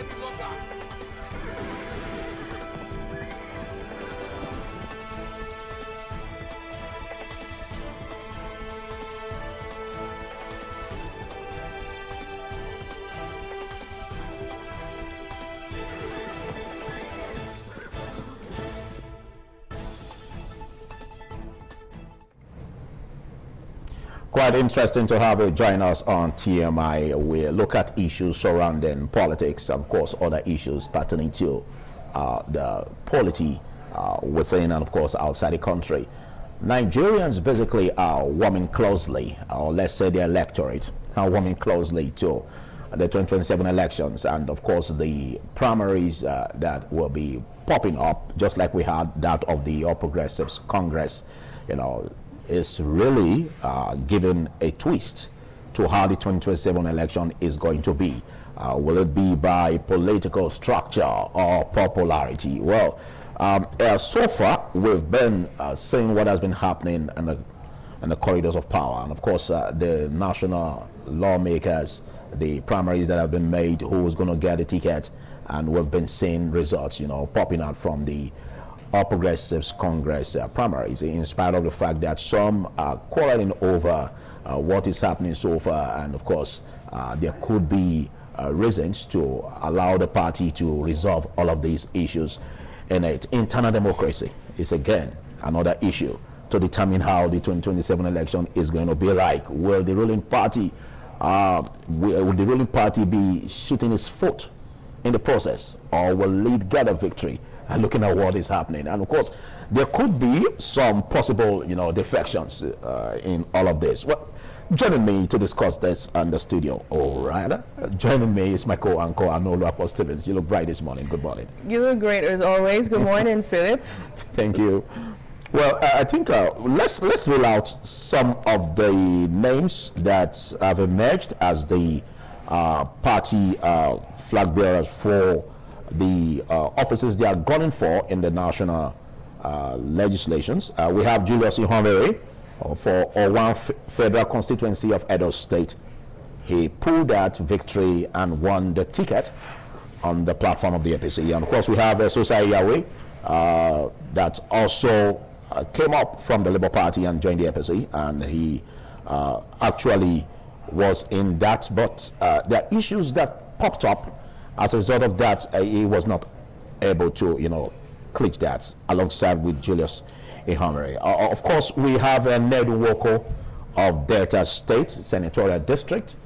any longer. Quite interesting to have you join us on TMI. We look at issues surrounding politics, of course, other issues pertaining to the polity within and, of course, outside the country. Nigerians basically are warming closely, or let's say the electorate are warming closely to the 2027 elections, and, of course, the primaries that will be popping up, just like we had that of the All Progressives Congress, you know, is really giving a twist to how the 2027 election is going to be. Will it be by political structure or popularity? Well, so far we've been seeing what has been happening in the corridors of power, and of course the national lawmakers, the primaries that have been made, who's going to get a ticket, and we've been seeing results, you know, popping out from the All Progressives Congress primaries, in spite of the fact that some are quarreling over what is happening so far, and of course there could be reasons to allow the party to resolve all of these issues in it. Internal democracy is again another issue to determine how the 2027 election is going to be like. Will the ruling party be shooting its foot in the process, or will it get a victory? And looking at what is happening, and of course there could be some possible, you know, defections in all of this. Well, joining me to discuss this in the studio, all right, joining me is my co-anchor Anolu Apostevens. You look bright this morning. Good morning. You look great as always. Good morning, Philip. Thank you. Well, I think let's rule out some of the names that have emerged as the party flag bearers for the offices they are gunning for in the national legislations. We have Julius Ihonvere for Owan Federal Constituency of Edo State. He pulled that victory and won the ticket on the platform of the APC. And of course, we have Sosai Yahweh that also came up from the Labour Party and joined the APC, and he actually was in that, but there are issues that popped up. As a result of that, he was not able to, you know, clinch that alongside with Julius Ihonvere. Of course, we have Ned Nwoko of Delta State Senatorial District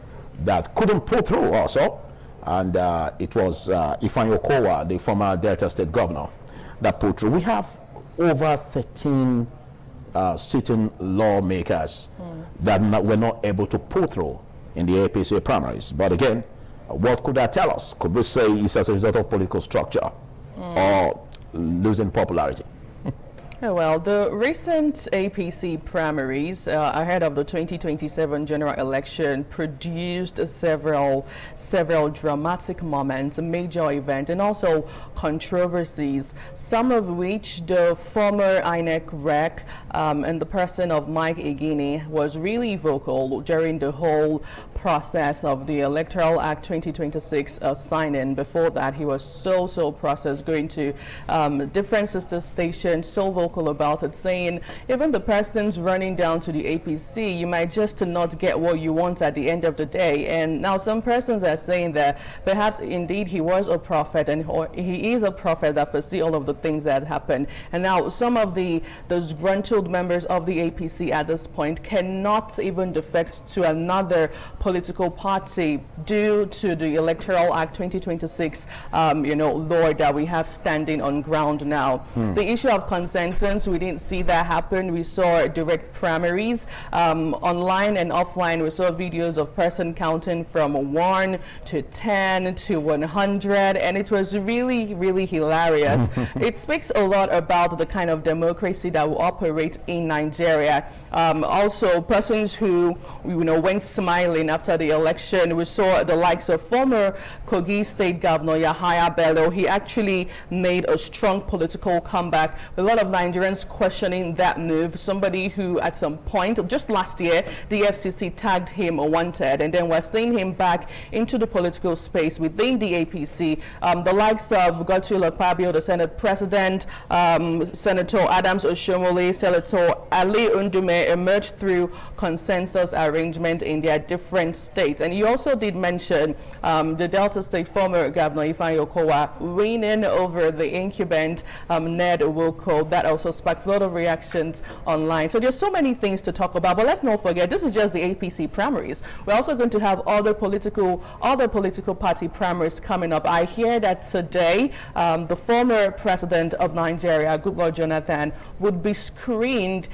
that couldn't pull through also, and it was Ifeanyi Okowa, the former Delta State governor, that pulled through. We have over 13 sitting lawmakers that were not able to pull through in the APC primaries. But again, what could that tell us? Could we say it's as a result of political structure or losing popularity? Well, the recent APC primaries ahead of the 2027 general election produced several dramatic moments, major events, and also controversies, some of which the former INEC rec and the person of Mike Egini was really vocal during the whole process of the Electoral Act 2026 signing. Before that, he was so process going to different sister stations, so vocal about it, saying even the persons running down to the APC, you might just not get what you want at the end of the day. And now some persons are saying that perhaps indeed he was a prophet, and he is a prophet that foresee all of the things that happen. And now some of the disgruntled members of the APC at this point cannot even defect to another political party due to the Electoral Act 2026 law that we have standing on ground now. The issue of consensus, we didn't see that happen. We saw direct primaries online and offline. We saw videos of person counting from 1 to 10 to 100, and it was really hilarious. It speaks a lot about the kind of democracy that will operate in Nigeria. Also, persons who went smiling after after the election, we saw the likes of former Kogi State Governor Yahaya Bello. He actually made a strong political comeback. A lot of Nigerians questioning that move. Somebody who at some point, just last year, the FCC tagged him wanted, and then we're seeing him back into the political space within the APC. The likes of Godswill Akpabio, the Senate President, Senator Adams Oshomole, Senator Ali Undume emerged through consensus arrangement in their different states. And you also did mention the Delta State former Governor Ifeanyi Okowa winning over the incumbent Ned Nwoko. That also sparked a lot of reactions online. So there's so many things to talk about, but let's not forget, this is just the APC primaries. We're also going to have other political party primaries coming up. I hear that today the former president of Nigeria, Goodluck Jonathan, would be screened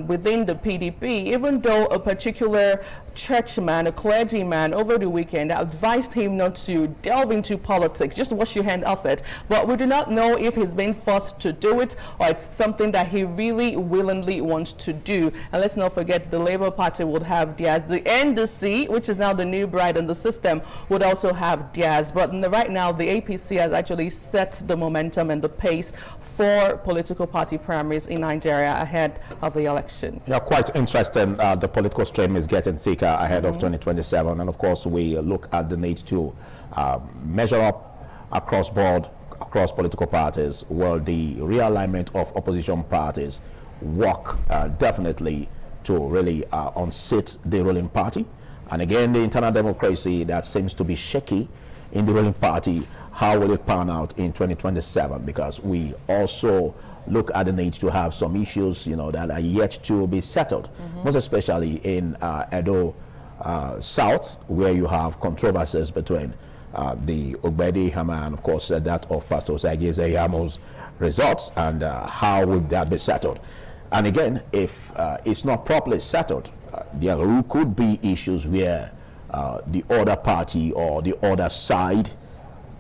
within the PDP, even though a particular churchman, a clergyman, over the weekend advised him not to delve into politics, just wash your hand off it. But we do not know if he's been forced to do it or it's something that he really willingly wants to do. And let's not forget, the Labour Party would have Diaz. The NDC, which is now the new bride in the system, would also have Diaz. But right now, the APC has actually set the momentum and the pace for political party primaries in Nigeria ahead of the election. Yeah, quite interesting. The political stream is getting thicker ahead of 2027, and of course we look at the need to measure up across board, across political parties, while the realignment of opposition parties work definitely to really unseat the ruling party. And again, the internal democracy that seems to be shaky in the ruling party, how will it pan out in 2027? Because we also look at the need to have some issues, you know, that are yet to be settled, most especially in Edo South, where you have controversies between the Ogbede Hama and, of course, that of Pastor Zageze Yamo's results, and how would that be settled? And again, if it's not properly settled, there could be issues where the other party or the other side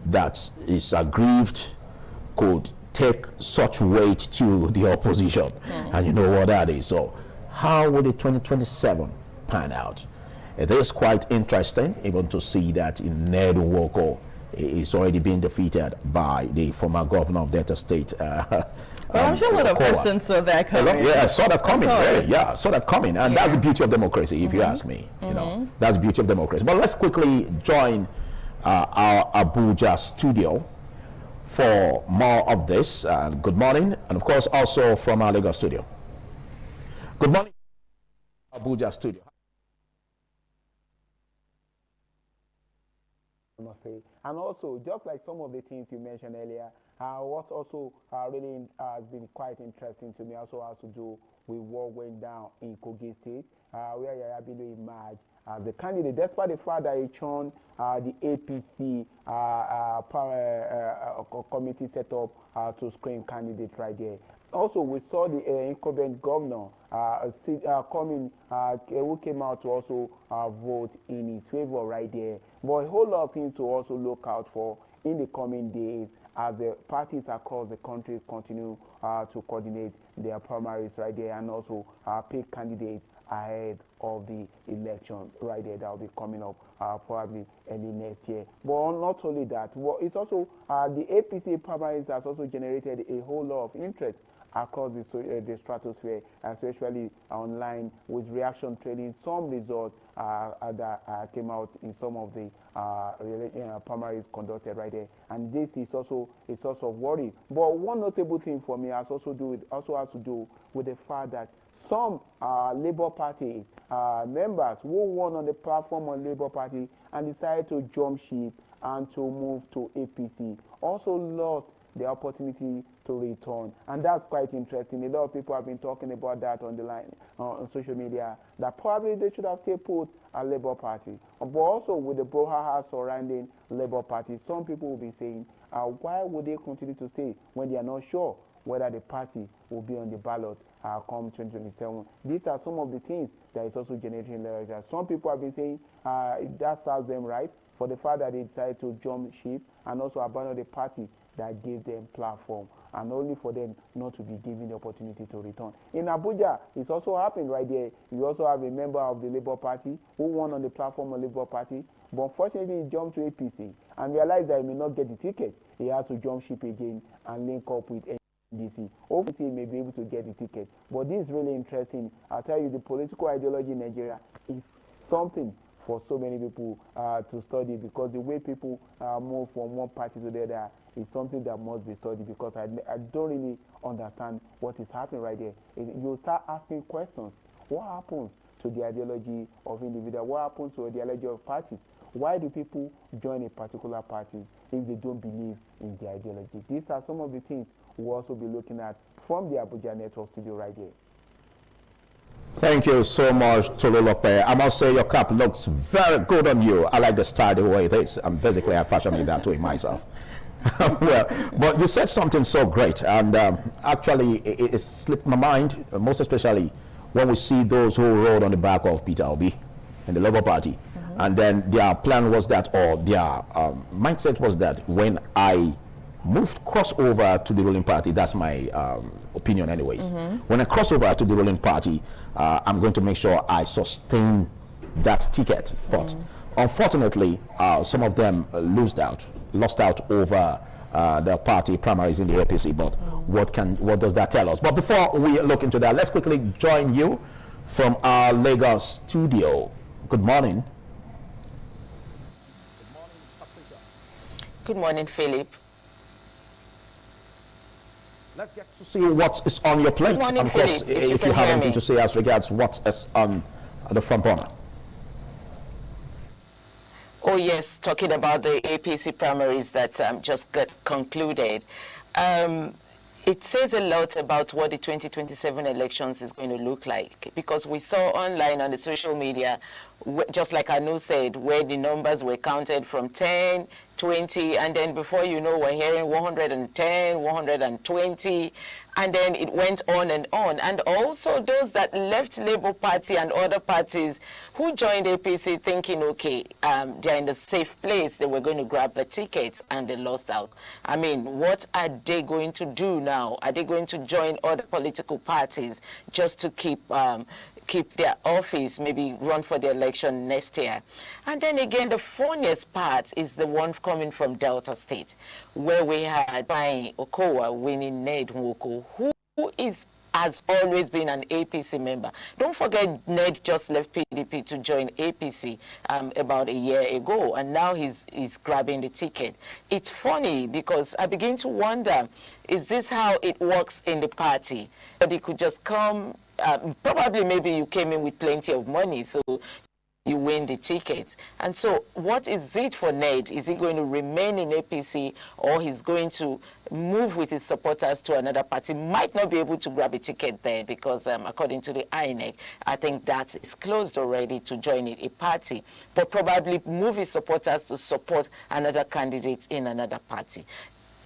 that is aggrieved could take such weight to the opposition. And you know what that is. So how will the 2027 pan out? It is quite interesting even to see that in Ned Nwoko is already being defeated by the former governor of Delta State. Well, I'm sure a lot of persons saw that coming. Yeah, I saw that coming. Really, yeah, I saw that coming. And that's the beauty of democracy, if you ask me. You know, that's the beauty of democracy. But let's quickly join our Abuja studio for more of this. Good morning. And of course, also from our Lagos studio. Good morning, Abuja studio. And also, just like some of the things you mentioned earlier, what also really has been quite interesting to me also has to do with what went down in Kogi State, where Yahaya Bello emerged as the candidate, despite the fact that he joined the APC committee set up to screen candidate right there. Also, we saw the incumbent governor who came out to also vote in his favor right there. But a whole lot of things to also look out for in the coming days as the parties across the country continue to coordinate their primaries right there, and also pick candidates ahead of the election right there that will be coming up probably early next year. But not only that, it's also the APC primaries has also generated a whole lot of interest across the stratosphere, especially online, with reaction trading. Some results that came out in some of the primaries conducted right there, and this is also a source of worry. But one notable thing for me has to do with the fact that some Labour Party members who won on the platform on Labour Party and decided to jump ship and to move to APC also lost the opportunity to return, and that's quite interesting. A lot of people have been talking about that on the line on social media, that probably they should have stayed put at Labour Party. But also with the brouhaha surrounding Labour Party, some people will be saying, why would they continue to stay when they are not sure whether the party will be on the ballot come 2027? These are some of the things that is also generating leverage. Some people have been saying that serves them right for the fact that they decided to jump ship and also abandon the party that gave them platform, and only for them not to be given the opportunity to return. In Abuja, it's also happened right there. You also have a member of the Labour Party who won on the platform of Labour Party, but unfortunately he jumped to APC and realized that he may not get the ticket. He has to jump ship again and link up with NDC. Hopefully he may be able to get the ticket. But this is really interesting. I'll tell you, the political ideology in Nigeria is something for so many people to study, because the way people move from one party to the other is something that must be studied, because I don't really understand what is happening right there. You start asking questions. What happens to the ideology of individuals? What happens to the ideology of parties? Why do people join a particular party if they don't believe in the ideology? These are some of the things we'll also be looking at from the Abuja Network studio right here. Thank you so much, Tolulope. I must say your cap looks very good on you. I like the style, the way it is. I'm basically I fashion it that way myself. Well, but you said something so great, and actually it slipped my mind, most especially when we see those who rode on the back of Peter Obi and the Labour Party. And then their plan was that, or their mindset was that when I cross over to the ruling party, that's my opinion anyways. When I cross over to the ruling party, I'm going to make sure I sustain that ticket. But unfortunately, some of them lost out over the party primaries in the APC. But what does that tell us? But before we look into that, let's quickly join you from our Lagos studio. Good morning. Good morning, Philip. Let's get to see what is on your plate. Good morning, and of course, Philip, if you have anything to say as regards what is on the front burner. Oh yes, talking about the APC primaries that just got concluded. It says a lot about what the 2027 elections is going to look like, because we saw online on the social media, just like Anu said, where the numbers were counted from 10, 20, and then before you know, we're hearing 110, 120, and then it went on. And also those that left Labour Party and other parties who joined APC thinking, okay, they're in the safe place, they were going to grab the tickets, and they lost out. I mean, what are they going to do now? Are they going to join other political parties just to keep their office, maybe run for the election next year? And then again, the funniest part is the one coming from Delta State, where we had Pai Okowa winning Ned Nwoko, who has always been an APC member. Don't forget, Ned just left PDP to join APC about a year ago, and now he's grabbing the ticket. It's funny because I begin to wonder, is this how it works in the party? But it could just come, probably maybe you came in with plenty of money, so you win the ticket. And so what is it for Ned? Is he going to remain in APC, or he's going to move with his supporters to another party? Might not be able to grab a ticket there because according to the INEC, I think that is closed already to join a party, but probably move his supporters to support another candidate in another party.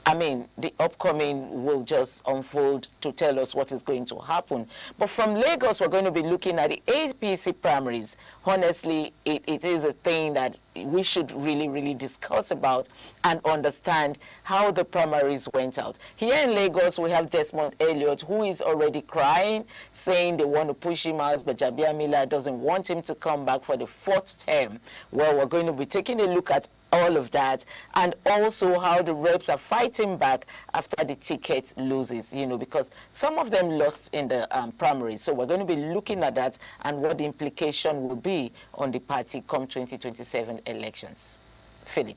I mean, the upcoming will just unfold to tell us what is going to happen. But from Lagos, we're going to be looking at the APC primaries. Honestly, it is a thing that we should really, really discuss about and understand how the primaries went out. Here in Lagos, we have Desmond Elliott, who is already crying, saying they want to push him out, but Jabia Miller doesn't want him to come back for the 4th term. Well, we're going to be taking a look at all of that, and also how the reps are fighting back after the ticket loses, you know, because some of them lost in the primaries. So we're going to be looking at that and what the implication will be on the party come 2027 elections. Philip.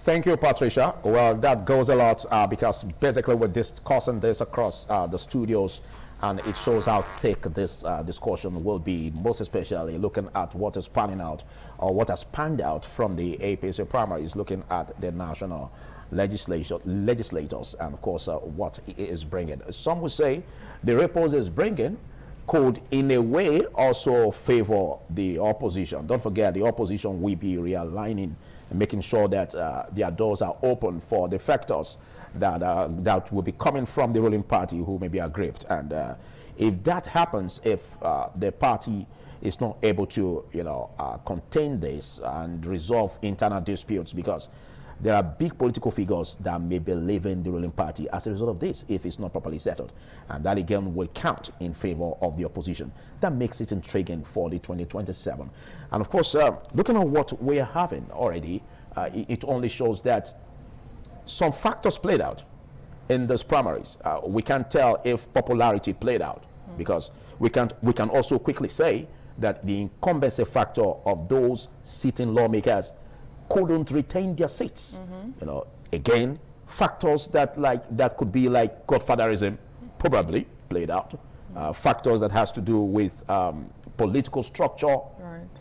Thank you, Patricia. Well, that goes a lot because basically we're discussing this across the studios, and it shows how thick this discussion will be, most especially looking at what is panning out, or what has panned out from the APC primaries, looking at the national legislators, and of course what it is bringing. Some would say the repos is bringing could in a way also favor the opposition. Don't forget, the opposition will be realigning and making sure that their doors are open for the factors that will be coming from the ruling party who may be aggrieved. And If that happens, if the party is not able to, contain this and resolve internal disputes, because there are big political figures that may be leaving the ruling party as a result of this if it's not properly settled. And that again will count in favor of the opposition. That makes it intriguing for the 2027. And of course, looking at what we are having already, it only shows that some factors played out in those primaries. We can't tell if popularity played out, because we can also quickly say that the incumbency factor of those sitting lawmakers couldn't retain their seats. Again, factors that could be like godfatherism probably played out. Factors that has to do with political structure,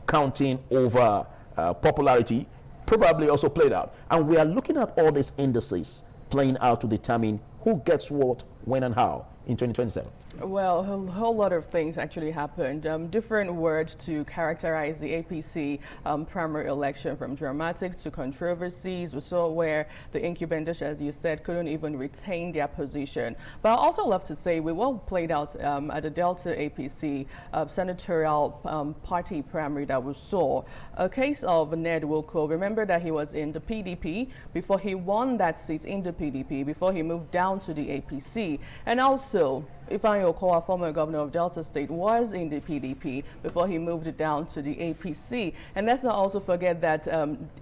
counting over popularity, probably also played out. And we are looking at all these indices playing out to determine who gets what, when, and how in 2027. Well, a whole lot of things actually happened. Different words to characterize the APC primary election, from dramatic to controversies. We saw where the incumbents, as you said, couldn't even retain their position. But I also love to say we well played out at the Delta APC senatorial party primary that we saw. A case of Ned Wilko. Remember that he was in the PDP before he won that seat in the PDP, before he moved down to the APC. And also, Ifeanyi Okowa, former governor of Delta State, was in the PDP before he moved down to the APC. And let's not also forget that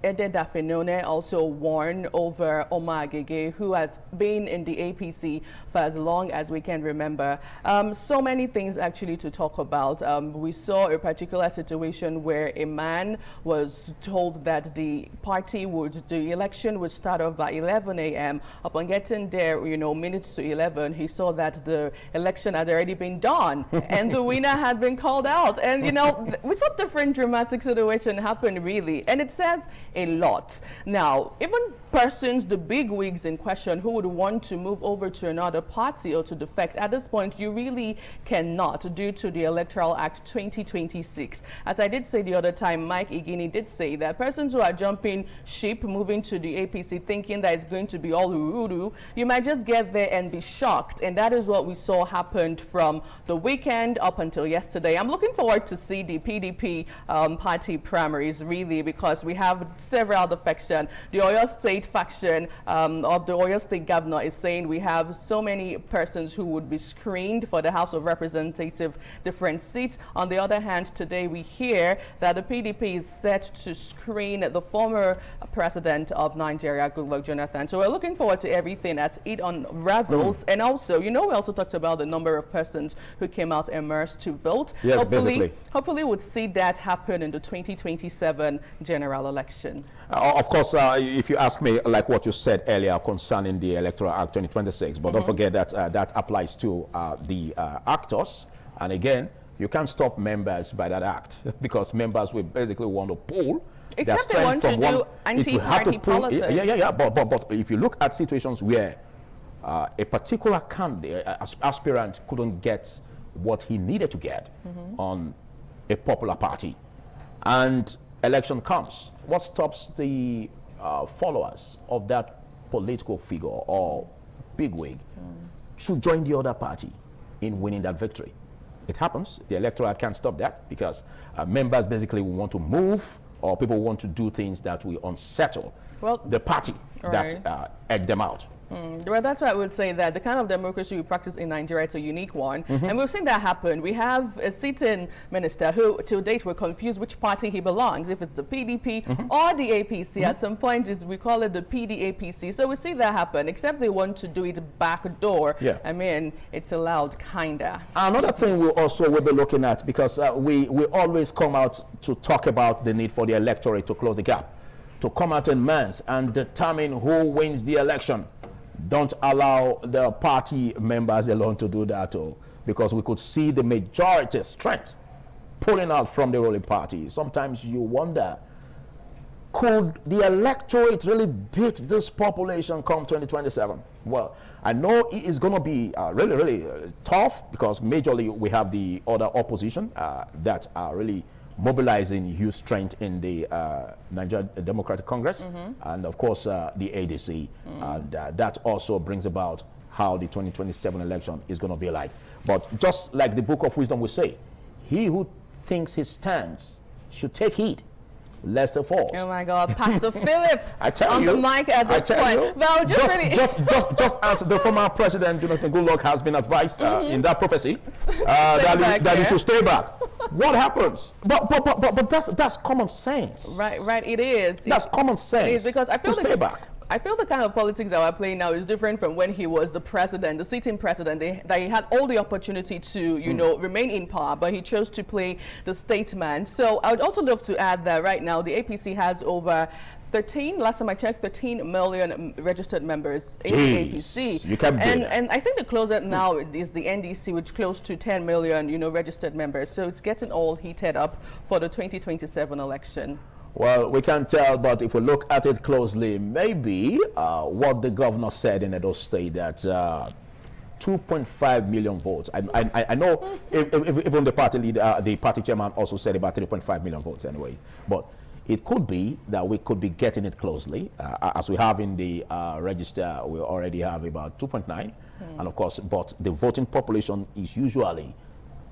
Ede Dafenone also won over Omar Agege, who has been in the APC for as long as we can remember. So many things actually to talk about. We saw a particular situation where a man was told that the election would start off by 11 a.m. Upon getting there, minutes to 11, he saw that the election had already been done and the winner had been called out. And we saw different dramatic situation happen, really, and it says a lot. Now, even persons, the big wigs in question, who would want to move over to another party or to defect, at this point you really cannot, due to the Electoral Act 2026. As I did say the other time, Mike Igini did say that persons who are jumping ship, moving to the APC thinking that it's going to be all ururu, you might just get there and be shocked. And that is what we saw happened from the weekend up until yesterday. I'm looking forward to see the PDP party primaries, really, because we have several defections. The Oyo State faction of the Oyo State governor is saying we have so many persons who would be screened for the House of Representatives different seats. On the other hand, today we hear that the PDP is set to screen the former president of Nigeria, Goodluck Jonathan. So we're looking forward to everything as it unravels. And also, we also talked about the number of persons who came out immersed to vote. Yes, hopefully we'll see that happen in the 2027 general election. Of course, if you ask me, like what you said earlier concerning the Electoral Act 2026, but don't forget that that applies to the actors. And again, you can't stop members by that act, because members will basically want to pull. Except they want to do anti-party politics. Yeah. But if you look at situations where a particular candidate, aspirant, couldn't get what he needed to get on a popular party, and election comes, what stops the followers of that political figure or bigwig to join the other party in winning that victory? It happens. The electorate can't stop that, because members basically will want to move, or people want to do things that will unsettle the party that edge them out. Well, that's why I would say that the kind of democracy we practice in Nigeria is a unique one. And we've seen that happen. We have a sitting minister who, till date, we're confused which party he belongs, if it's the PDP or the APC. At some point, we call it the PDAPC. So we see that happen, except they want to do it backdoor. I mean, it's allowed, kinda. Another thing we'll be looking at, because we always come out to talk about the need for the electorate to close the gap, to come out in mass and determine who wins the election. Don't allow the party members alone to do that, because we could see the majority strength pulling out from the ruling party. Sometimes you wonder, could the electorate really beat this population come 2027? Well, I know it is going to be really tough, because majorly we have the other opposition that are really mobilizing huge strength in the Nigeria Democratic Congress, and of course the ADC, and that also brings about how the 2027 election is going to be like. But just like the Book of Wisdom will say, he who thinks he stands should take heed lest it falls. Oh my God, Pastor Philip! I tell on you, the mic at this point. Well, just as the former president Jonathan Goodluck has been advised in that prophecy that he should stay back. What happens? But that's common sense. Right. It is. That's common sense. It is, because I feel to stay back. I feel the kind of politics that we're playing now is different from when he was the president, the sitting president. That he had all the opportunity to, you know, remain in power, but he chose to play the statesman. So I would also love to add that right now the APC has over 13, last time I checked, 13 million registered members in the APC. You kept doing that. And I think the closest now is the NDC, which close to 10 million, you know, registered members. So it's getting all heated up for the 2027 election. Well, we can't tell, but if we look at it closely, maybe what the governor said in Edo State, that 2.5 million votes. I know even the party leader, the party chairman also said about 3.5 million votes anyway. But it could be that we could be getting it closely. As we have in the register, we already have about 2.9. And of course, but the voting population is usually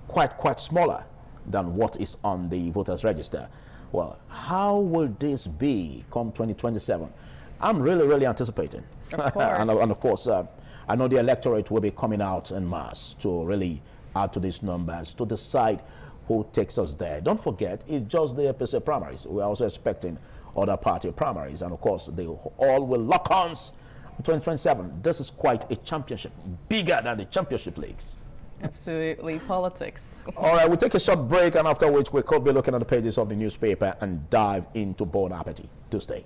quite smaller than what is on the voters register. Well, how will this be come 2027? I'm really anticipating. Of course. and of course, I know the electorate will be coming out en masse to really add to these numbers to decide who takes us there. Don't forget, it's just the APC primaries. We're also expecting other party primaries. And of course, they all will lock arms in 2027. This is quite a championship, bigger than the championship leagues. Absolutely, politics. All right, we'll take a short break, and after which we could be looking at the pages of the newspaper and dive into Bon Appetit. Do stay.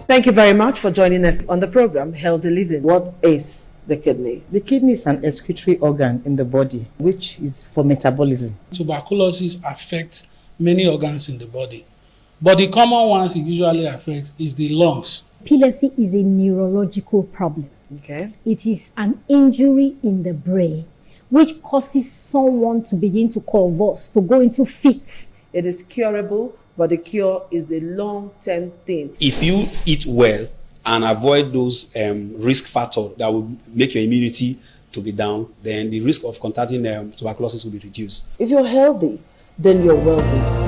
Thank you very much for joining us on the program, Healthy Living. What is the kidney? The kidney is an excretory organ in the body, which is for metabolism. Tuberculosis affects many organs in the body, but the common ones it usually affects is the lungs. Epilepsy is a neurological problem. Okay. It is an injury in the brain, which causes someone to begin to convulse, to go into fits. It is curable, but the cure is a long-term thing. If you eat well and avoid those risk factors that will make your immunity to be down, then the risk of contracting tuberculosis will be reduced. If you're healthy, then you're wealthy.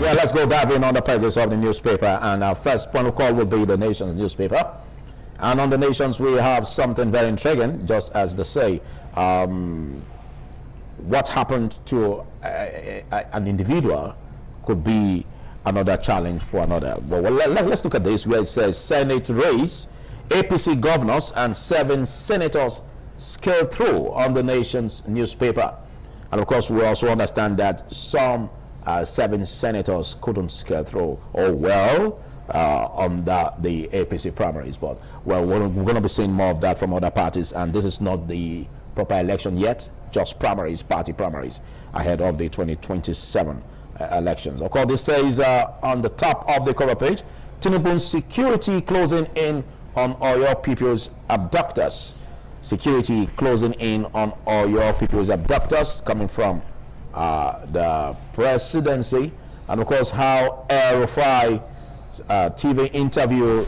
Well, let's go dive in on the pages of the newspaper, and our first point of call will be the Nation's newspaper. And on the Nation's, we have something very intriguing, just as they say. What happened to an individual could be another challenge for another. Well, let's look at this, where it says Senate race, APC governors and 7 senators scaled through on the Nation's newspaper. And of course, we also understand that some 7 senators couldn't scale through, on the APC primaries. But well, we're going to be seeing more of that from other parties, and this is not the proper election yet, just primaries, party primaries, ahead of the 2027 elections. Of course, this says on the top of the cover page, Tinubu's security closing in on Oyo people's abductors. Security closing in on Oyo people's abductors, coming from the presidency. And of course, how El-Rufai TV interview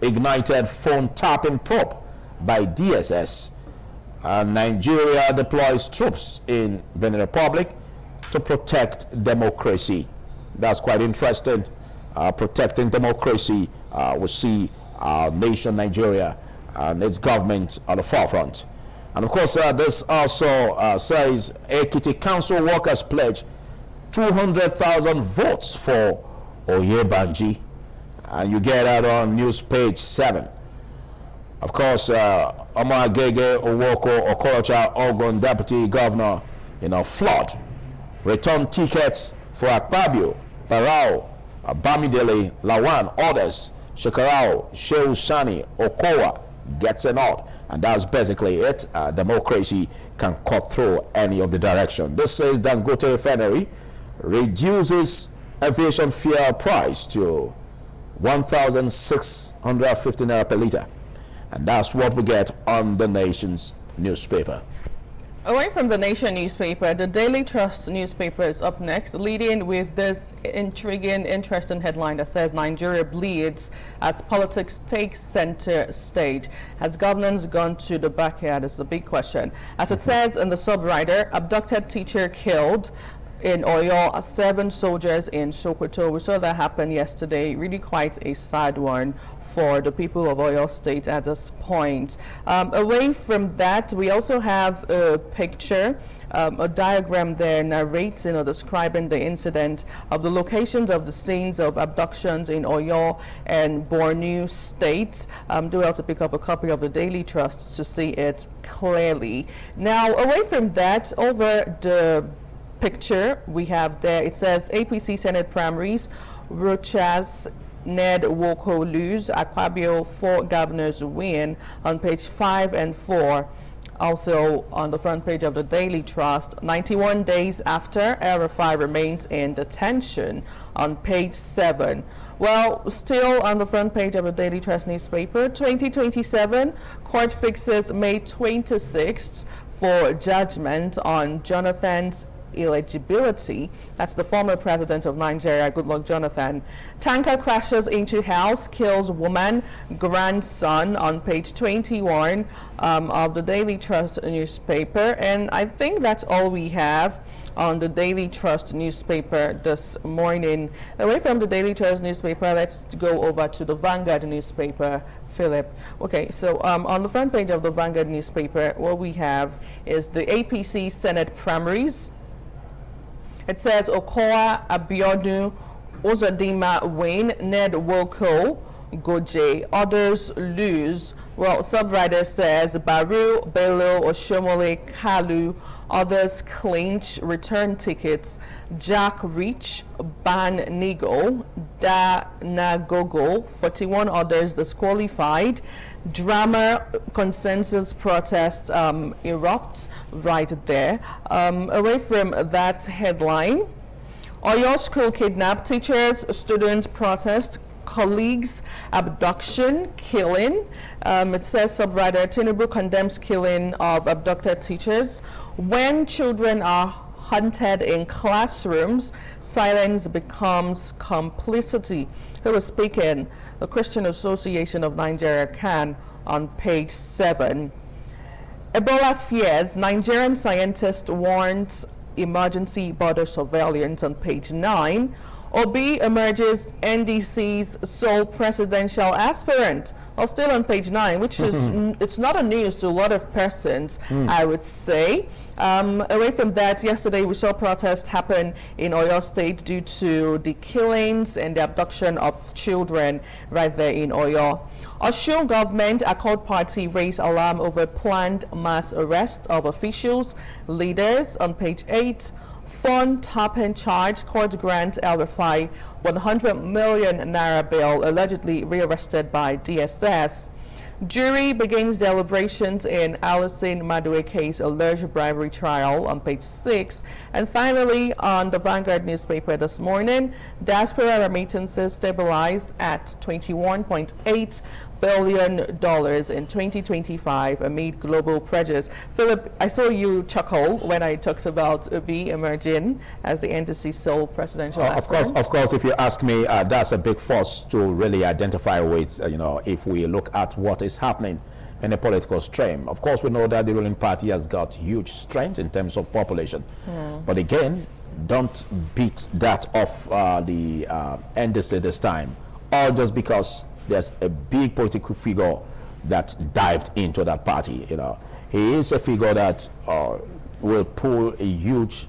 ignited phone tapping probe by DSS. Nigeria deploys troops in Benin Republic to protect democracy. That's quite interesting. Protecting democracy. We see our nation, Nigeria, and its government on the forefront. And of course, this also says Ekiti Council workers pledge 200,000 votes for Oyebanji. And you get that on news page 7. Of course, Omar Gege Owoko Okorocha Ogun Deputy Governor, flood. Return tickets for Akpabio, Barao, Bamidele, Lawan, others. Shekarao, Shehu Sani, Okowa gets a nod. And that's basically it. Democracy can cut through any of the direction. This says Dangote Refinery reduces aviation fuel price to 1,650 naira per liter. And that's what we get on the Nation's newspaper. Away from the Nation newspaper, the Daily Trust newspaper is up next, leading with this intriguing, interesting headline that says Nigeria bleeds as politics takes center stage. Has governance gone to the backyard? Is the big question. As it says in the sub-rider, abducted teacher killed. In Oyo, 7 soldiers in Sokoto. We saw that happen yesterday. Really quite a sad one for the people of Oyo State at this point. Away from that, we also have a picture, a diagram there narrating or describing the incident of the locations of the scenes of abductions in Oyo and Borno State. Do well to pick up a copy of the Daily Trust to see it clearly. Now, away from that, over the picture we have there, it says APC Senate primaries, Rochas, Ned Woko lose, Akpabio 4 governors win, on page 5 and 4. Also on the front page of the Daily Trust, 91 days after El-Rufai remains in detention, on page 7. Well, still on the front page of the Daily Trust newspaper, 2027 court fixes May 26th for judgment on Jonathan's eligibility. That's the former president of Nigeria, Goodluck Jonathan. Tanker crashes into house, kills woman, grandson, on page 21 of the Daily Trust newspaper. And I think that's all we have on the Daily Trust newspaper this morning. Away from the Daily Trust newspaper, let's go over to the Vanguard newspaper. Philip. Okay, so on the front page of the Vanguard newspaper, what we have is the APC Senate primaries. It says Okowa, Abiodun, Uzodinma win, Ned Woko, Goje. Others lose. Well, sub-rider says Baru, Bello, Oshomole, Kalu. Others clinch return tickets. Jack Reach, Ban Nigo, Da Nagogo. 41 others disqualified. Drama consensus protest erupt right there. Away from that headline, Oyo school kidnap, teachers, students protest, colleagues abduction, killing. It says sub-rider Tinubu condemns killing of abducted teachers. When children are hunted in classrooms, silence becomes complicity. Who was speaking? The Christian Association of Nigeria, CAN, on page 7. Ebola fears, Nigerian scientist warns emergency border surveillance, on page 9. Obi emerges NDC's sole presidential aspirant. Well, still on page 9, which is it's not a news to a lot of persons, I would say. Away from that, yesterday we saw protests happen in Oyo State due to the killings and the abduction of children right there in Oyo. Osun government Accord Party raised alarm over planned mass arrests of officials, leaders on page 8. Fund tapping charge, court grant El-Rufai 100 million naira bail, allegedly rearrested by DSS. Jury begins deliberations in Alison Maduwe case alleged bribery trial on page 6. And finally, on the Vanguard newspaper this morning, diaspora remittances stabilized at $21.8 billion in 2025 amid global pressures. Philip, I saw you chuckle when I talked about Obi emerging as the NDC sole presidential aspirant. Of course, if you ask me, that's a big force to really identify with, if we look at what is happening in the political stream. Of course, we know that the ruling party has got huge strength in terms of population. But again, don't beat that off the NDC this time, all just because there's a big political figure that dived into that party. He is a figure that will pull a huge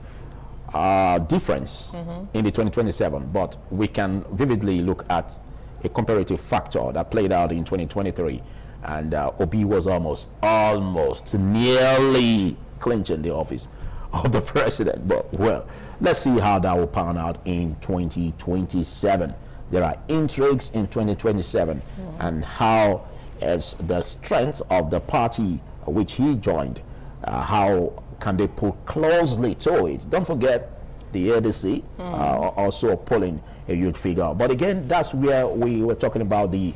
difference in the 2027, but we can vividly look at a comparative factor that played out in 2023, and Obi was almost nearly clinching the office of the president. But well, let's see how that will pan out in 2027. There are intrigues in 2027, and how is the strength of the party which he joined, how can they pull closely to it? Don't forget the ADC also pulling a huge figure. But again, that's where we were talking about the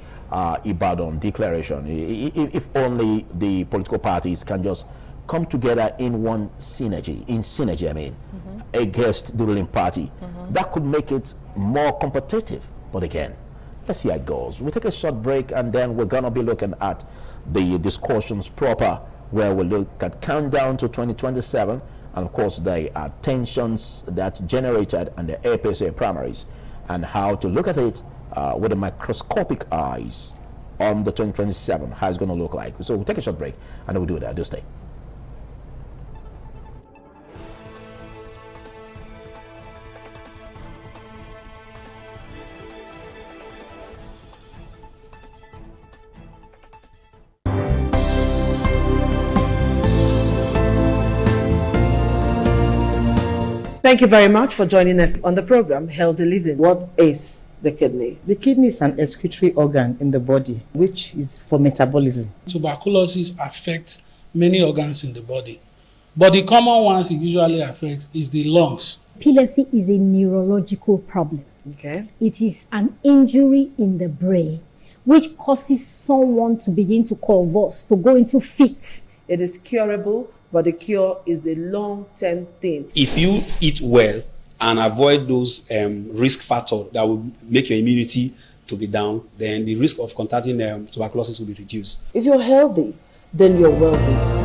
Ibadan declaration. If only the political parties can just come together in one synergy, against the ruling party, that could make it more competitive. But again, let's see how it goes. We take a short break, and then we're going to be looking at the discussions proper, where we look at countdown to 2027, and of course the tensions that generated in the APC primaries, and how to look at it with the microscopic eyes on the 2027, how it's going to look like. So we'll take a short break, and then we'll do that. Do stay. Thank you very much for joining us on the program Healthy Living. What is the kidney? The kidney is an excretory organ in the body, which is for metabolism. Tuberculosis affects many organs in the body, but the common ones it usually affects is the lungs. Epilepsy is a neurological problem. Okay. It is an injury in the brain which causes someone to begin to convulse, to go into fits. It is curable, but the cure is a long-term thing. If you eat well and avoid those risk factors that will make your immunity to be down, then the risk of contracting tuberculosis will be reduced. If you're healthy, then you're wealthy.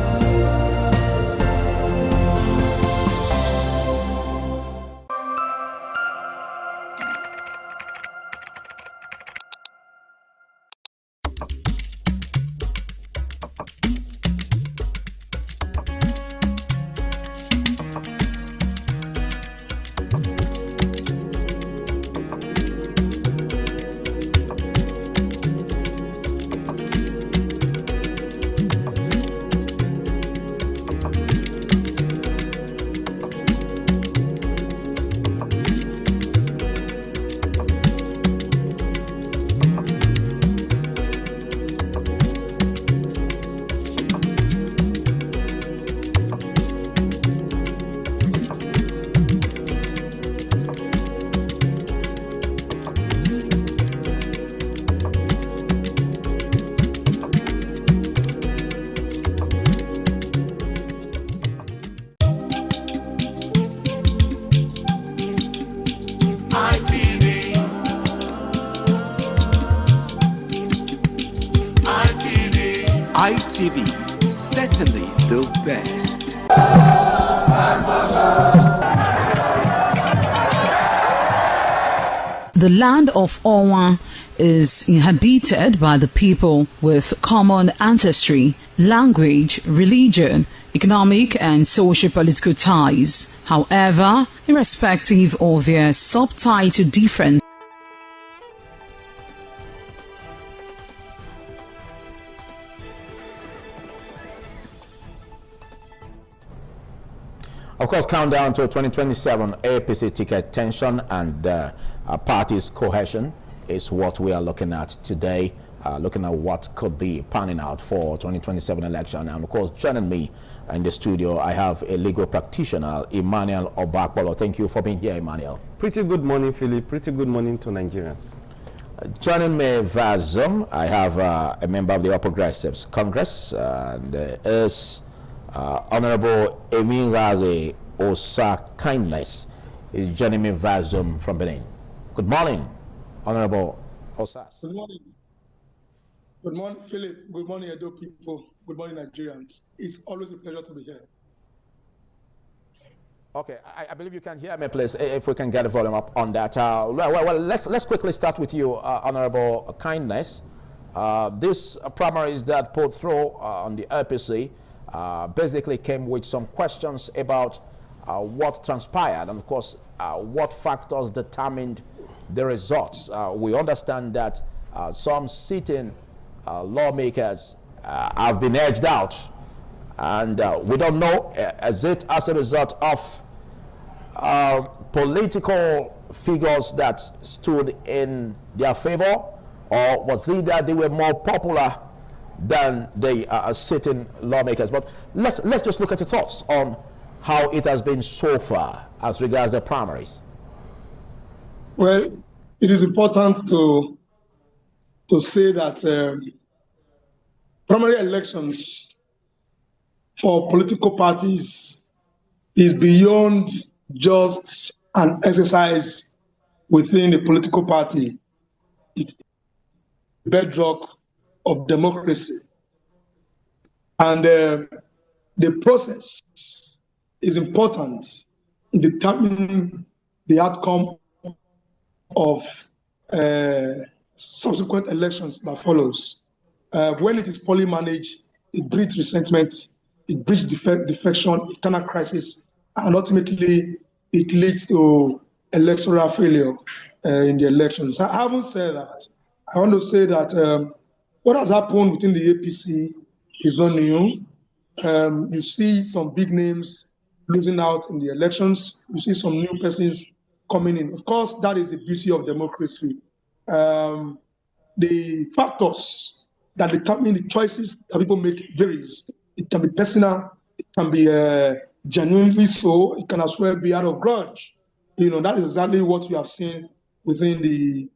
ITV, certainly the best. the land of Owa is inhabited by the people with common ancestry, language, religion, economic and socio-political ties. However, irrespective of their subtitle difference, of course, countdown to 2027 APC ticket tension and party's cohesion is what we are looking at today, looking at what could be panning out for 2027 election. And of course, joining me in the studio, I have a legal practitioner, Emmanuel Obakpolo. Thank you for being here, Emmanuel. Pretty good morning, Philip. Pretty good morning to Nigerians. Joining me via Zoom, I have a member of the All Progressives Congress, and is Honorable Emirale Osa Kindness is joining me via Zoom from Benin. Good morning, Honorable Osas. Good morning. Good morning, Philip. Good morning, Edo people. Good morning, Nigerians. It's always a pleasure to be here. Okay, I believe you can hear me, please, if we can get the volume up on that. Well, let's quickly start with you, Honorable Kindness. This primaries that put through on the RPC basically came with some questions about what transpired and, of course, what factors determined the results. We understand that some sitting lawmakers have been edged out, and we don't know, is it as a result of political figures that stood in their favor, or was it that they were more popular than the sitting lawmakers? But let's just look at your thoughts on how it has been so far as regards the primaries. Well, it is important to say that primary elections for political parties is beyond just an exercise within the political party. It's the bedrock of democracy. And the process is important in determining the outcome of subsequent elections that follows. When it is poorly managed, it breeds resentment, it breeds defection, internal crisis, and ultimately it leads to electoral failure in the elections. I haven't said that. I want to say that what has happened within the APC is not new. You see some big names losing out in the elections. You see some new persons coming in. Of course, that is the beauty of democracy. The factors that determine the choices that people make varies. It can be personal, it can be genuinely so, it can as well be out of grudge. You know, that is exactly what you have seen within the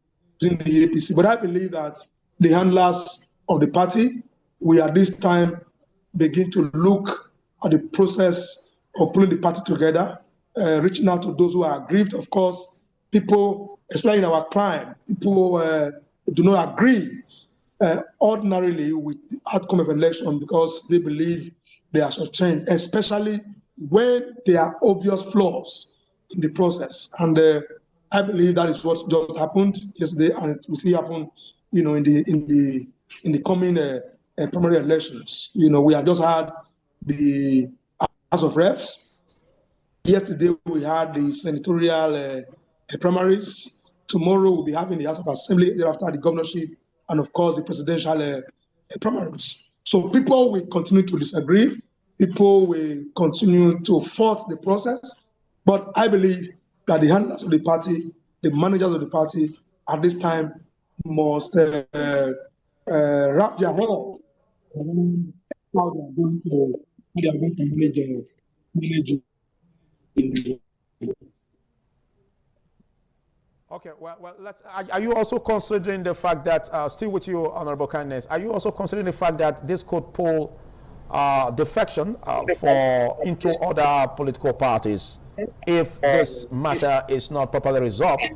APC. But I believe that the handlers of the party, we at this time begin to look at the process of pulling the party together, reaching out to those who are aggrieved. Of course, people, especially in our climate, people do not agree ordinarily with the outcome of election because they believe they are shortchanged, especially when there are obvious flaws in the process. And I believe that is what just happened yesterday, and it will see happen, you know, in the coming primary elections. You know, we have just had the House of Reps. Yesterday we had the senatorial primaries. Tomorrow we'll be having the House of Assembly, thereafter the governorship, and of course the presidential primaries. So people will continue to disagree. People will continue to fault the process. But I believe that the handlers of the party, the managers of the party, at this time must wrap their head how they are going to manage it. Okay, well, are you also considering the fact that, still with you, Honorable Kindness, are you also considering the fact that this could pull defection into other political parties if this matter is not properly resolved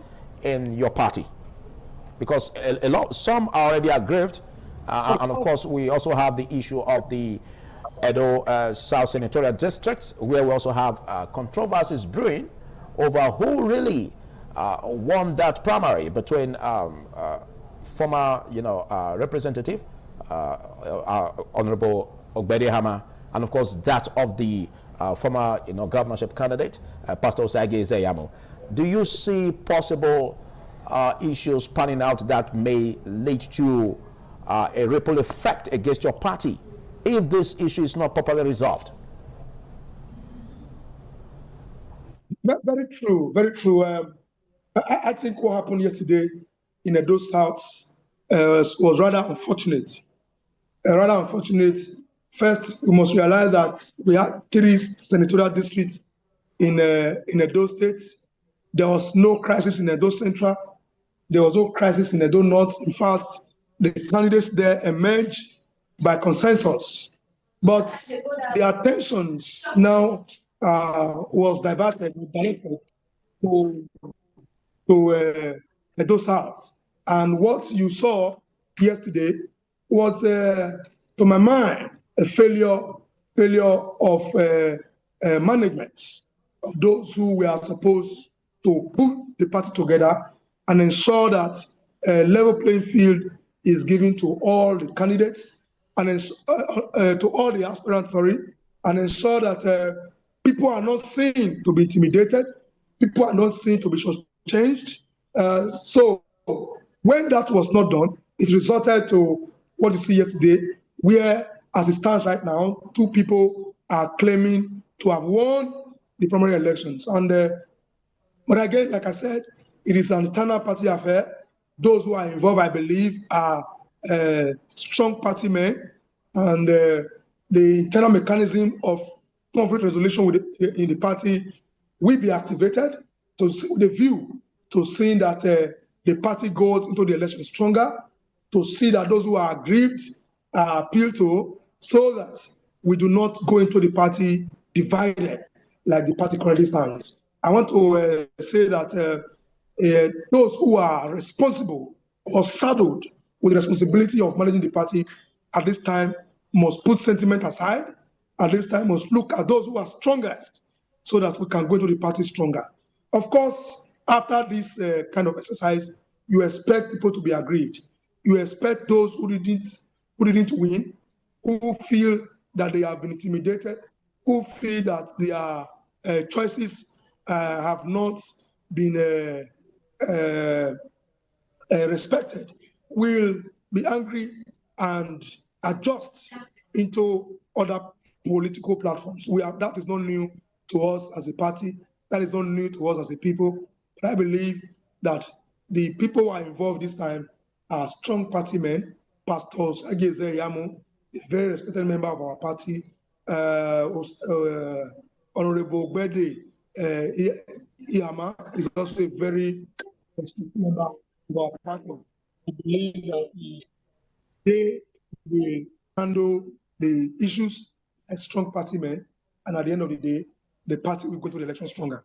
in your party? Because some are already aggrieved, and of course we also have the issue of the Edo South Senatorial District, where we also have controversies brewing over who really won that primary between former, representative, Honorable Ogbede Hama, and of course that of the former, governorship candidate, Pastor Osagie Ezeyamu. Do you see possible issues panning out that may lead to a ripple effect against your party if this issue is not properly resolved? Very true, very true. I think what happened yesterday in Edo South was rather unfortunate. Rather unfortunate. First, we must realize that we had 3 senatorial districts in Edo State. There was no crisis in Edo Central. There was no crisis in Edo North. In fact, the candidates there emerged by consensus. But the attentions now was diverted to Edo South. And what you saw yesterday was, to my mind, a failure of management of those who were supposed to put the party together and ensure that a level playing field is given to all the candidates and to all the aspirants, and ensure that people are not seen to be intimidated, people are not seen to be shortchanged. So when that was not done, it resulted to what you see yesterday, where, as it stands right now, 2 people are claiming to have won the primary elections. And but again, like I said, it is an internal party affair. Those who are involved, I believe, are strong party men, and the internal mechanism of conflict resolution in the party will be activated with the view to seeing that the party goes into the election stronger, to see that those who are aggrieved are appealed to, so that we do not go into the party divided like the party currently stands. I want to say that those who are responsible or saddled with the responsibility of managing the party at this time must put sentiment aside, at this time must look at those who are strongest so that we can go into the party stronger. Of course, after this kind of exercise, you expect people to be aggrieved. You expect those who didn't win, who feel that they have been intimidated, who feel that their choices have not been respected, will be angry and adjust into other political platforms. That is not new to us as a party. That is not new to us as a people. But I believe that the people who are involved this time are strong party men. Pastor Osagie Ezeyamu, a very respected member of our party, Honorable Ogbede Hama is also a very respected member of our party. I believe that they will handle the issues as strong party men, and at the end of the day, the party will go to the election stronger.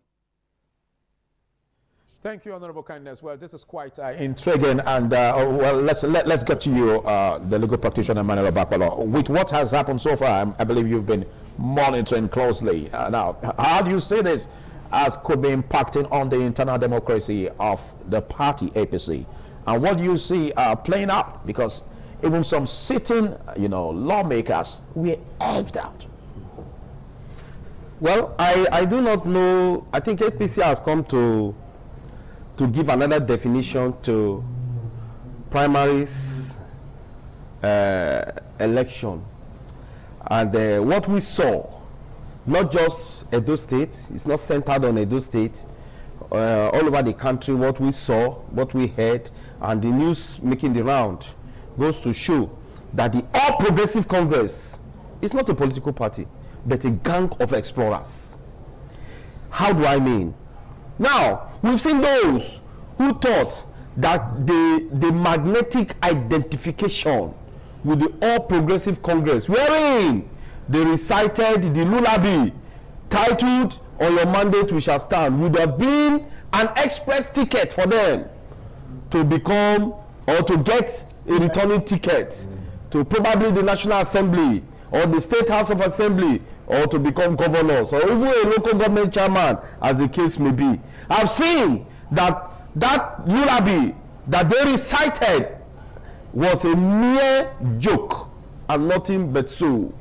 Thank you, Honorable Kindness. Well, this is quite intriguing, and well, let's get to you, the legal practitioner Emmanuel Bakpalo. With what has happened so far, I believe you've been monitoring closely. Now, how do you see this as could be impacting on the internal democracy of the party APC, and what do you see playing out? Because even some sitting, lawmakers were edged out. Well, I do not know. I think APC has come to give another definition to primaries election. And what we saw, not just Edo State, it's not centered on Edo State, all over the country, what we saw, what we heard, and the news making the round goes to show that the All Progressive Congress is not a political party, but a gang of explorers. How do I mean? Now, we've seen those who thought that the magnetic identification with the All Progressive Congress, wherein they recited the lullaby titled "On Your Mandate We Shall Stand," would have been an express ticket for them to become or to get a returning ticket to probably the National Assembly or the State House of Assembly, or to become governors, or even a local government chairman, as the case may be. I've seen that lullaby that they recited was a mere joke and nothing but so.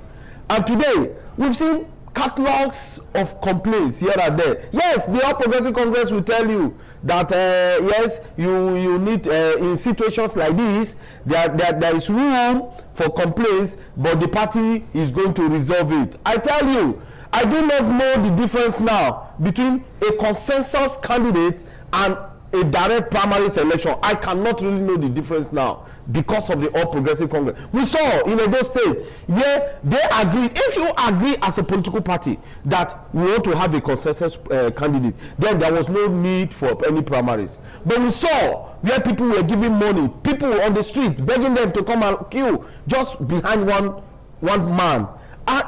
And today, we've seen catalogs of complaints here and there. Yes, the All Progressive Congress will tell you that yes, you need in situations like this there is room for complaints, but the party is going to resolve it. I tell you, I do not know the difference now between a consensus candidate and a direct primaries election. I cannot really know the difference now because of the All Progressive Congress. We saw in Edo State where they agreed. If you agree as a political party that we want to have a consensus candidate, then there was no need for any primaries. But we saw where people were giving money, people on the street begging them to come and queue just behind one man.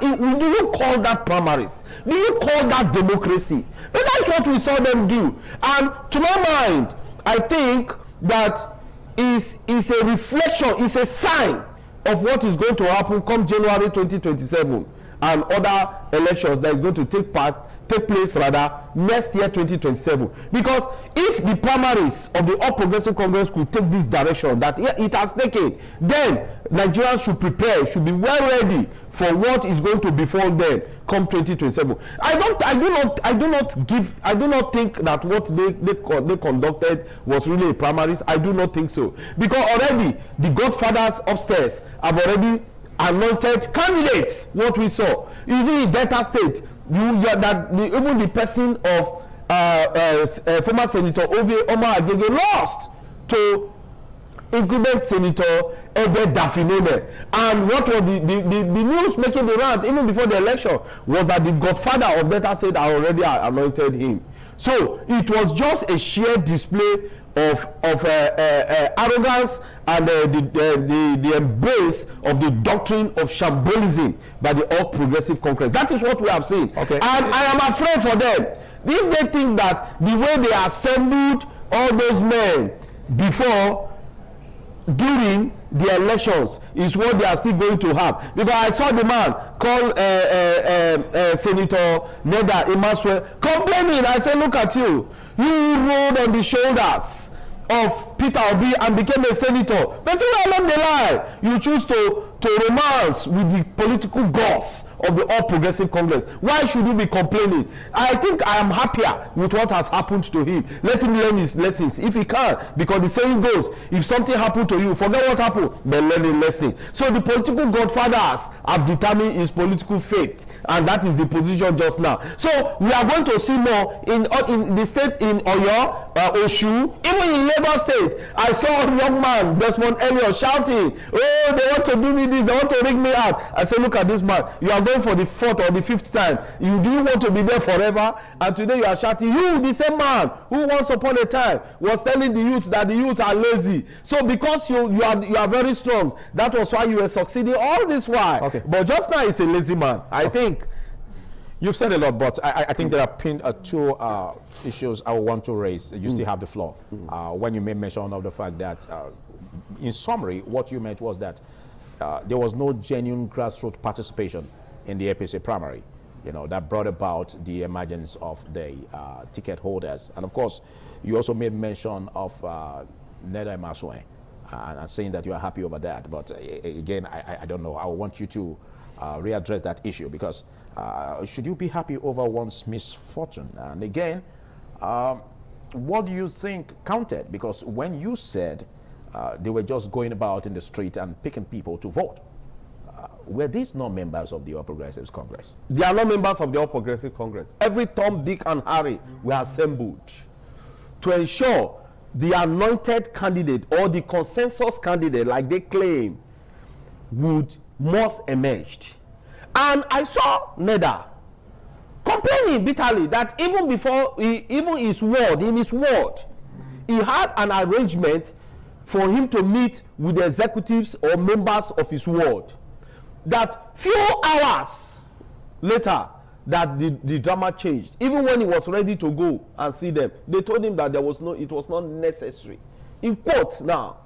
Do you call that primaries? Do you call that democracy? But that's what we saw them do. And to my mind, I think that is a reflection, is a sign of what is going to happen come January 2027 and other elections that is going to take place next year 2027. Because if the primaries of the All Progressive Congress could take this direction that it has taken, then Nigerians should prepare, should be well ready for what is going to befall them come 2027. I do not think that what they conducted was really a primaries. I do not think so, because already the godfathers upstairs have already anointed candidates. What we saw, you see in Delta State, even the person of former Senator Omar Agege lost to incumbent Senator Ebe Dafinone. And what was the news making the rounds even before the election was that the godfather of Delta State had already anointed him. So it was just a sheer display of arrogance and the embrace of the doctrine of shambolism by the All Progressive Congress. That is what we have seen. Okay. And I am afraid for them. If they think that the way they assembled all those men before, during the elections is what they are still going to have. Because I saw the man called Senator Neda Imaswe complaining. I said, look at you. You rode on the shoulders of Peter Obi and became a senator. But along the line, you choose to romance with the political gods of the All Progressive Congress. Why should you be complaining? I think I am happier with what has happened to him. Let him learn his lessons if he can, because the saying goes, if something happened to you, forget what happened, then learn a lesson. So the political godfathers have determined his political fate, and that is the position just now. So we are going to see more in the state, in Oyo, Oshu, even in Lagos State. I saw a young man, Desmond Elliott, shouting, oh, they want to do me this, they want to rig me out. I said, look at this man, you are going for the 4th or the 5th time. Do you want to be there forever? And today you are shouting, you, the same man who once upon a time was telling the youth that the youth are lazy. So because you are very strong, that was why you were succeeding all this while. Okay. But just now he's a lazy man. I think you've said a lot, but I think there are two issues I want to raise. You still have the floor. When you made mention of the fact that, in summary, what you meant was that there was no genuine grassroots participation in the APC primary, that brought about the emergence of the ticket holders. And of course, you also made mention of Neda Imaswe and saying that you are happy over that. But again, I don't know. I want you to readdress that issue, because should you be happy over one's misfortune? And again, what do you think counted? Because when you said they were just going about in the street and picking people to vote, were these not members of the All Progressive Congress? They are not members of the All Progressive Congress. Every Tom, Dick, and Harry were assembled to ensure the anointed candidate or the consensus candidate, like they claim, must emerge. And I saw Neda complaining bitterly that even before, in his ward, he had an arrangement for him to meet with the executives or members of his ward. That few hours later, that the drama changed. Even when he was ready to go and see them, they told him that it was not necessary. In quotes now.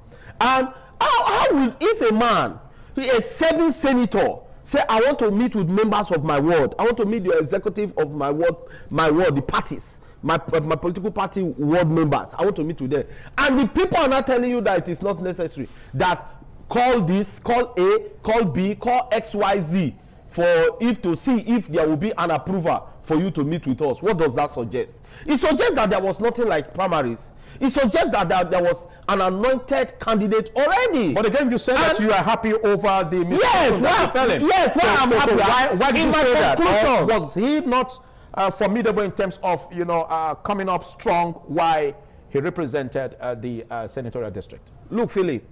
And how would, if a man, a serving senator, say, I want to meet with members of my ward. I want to meet the executive of my ward, the parties, my political party ward members. I want to meet with them. And the people are not telling you that it is not necessary. That call this, call A, call B, call X, Y, Z to see if there will be an approval for you to meet with us. What does that suggest? It suggests that there was nothing like primaries. It suggests that there was an anointed candidate already. But again, you said that you are happy over the yes, I'm happy. Why did you say that? Was he not formidable in terms of coming up strong? Why he represented the senatorial district? Look, Philip,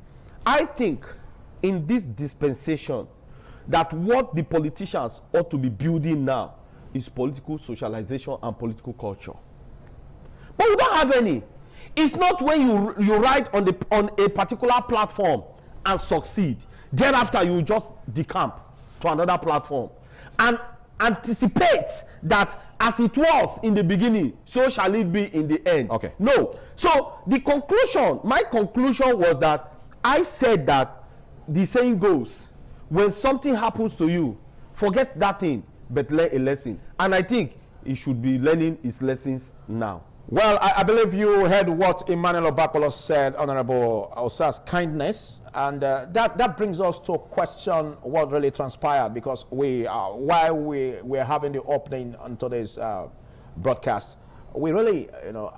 I think in this dispensation that what the politicians ought to be building now is political socialization and political culture. But we don't have any. It's not when you ride on a particular platform and succeed. Thereafter, you just decamp to another platform and anticipate that as it was in the beginning, so shall it be in the end. Okay. No. So my conclusion was that I said that the saying goes, when something happens to you, forget that thing, but learn a lesson. And I think he should be learning his lessons now. Well, I believe you heard what Emmanuel Obakpolo said, Honorable Osas, kindness, and that brings us to question what really transpired, because while we're having the opening on today's broadcast, we really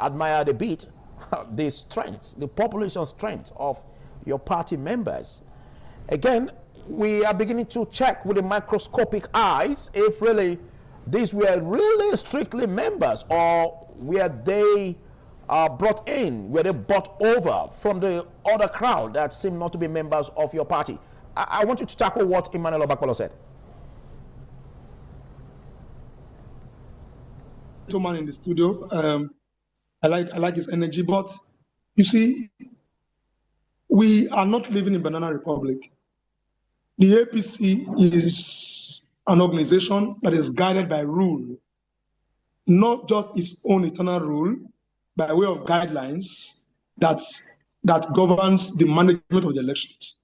admire the beat, the strength, the population strength of your party members. Again, we are beginning to check with the microscopic eyes if really these were really strictly members, or were they brought in, were they bought over from the other crowd that seem not to be members of your party. I want you to tackle what Emmanuel Obakpolo said. Man in the studio, I like his energy, but you see, we are not living in Banana Republic. The APC is an organization that is guided by rule, not just its own internal rule, by way of guidelines that governs the management of the elections.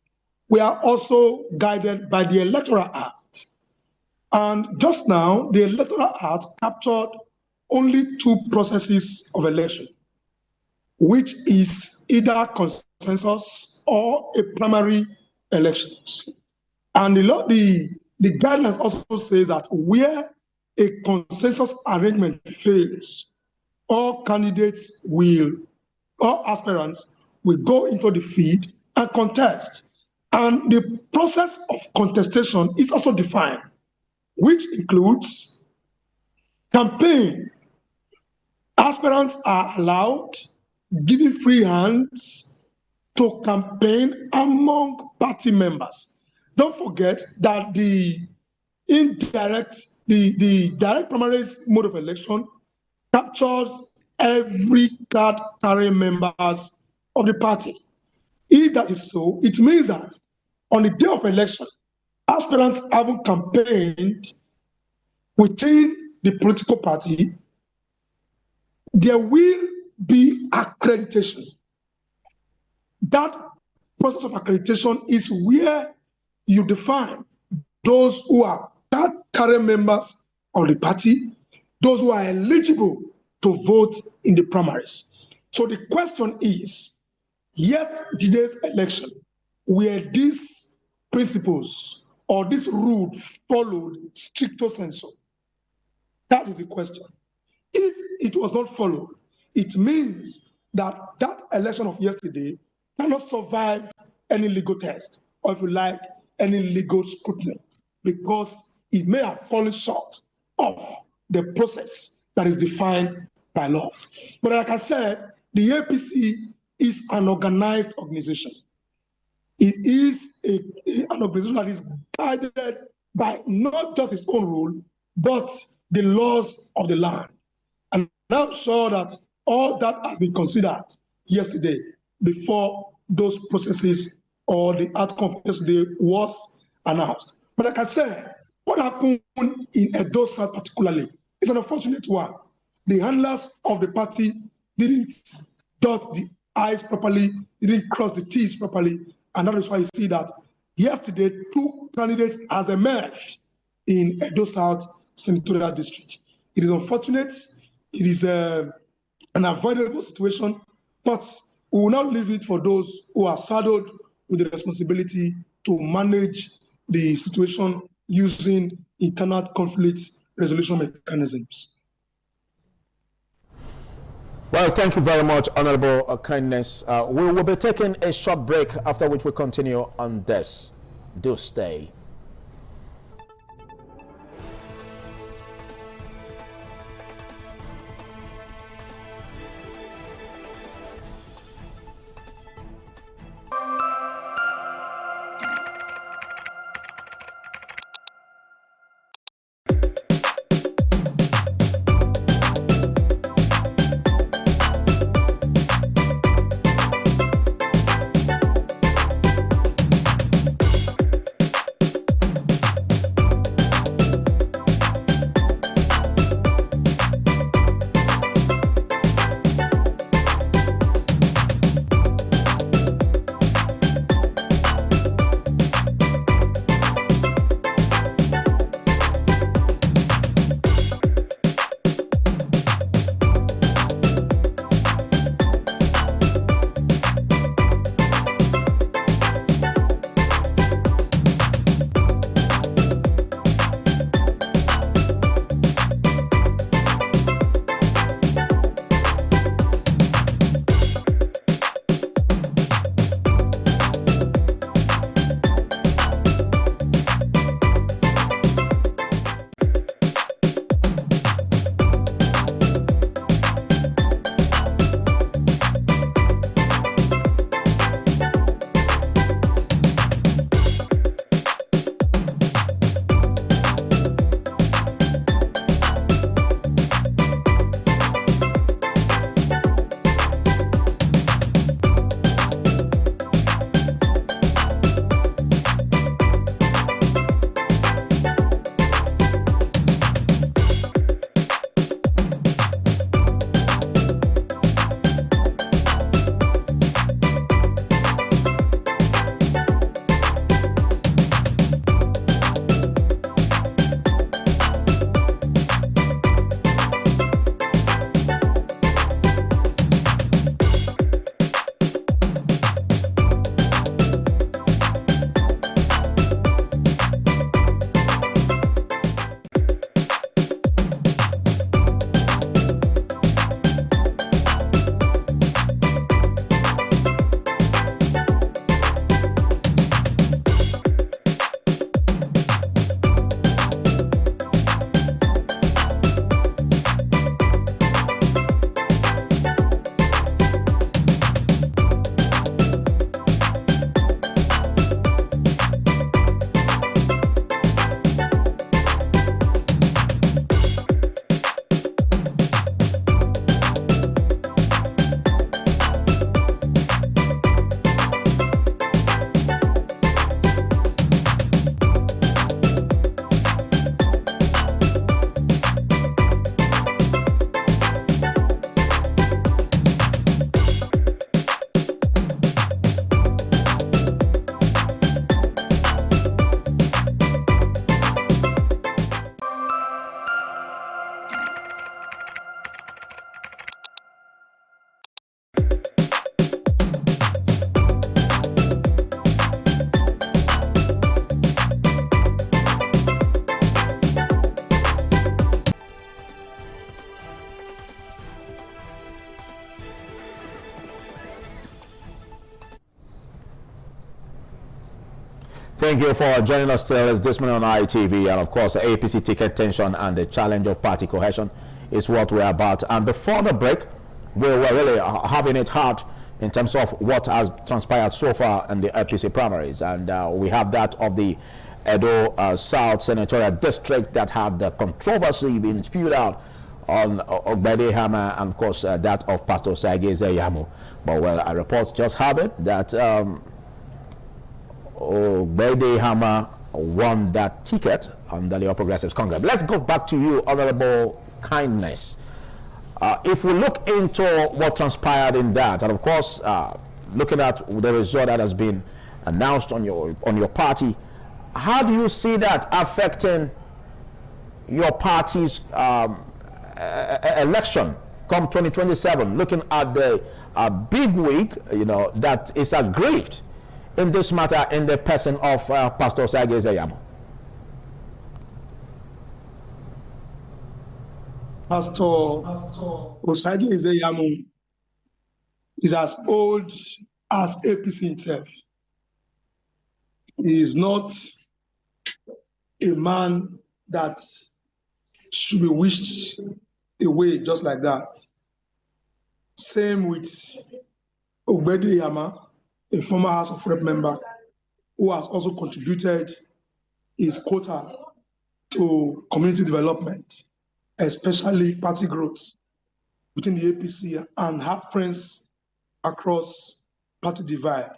We are also guided by the Electoral Act. And just now, the Electoral Act captured only two processes of election, which is either consensus or a primary elections. And the guidelines also say that where a consensus arrangement fails, all candidates all aspirants will go into the field and contest. And the process of contestation is also defined, which includes campaign. Aspirants are allowed, given free hands, to campaign among party members. Don't forget that the direct primaries mode of election captures every card-carrying members of the party. If that is so, it means that on the day of election, aspirants haven't campaigned within the political party, there will be accreditation. That process of accreditation is where you define those who are current members of the party, those who are eligible to vote in the primaries. So the question is, yesterday's election, were these principles or this rule followed stricto sensu? That is the question. If it was not followed, it means that that election of yesterday cannot survive any legal test, or if you like, any legal scrutiny, because it may have fallen short of the process that is defined by law. But like I said, the APC is an organized organization. It is an organization that is guided by not just its own rule, but the laws of the land. And I'm sure that all that has been considered yesterday before those processes or the outcome of yesterday was announced. But like I said, what happened in Edo South particularly is an unfortunate one. The handlers of the party didn't dot the I's properly, didn't cross the T's properly, and that is why you see that Yesterday, 2 candidates has emerged in Edo South Senatorial District. It is unfortunate. It is an avoidable situation, but we will not leave it for those who are saddled with the responsibility to manage the situation using internal conflict resolution mechanisms. Well, thank you very much, Honorable Kindness. We will be taking a short break, after which we continue on this. Do stay. Thank you for joining us still this morning on ITV, and of course the APC ticket tension and the challenge of party cohesion is what we're about. And before the break, we were really having it hard in terms of what has transpired so far in the APC primaries, and we have that of the Edo South Senatorial District that had the controversy being spewed out on Ogbede Hama, and of course that of Pastor Sageze Yamu. But well, our reports just have it that Ogbede Hama won that ticket under the All Progressives Congress. Let's go back to you, Honorable Kindness. If we look into what transpired in that, and of course looking at the result that has been announced on your party. How do you see that affecting your party's election come 2027? Looking at the big week, that is aggrieved in this matter in the person of Pastor Osagie Ezeamu. Pastor Osagie Ezeamu is as old as APC itself. He is not a man that should be wished away just like that. Same with Ogbede Yama, a former House of Rep member, who has also contributed his quota to community development, especially party growth within the APC, and have friends across party divide.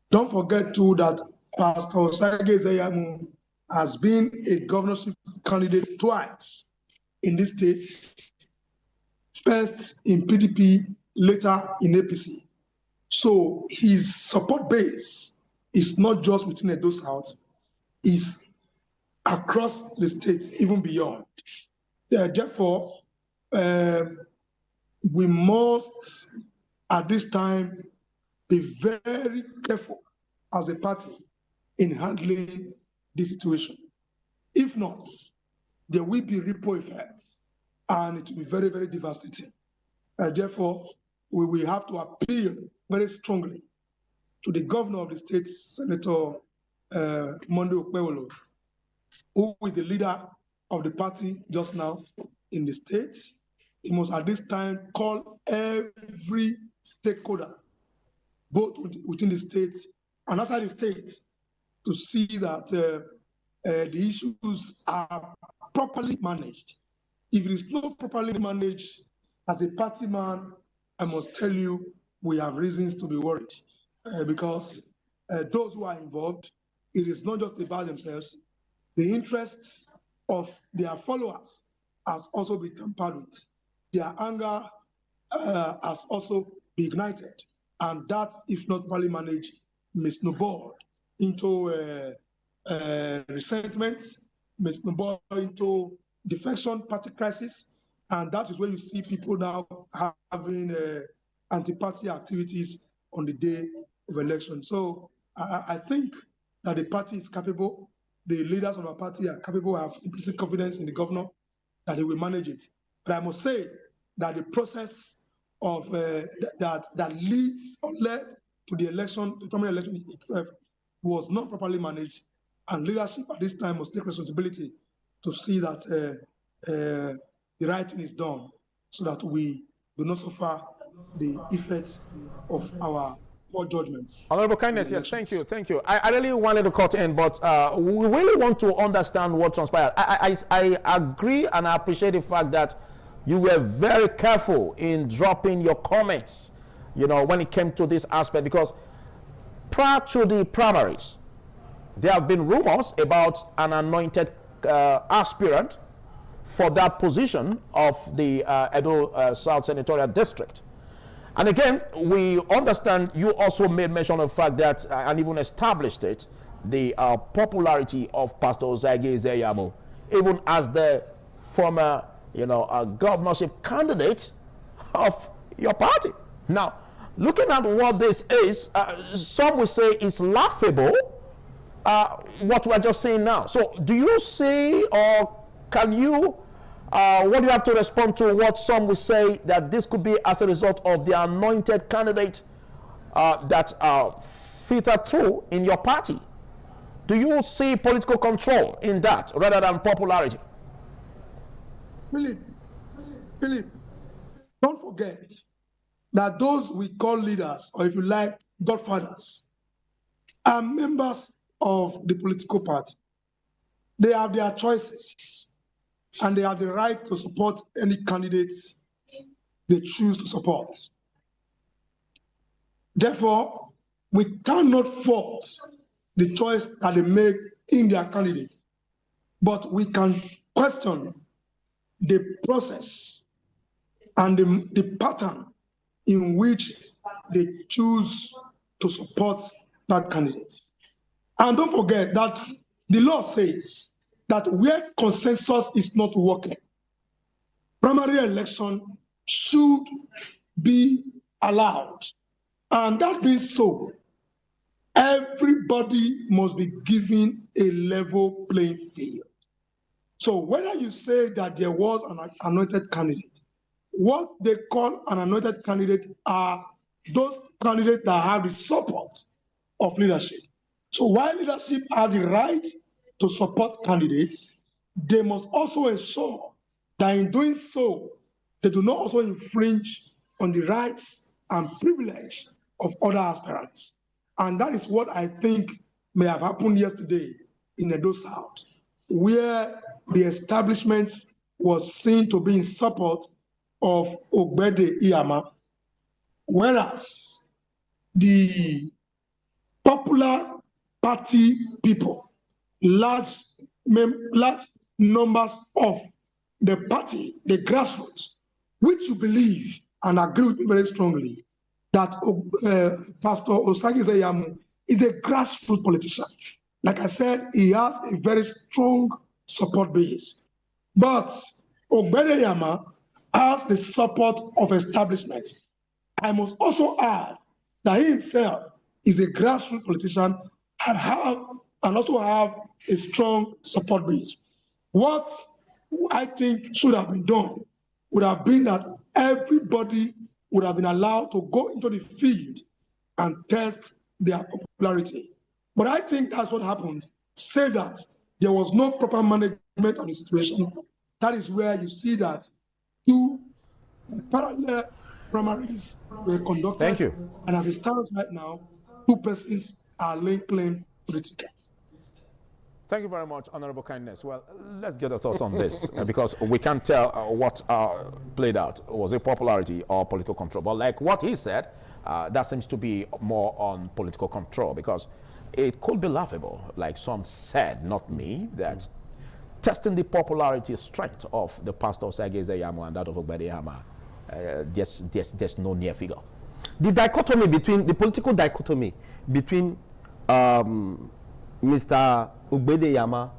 Don't forget too that Pastor Osagie Ezeamu has been a governorship candidate twice in this state, first in PDP, later in APC. So his support base is not just within Edo South, it's across the state, even beyond. Therefore, we must, at this time, be very careful as a party in handling this situation. If not, there will be ripple effects, and it will be very, very devastating. Therefore, we will have to appeal very strongly to the governor of the state, Senator Monday Okpebholo, who is the leader of the party just now in the state. He must at this time call every stakeholder, both within the state and outside the state, to see that the issues are properly managed. If it is not properly managed, as a party man, I must tell you, we have reasons to be worried because those who are involved, it is not just about themselves. The interests of their followers has also been tampered with. Their anger has also been ignited. And that, if not properly managed, may snowball into resentment, may snowball into defection, party crisis. And that is where you see people now having anti-party activities on the day of election. So I think that the party is capable, the leaders of our party are capable, have implicit confidence in the governor that he will manage it. But I must say that the process of that leads or led to the election, the primary election itself, was not properly managed, and leadership at this time must take responsibility to see that the right thing is done, so that we do not suffer the effects of our poor judgments. Honorable Kindness, yes, thank you. I really wanted to cut in, but we really want to understand what transpired. I agree and I appreciate the fact that you were very careful in dropping your comments, when it came to this aspect, because prior to the primaries, there have been rumors about an anointed aspirant for that position of the Edo South Senatorial District. And again, we understand you also made mention of the fact that, and even established it, the popularity of Pastor Osagie Ezeamu, even as the former, governorship candidate of your party. Now, looking at what this is, some will say it's laughable, what we're just saying now. So do you see, or can you, what do you have to respond to what some will say that this could be as a result of the anointed candidate that filtered through in your party? Do you see political control in that rather than popularity? Philip, don't forget that those we call leaders, or if you like, godfathers, are members of the political party. They have their choices, and they have the right to support any candidates they choose to support. Therefore, we cannot fault the choice that they make in their candidate, but we can question the process and the pattern in which they choose to support that candidate. And don't forget that the law says that where consensus is not working, primary election should be allowed. And that being so, everybody must be given a level playing field. So whether you say that there was an anointed candidate, what they call an anointed candidate are those candidates that have the support of leadership. So while leadership have the right to support candidates, they must also ensure that in doing so, they do not also infringe on the rights and privilege of other aspirants. And that is what I think may have happened yesterday in Edo South, where the establishment was seen to be in support of Ogbede Iyama, whereas the popular party people, large numbers of the party, the grassroots, which you believe and agree with me very strongly, that Pastor Osagie Ezeyamu is a grassroots politician. Like I said, he has a very strong support base. But Ogbede Iyama has the support of establishment. I must also add that he himself is a grassroots politician and also have a strong support base. What I think should have been done would have been that everybody would have been allowed to go into the field and test their popularity. But I think that's what happened, save that there was no proper management of the situation. That is where you see that two parallel primaries were conducted. Thank you. And as it stands right now, two persons are laying claim to the tickets. Thank you very much, Honorable Kindness. Well, let's get your thoughts on this because we can't tell what played out. Was it popularity or political control? But like what he said, that seems to be more on political control because it could be laughable, like some said, not me, that testing the popularity strength of the Pastor Osagie Ezeyamu and that of Ogbede Iyama, there's no near figure. The dichotomy between, the political dichotomy between Mr. Ogbede Iyama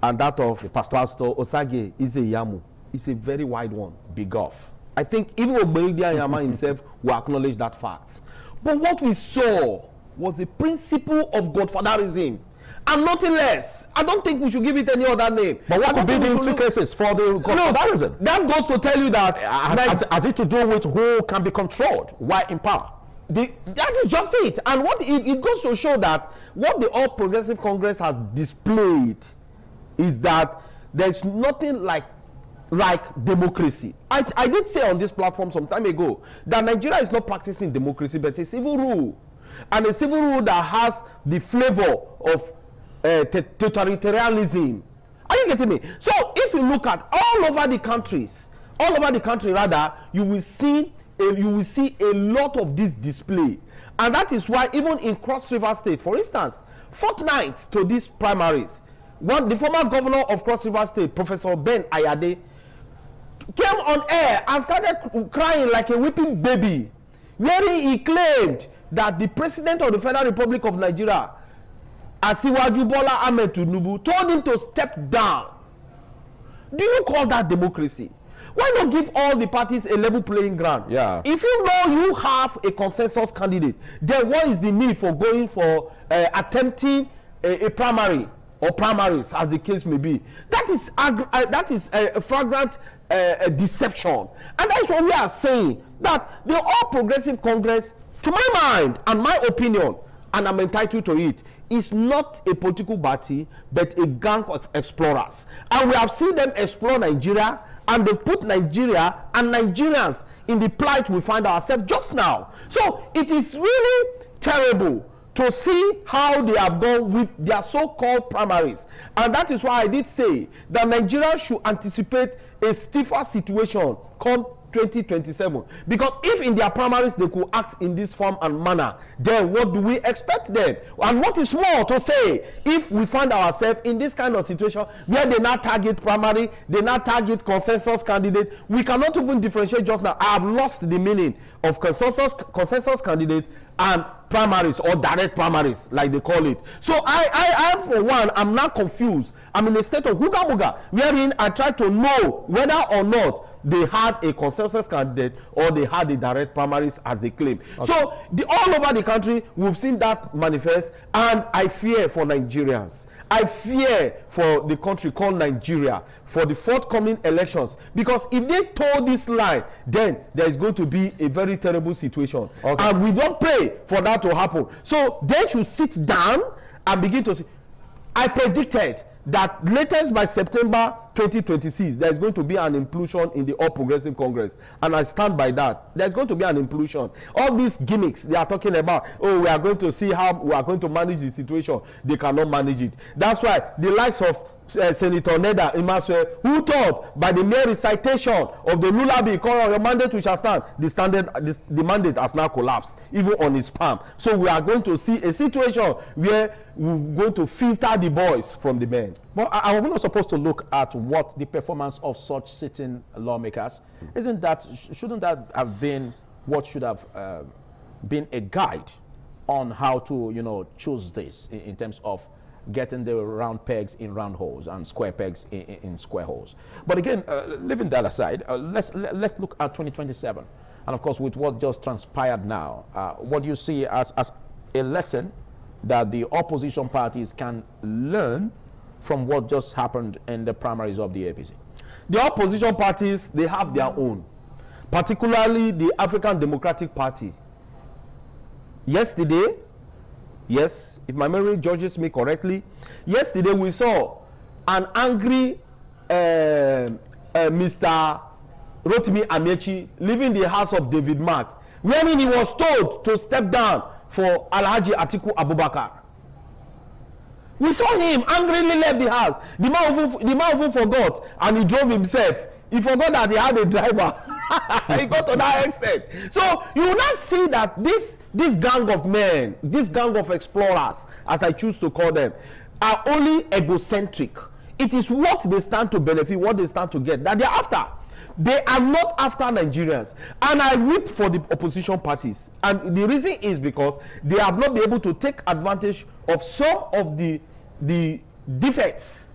and that of Pastor Osagie Ezeyamu is a very wide one. Big off. I think even Ogbede Iyama himself will acknowledge that fact. But what we saw was the principle of godfatherism and nothing less. I don't think we should give it any other name. But what could be the two cases for the godfatherism? That goes to tell you that has it to do with who can be controlled, why in power? That is just it. And what it goes to show that what the All Progressive Congress has displayed is that there's nothing like democracy. I did say on this platform some time ago that Nigeria is not practicing democracy, but a civil rule. And a civil rule that has the flavor of totalitarianism. Are you getting me? So if you look at all over the country rather, you will see a lot of this display. And that is why even in Cross River State, for instance, fortnight to these primaries, the former governor of Cross River State, Professor Ben Ayade, came on air and started crying like a weeping baby, wherein he claimed that the president of the Federal Republic of Nigeria, Asiwaju Bola Ahmed Tinubu, told him to step down. Do you call that democracy? Why not give all the parties a level playing ground? Yeah. If you know you have a consensus candidate, then what is the need for going for attempting a primary or primaries, as the case may be? That is a flagrant deception. And that's what we are saying, that the All Progressive Congress, to my mind and my opinion, and I'm entitled to it, is not a political party, but a gang of explorers. And we have seen them explore Nigeria, and they've put Nigeria and Nigerians in the plight we find ourselves just now. So it is really terrible to see how they have gone with their so-called primaries. And that is why I did say that Nigeria should anticipate a stiffer situation come 2027. Because if in their primaries they could act in this form and manner, then what do we expect them? And what is more to say, if we find ourselves in this kind of situation where they now target primary, they now target consensus candidate, we cannot even differentiate just now. I have lost the meaning of consensus candidate and primaries or direct primaries like they call it. So I for one, I'm not confused. I'm in a state of huga muga, wherein I try to know whether or not they had a consensus candidate or they had the direct primaries as they claim. Okay. So all over the country, we've seen that manifest, and I fear for Nigerians. I fear for the country called Nigeria for the forthcoming elections, because if they toe this line, then there is going to be a very terrible situation. Okay. And we don't pray for that to happen. So they should sit down and begin to see. I predicted that latest by September 2026, there is going to be an implosion in the All Progressive Congress, and I stand by that. There is going to be an implosion. All these gimmicks they are talking about, oh, we are going to see how we are going to manage the situation, they cannot manage it. That's why the likes of Senator Neda Imaswe, who thought by the mere recitation of the Lulabi, call your mandate we shall stand, the mandate has now collapsed, even on his palm. So we are going to see a situation where we're going to filter the boys from the men. But are we not supposed to look at what the performance of such sitting lawmakers? Shouldn't that have been what should have been a guide on how to, choose this in terms of getting the round pegs in round holes and square pegs in square holes? But again, leaving that aside, let's look at 2027. And of course, with what just transpired now, what do you see as a lesson that the opposition parties can learn from what just happened in the primaries of the APC? The opposition parties, they have their own, particularly the African Democratic Party. Yesterday, yes, if my memory judges me correctly, yesterday we saw an angry Mr. Rotimi Amechi leaving the house of David Mark, wherein he was told to step down for Alhaji Atiku Abubakar. We saw him angrily left the house. The man even forgot, and he drove himself. He forgot that he had a driver. He got to that extent. So you will not see that this gang of men, this gang of explorers, as I choose to call them, are only egocentric. It is what they stand to benefit, what they stand to get, that they are after. They are not after Nigerians. And I weep for the opposition parties. And the reason is because they have not been able to take advantage of some of the defects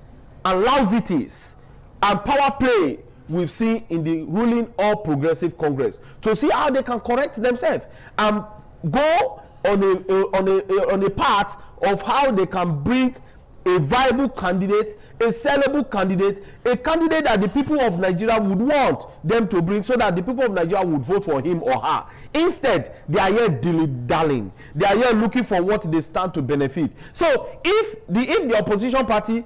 and lousities and power play we've seen in the ruling All Progressive Congress, to see how they can correct themselves and go on a path of how they can bring a viable candidate, a sellable candidate, a candidate that the people of Nigeria would want them to bring, so that the people of Nigeria would vote for him or her. Instead, they are here dilly-dallying. They are here looking for what they stand to benefit. So if the opposition party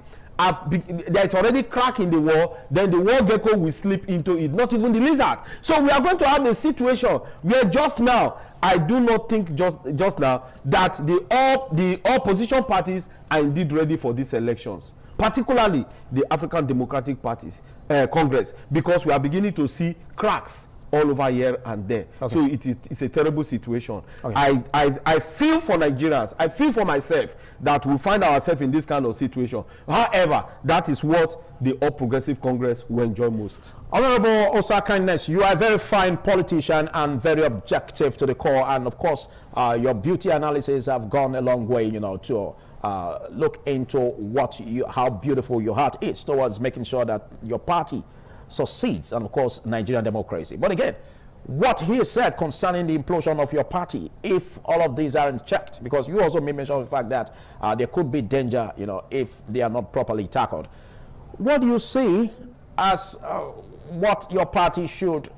there is already crack in the wall, then the wall gecko will slip into it, not even the lizard. So we are going to have a situation where just now, I do not think just now that the opposition parties are indeed ready for these elections, particularly the African Democratic Parties Congress, because we are beginning to see cracks all over here and there. Okay. So it's a terrible situation. Okay. I feel for Nigerians. I feel for myself that we find ourselves in this kind of situation. However, that is what the All Progressive Congress will enjoy most. Honorable Osa Kindness, you are a very fine politician and very objective to the core. And of course, your beauty analysis have gone a long way, to look into how beautiful your heart is towards making sure that your party succeeds, and of course Nigerian democracy. But again, what he said concerning the implosion of your party, if all of these aren't checked, because you also made mention of the fact that there could be danger, if they are not properly tackled. What do you see as what your party should,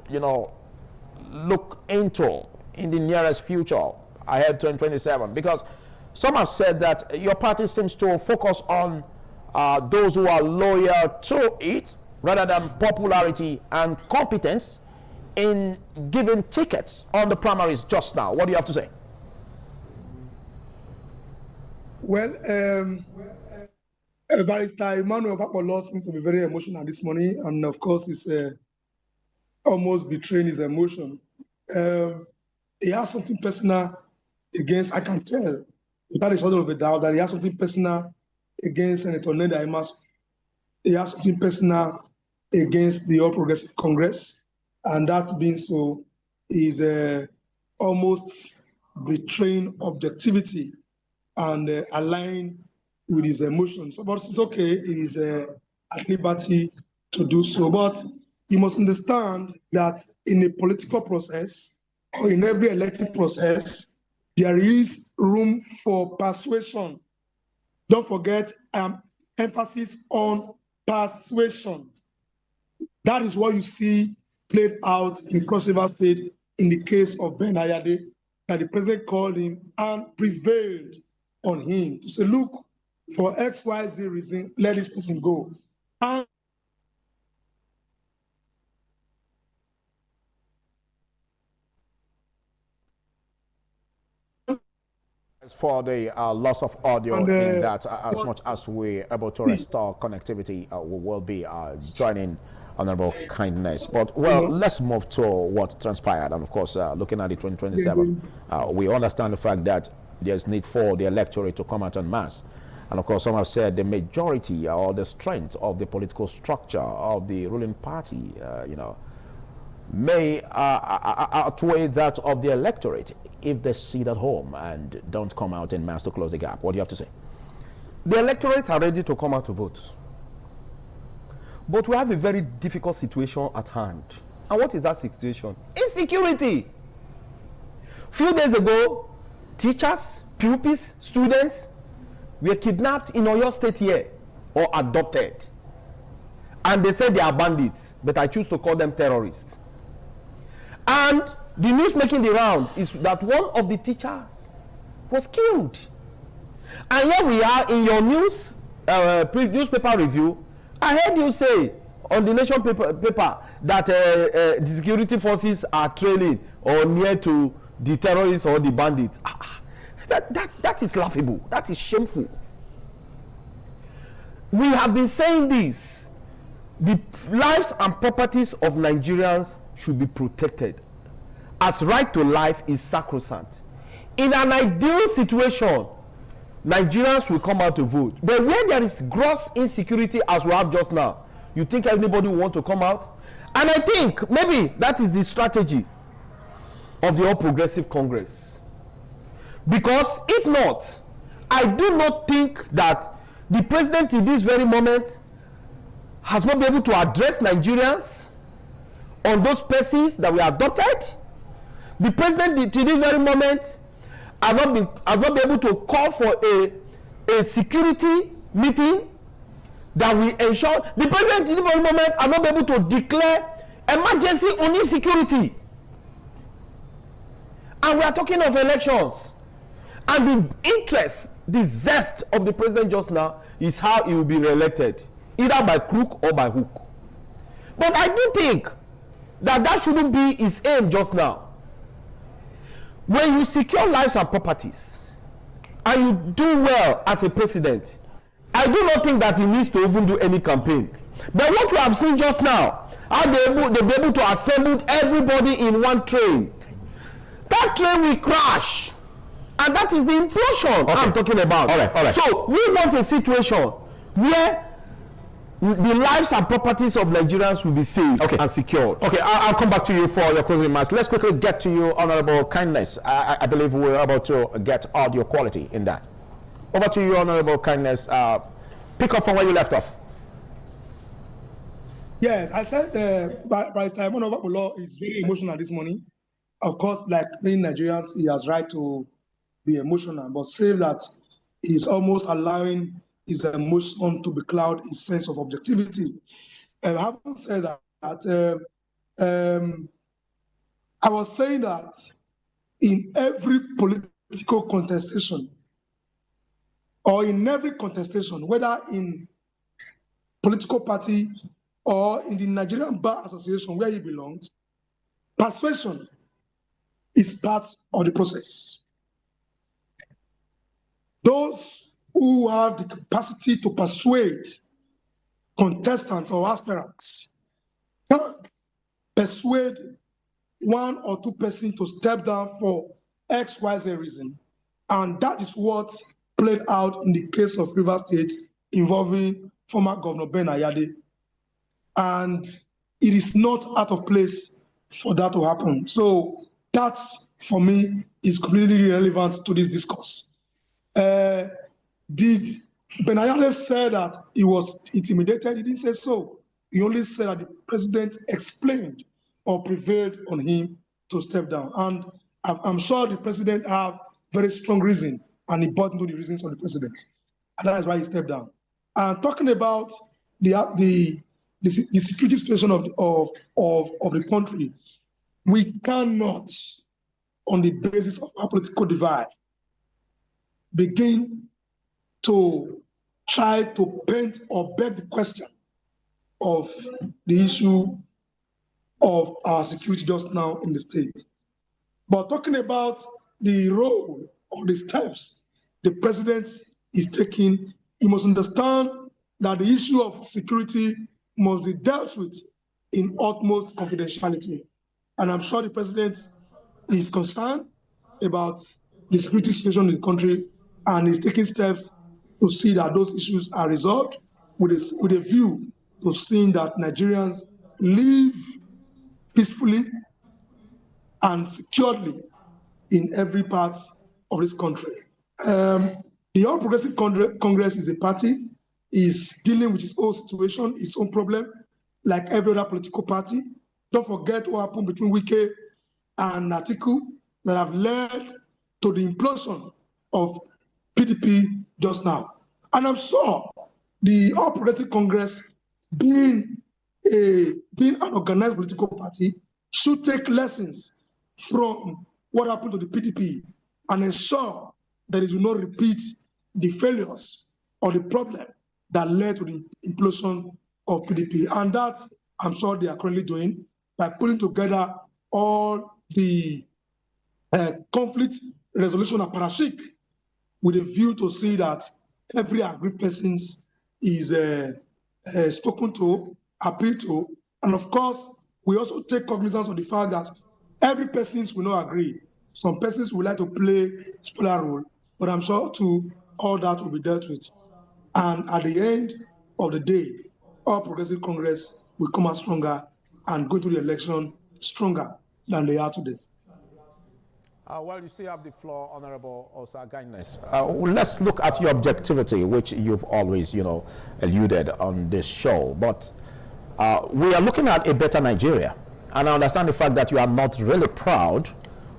look into in the nearest future ahead to 2027? Because some have said that your party seems to focus on those who are loyal to it, rather than popularity and competence in giving tickets on the primaries just now. What do you have to say? Well, Barrister Emmanuel Papolo seems to be very emotional this morning, and of course, almost betraying his emotion. He has something personal against, I can tell, without a shadow of a doubt, that he has something personal against Senator Neda Imas. He has something personal against the All Progressive Congress. And that being so, is almost betraying objectivity and aligning with his emotions. But it's okay, he's at liberty to do so. But you must understand that in a political process, or in every elective process, there is room for persuasion. Don't forget, emphasis on persuasion. That is what you see played out in Cross River State in the case of Ben Ayade, that the president called him and prevailed on him to say, look, for XYZ reason, let this person go. And for the loss of audio in that, as much as we're able to restore connectivity, we will be joining Honorable Kindness. But, well, let's move to what transpired. And, of course, looking at the 2027, we understand the fact that there's need for the electorate to come out en masse. And, of course, some have said the majority or the strength of the political structure of the ruling party, you know, may outweigh that of the electorate if they sit at home and don't come out en masse to close the gap. What do you have to say? The electorate are ready to come out to vote. But we have a very difficult situation at hand. And what is that situation? Insecurity. Few days ago, teachers, pupils, students were kidnapped in Oyo State here or adopted. And they said they are bandits, but I choose to call them terrorists. And the news making the round is that one of the teachers was killed. And here we are in your newspaper review. I heard you say on the Nation paper that the security forces are trailing or near to the terrorists or the bandits. That is laughable. That is shameful. We have been saying this. The lives and properties of Nigerians should be protected, as right to life is sacrosanct. In an ideal situation, Nigerians will come out to vote. But where there is gross insecurity, as we have just now, you think anybody will want to come out? And I think maybe that is the strategy of the All Progressive Congress. Because if not, I do not think that the president in this very moment has not been able to address Nigerians on those persons that were adopted. The president to this very moment has not been able to call for a security meeting that will ensure. The president to this very moment has not been able to declare emergency on insecurity. And we are talking of elections. And the interest, the zest of the president just now is how he will be re-elected, either by crook or by hook. But I do think that shouldn't be his aim just now. When you secure lives and properties and you do well as a president, I do not think that he needs to even do any campaign. But what we have seen just now, how they'll be able to assemble everybody in one train. That train will crash. And that is the implosion I'm talking about. All right. So we want a situation where the lives and properties of Nigerians will be saved and secured. Okay, I'll come back to you for your closing remarks. Let's quickly get to you, Honorable Kindness. I believe we're able to get audio quality in that. Over to you, Honorable Kindness. Pick up from where you left off. Yes, I said Barrister Omonobapulo is very emotional this morning. Of course, like many Nigerians, he has right to be emotional, but say that he's almost allowing his emotion to becloud his sense of objectivity. And having said that, I was saying that in every political contestation, or in every contestation, whether in political party or in the Nigerian Bar Association where he belongs, persuasion is part of the process. Those who have the capacity to persuade contestants or aspirants can persuade one or two persons to step down for X, Y, Z reason. And that is what played out in the case of Rivers State involving former Governor Ben Ayade. And it is not out of place for that to happen. So that, for me, is completely irrelevant to this discourse. Did Ben Ayade say that he was intimidated? He didn't say so. He only said that the president explained or prevailed on him to step down. And I'm sure the president have very strong reason, and he bought into the reasons of the president. And that is why he stepped down. And talking about the security situation of the country, we cannot, on the basis of our political divide, begin to try to paint or beg the question of the issue of our security just now in the state. But talking about the role or the steps the president is taking, he must understand that the issue of security must be dealt with in utmost confidentiality. And I'm sure the president is concerned about the security situation in the country and is taking steps to see that those issues are resolved with a view to seeing that Nigerians live peacefully and securely in every part of this country. The All Progressive Congress is a party, is dealing with its own situation, its own problem, like every other political party. Don't forget what happened between Wike and Atiku that have led to the implosion of PDP just now. And I'm sure the All Progressive Congress, being an organized political party, should take lessons from what happened to the PDP and ensure that it will not repeat the failures or the problem that led to the implosion of PDP. And that, I'm sure they are currently doing by putting together all the conflict resolution apparatchik with a view to see that every aggrieved person is spoken to, appealed to. And of course, we also take cognizance of the fact that every person will not agree. Some persons would like to play a smaller role, but I'm sure too all that will be dealt with. And at the end of the day, All Progressive Congress will come out stronger and go to the election stronger than they are today. Well, you still have the floor, Honorable Osa Gaines. Let's look at your objectivity, which you've always, alluded on this show. But we are looking at a better Nigeria. And I understand the fact that you are not really proud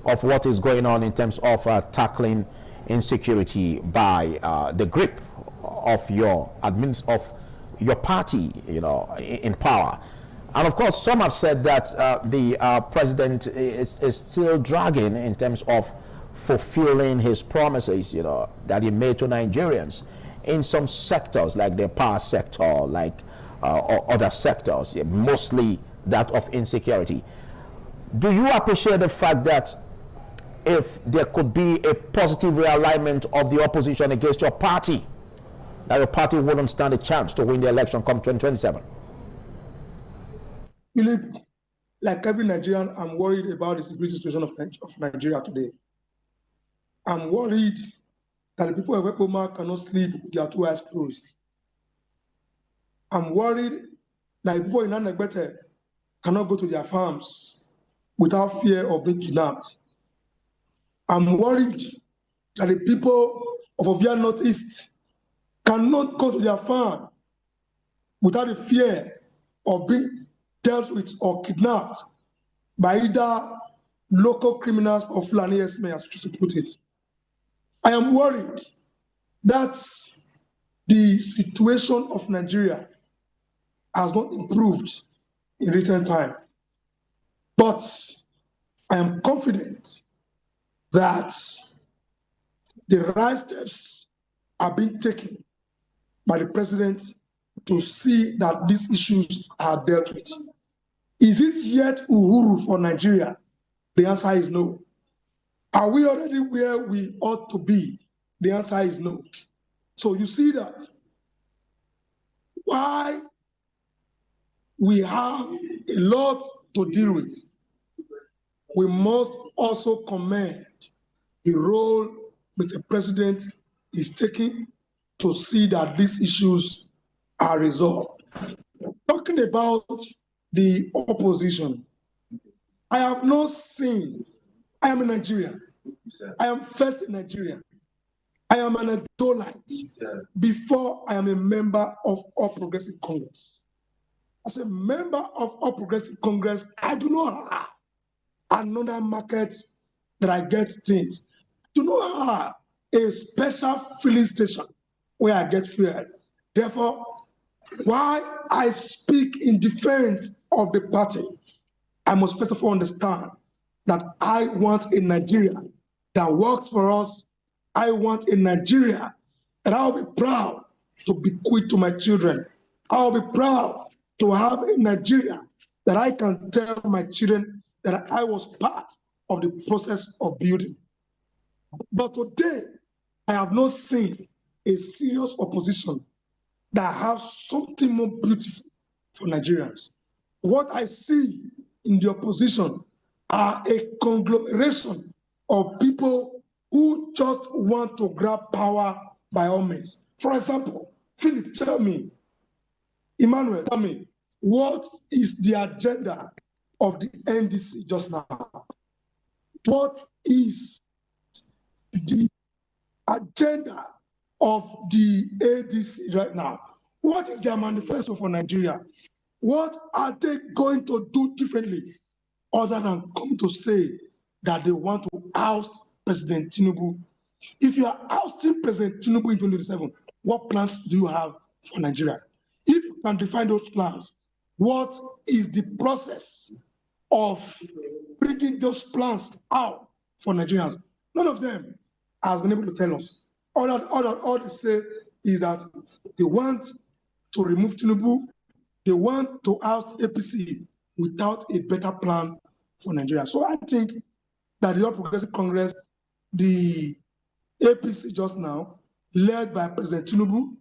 of what is going on in terms of tackling insecurity by the grip of your party, in power. And of course, some have said that the president is still dragging in terms of fulfilling his promises, that he made to Nigerians in some sectors, like the power sector, like or other sectors, mostly that of insecurity. Do you appreciate the fact that if there could be a positive realignment of the opposition against your party, that your party wouldn't stand a chance to win the election come 2027? Philip, like every Nigerian, I'm worried about the security situation of Nigeria today. I'm worried that the people of Ekpoma cannot sleep with their two eyes closed. I'm worried that the people in Anagbete cannot go to their farms without fear of being kidnapped. I'm worried that the people of Ovia Northeast cannot go to their farm without the fear of being dealt with or kidnapped by either local criminals or Fulani Esme, as to put it. I am worried that the situation of Nigeria has not improved in recent time. But I am confident that the right steps are being taken by the president to see that these issues are dealt with. Is it yet Uhuru for Nigeria? The answer is no. Are we already where we ought to be? The answer is no. So you see that why we have a lot to deal with. We must also commend the role Mr. President is taking to see that these issues are resolved. Talking about the opposition, I have not seen, I am in Nigeria. I am first in Nigeria. I am an Adolite before I am a member of All Progressive Congress. As a member of All Progressive Congress, I do not have another market that I get things. I do not have a special filling station where I get fuel. Therefore, while I speak in defense of the party, I must first of all understand that I want a Nigeria that works for us. I want a Nigeria that I'll be proud to bequeath to my children. I'll be proud to have a Nigeria that I can tell my children that I was part of the process of building. But today, I have not seen a serious opposition that has something more beautiful for Nigerians. What I see in the opposition are a conglomeration of people who just want to grab power by all means. For example, Philip, tell me, Emmanuel, tell me, what is the agenda of the NDC just now? What is the agenda of the ADC right now? What is their manifesto for Nigeria? What are they going to do differently other than come to say that they want to oust President Tinubu? If you are ousting President Tinubu in 2027, what plans do you have for Nigeria? If you can define those plans, what is the process of bringing those plans out for Nigerians? None of them has been able to tell us. All they say is that they want to remove Tinubu, they want to oust APC without a better plan for Nigeria. So I think that the All Progressive Congress, the APC just now, led by President Tinubu,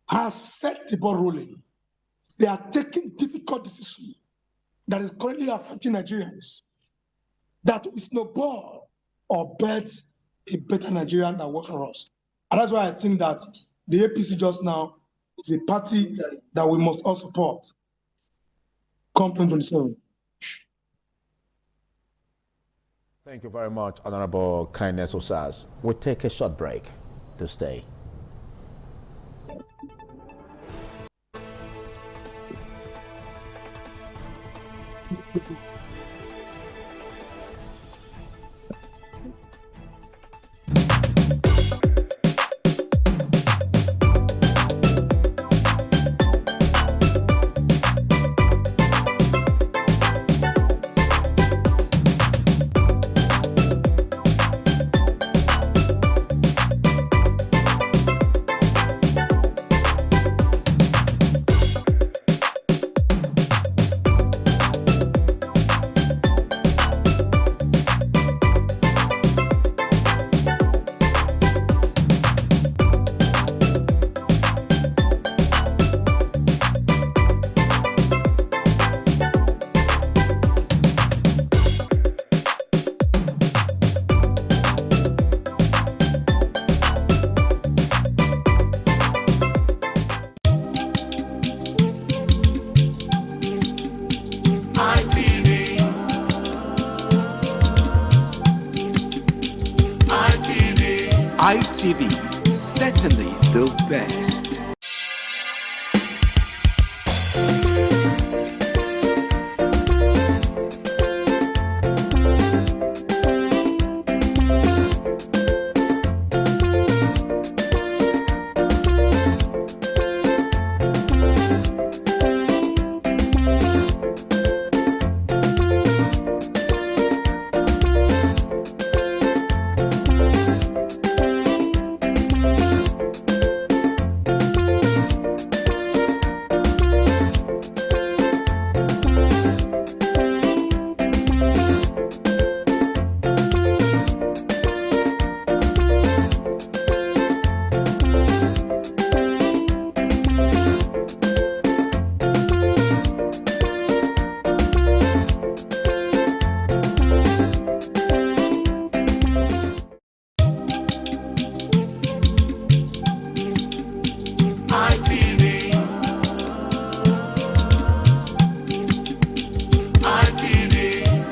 has set the ball rolling. They are taking difficult decisions that is currently affecting Nigerians, that we snowball or bet a better Nigerian that works for us. And that's why I think that the APC just now is a party that we must all support come 2027. Thank you very much, Honorable Kindness Osas. We'll take a short break to stay. ITV, certainly the best.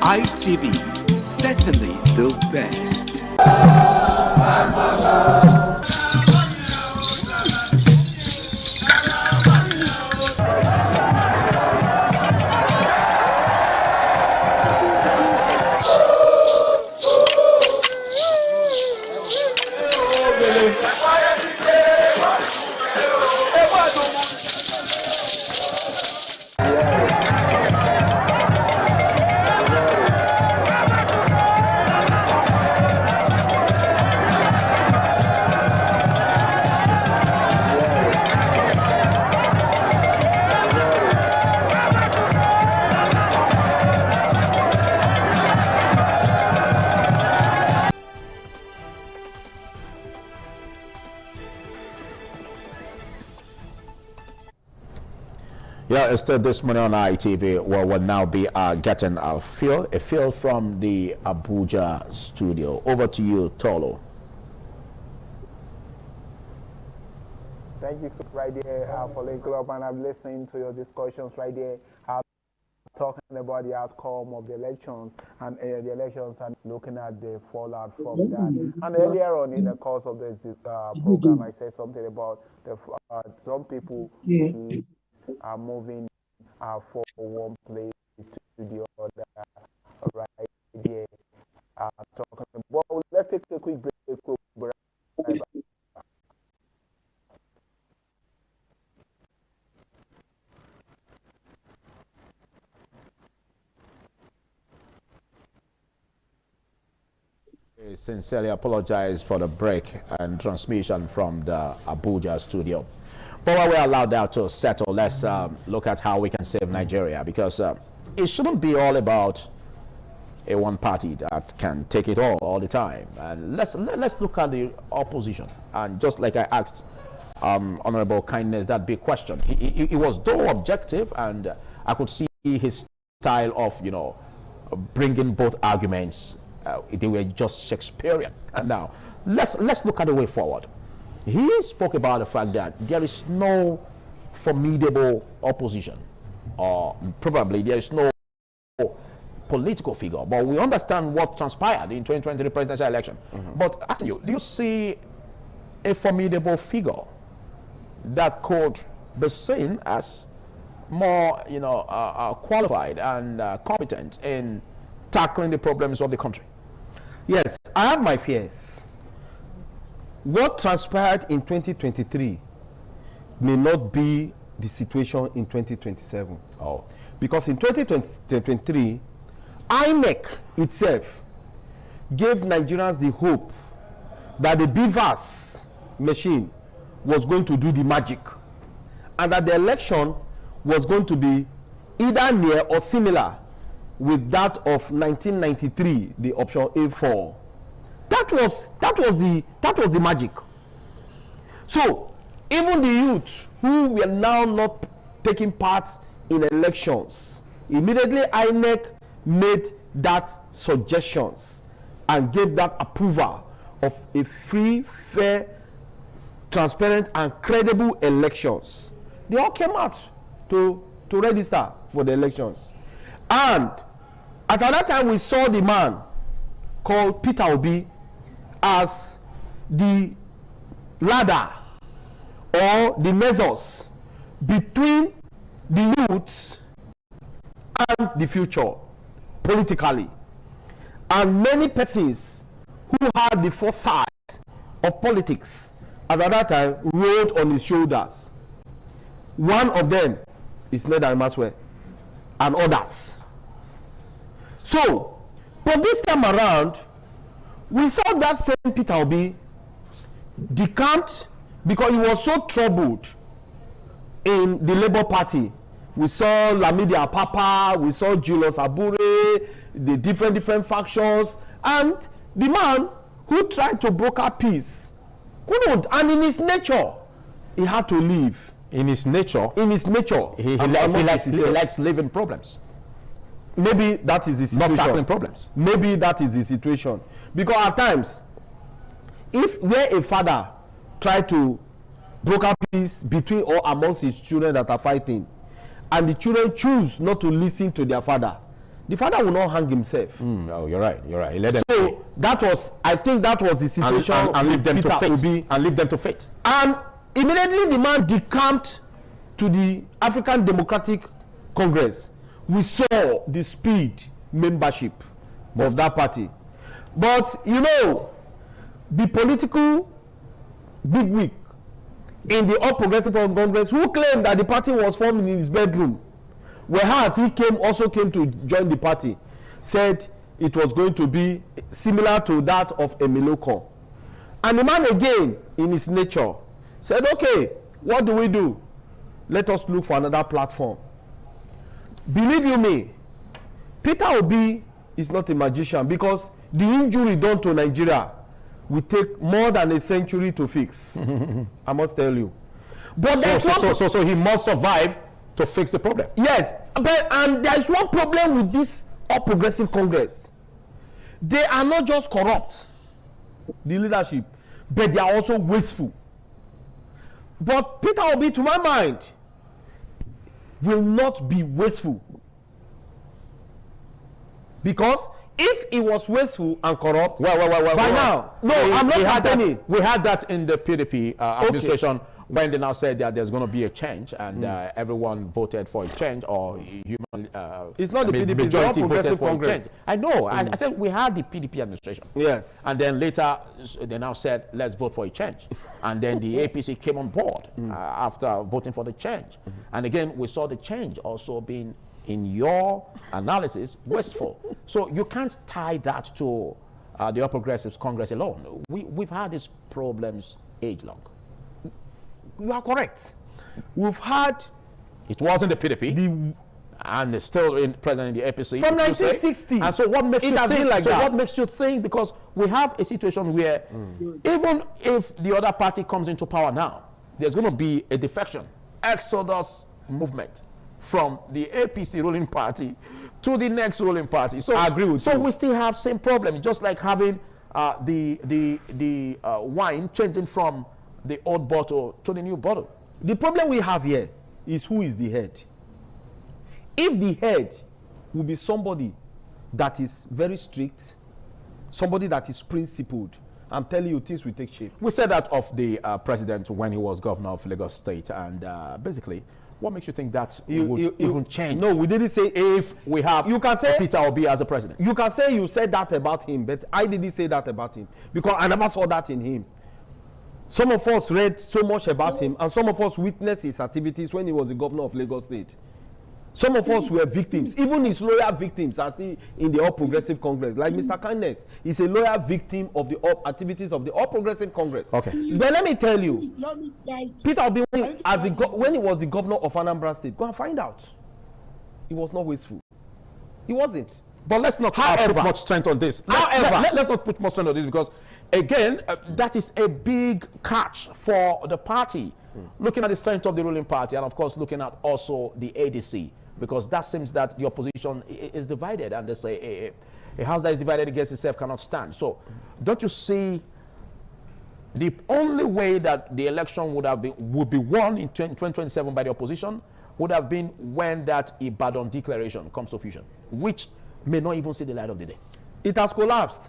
ITV, certainly the best. Yeah, still this morning on ITV, where we'll now be getting a feel from the Abuja studio. Over to you, Tolo. Thank you so right there for linking up, and I'm listening to your discussions right there. Talking about the outcome of the elections and looking at the fallout from that. And earlier on in the course of this program, I said something about the some people are moving from one place to the other right here. Talking about, let's take a quick break. I sincerely apologize for the break and transmission from the Abuja studio. But while we're allowed that to settle, let's look at how we can save Nigeria, because it shouldn't be all about a one party that can take it all the time. And let's look at the opposition. And just like I asked Honorable Kindness that big question, he was though objective, and I could see his style of, you know, bringing both arguments. They were just Shakespearean. And now let's look at the way forward. He spoke about the fact that there is no formidable opposition, or probably there is no political figure, but we understand what transpired in 2023 presidential election. But asking you, do you see a formidable figure that could be seen as more, you know, qualified and competent in tackling the problems of the country? Yes, I have my fears. What transpired in 2023 may not be the situation in 2027. Oh. Because in 2023, INEC itself gave Nigerians the hope that the BVAS machine was going to do the magic, and that the election was going to be either near or similar with that of 1993, the option A4. That was the magic. So even the youth who were now not taking part in elections, immediately INEC made that suggestions and gave that approval of a free, fair, transparent and credible elections. They all came out to register for the elections. And at that time, we saw the man called Peter Obi as the ladder or the measures between the youths and the future politically. And many persons who had the foresight of politics at that time rode on his shoulders. One of them is Ned Maswell and others. So, but this time around, we saw that same Peter Obi decamped because he was so troubled in the Labour Party. We saw Lamidi Apapa, we saw Julius Abure, the different factions, and the man who tried to broker peace couldn't, and in his nature, he had to leave. In his nature? In his nature. He likes living problems. Maybe that is the situation. Not tackling problems. Maybe that is the situation. Because at times, if where a father try to broker peace between or amongst his children that are fighting, and the children choose not to listen to their father, the father will not hang himself. Oh, you're right. You're right. He let them so that was, I think that was the situation. And leave them Peter to fate. Obi. And leave them to fate. And immediately the man decamped to the African Democratic Congress. We saw the speed membership of that party. But you know, the political bigwig in the All Progressive Congress who claimed that the party was formed in his bedroom, whereas he also came to join the party, said it was going to be similar to that of Emiloko. And the man again, in his nature, said, okay, what do we do? Let us look for another platform. Believe you me, Peter Obi is not a magician, because the injury done to Nigeria will take more than a century to fix. I must tell you. But so he must survive to fix the problem. Yes, and there is one problem with this All Progressive Congress. They are not just corrupt, the leadership, but they are also wasteful. But Peter Obi, to my mind, will not be wasteful. Because if he was wasteful and corrupt, by now, I'm not complaining. We had that in the PDP administration when they now said that there's going to be a change, and everyone voted for a change, or human. It's not the PDP, it's the All Progressive Congress. I know. I said we had the PDP administration. Yes. And then later they now said let's vote for a change, and then the APC came on board after voting for the change, and again we saw the change also being, in your analysis, wasteful. So you can't tie that to the All Progressives Congress alone. We've had these problems age long. You are correct. We've had. It wasn't the PDP, and it's still present in the APC from 1960. And so what makes you think? Like so that. What makes you think? Because we have a situation where even if the other party comes into power now, there's going to be a defection, exodus movement from the APC ruling party to the next ruling party. So I agree with you. So we still have same problem, just like having the wine changing from the old bottle to the new bottle. The problem we have here is who is the head. If the head will be somebody that is very strict, somebody that is principled, I'm telling you, things will take shape. We said that of the president when he was governor of Lagos State, and basically, what makes you think that would even change? No, we didn't say if we have you can say Peter Obi as a president. You can say you said that about him, but I didn't say that about him, because I never saw that in him. Some of us read so much about him, and some of us witnessed his activities when he was the governor of Lagos State. Some of us were victims. Even his loyal victims are still in the All Progressive Congress. Like Mr. Kindness, he's a loyal victim of the activities of the All Progressive Congress. Okay. But let me tell you, Peter Obi, when he was the governor of Anambra State, go and find out. He was not wasteful. He wasn't. But let's not put much strength on this. Let's not put much strength on this, because, again, that is a big catch for the party. Looking at the strength of the ruling party, and of course looking at also the ADC, because that seems that the opposition is divided, and they say a house that is divided against itself cannot stand. So don't you see the only way that the election would be won in 2027 by the opposition would have been when that Ibadan declaration comes to fusion, which may not even see the light of the day. It has collapsed.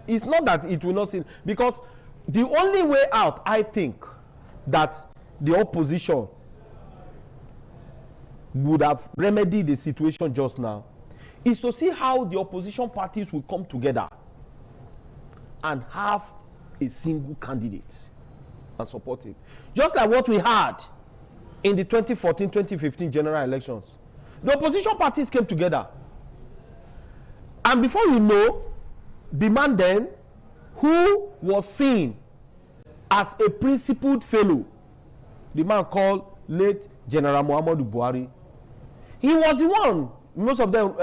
It's not that it will not see, because the only way out, I think, that the opposition would have remedied the situation just now is to see how the opposition parties will come together and have a single candidate and support him. Just like what we had in the 2014-2015 general elections. The opposition parties came together. And before you know, the man then, who was seen as a principled fellow, the man called late General Muhammadu Buhari, he was the one. Most of them,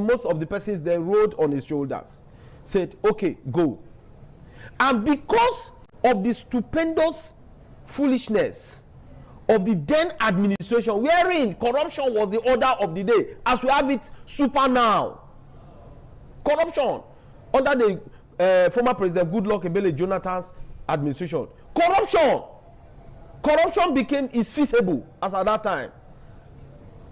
most of the persons they rode on his shoulders, said, "Okay, go." And because of the stupendous foolishness of the then administration, wherein corruption was the order of the day, as we have it super now, corruption under the former President Goodluck Ebele Jonathan's administration, corruption is feasible as at that time.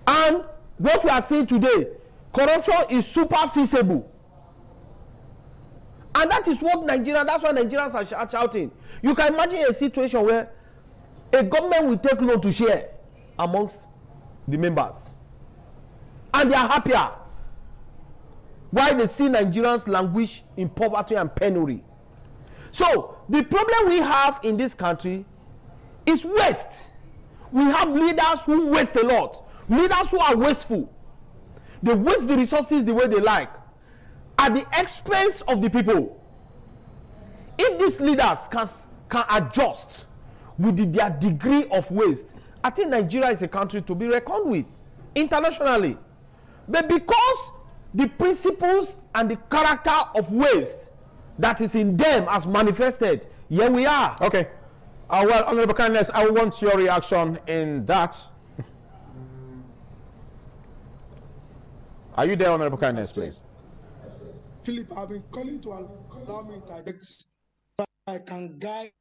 And what we are seeing today, Corruption is super feasible. And that is what that's why Nigerians are shouting. You can imagine a situation where a government will take loan to share amongst the members. And they are happier. Why they see Nigerians languish in poverty and penury. So, the problem we have in this country is waste. We have leaders who waste a lot. Leaders who are wasteful. They waste the resources the way they like, at the expense of the people. If these leaders can adjust with their degree of waste, I think Nigeria is a country to be reckoned with internationally. But because the principles and the character of waste that is in them as manifested, here we are. Okay. Well, Honorable Kindness, I want your reaction in that. Are you there, Honorable Kindness, please? Philip, I've been calling to allow me to direct so I can guide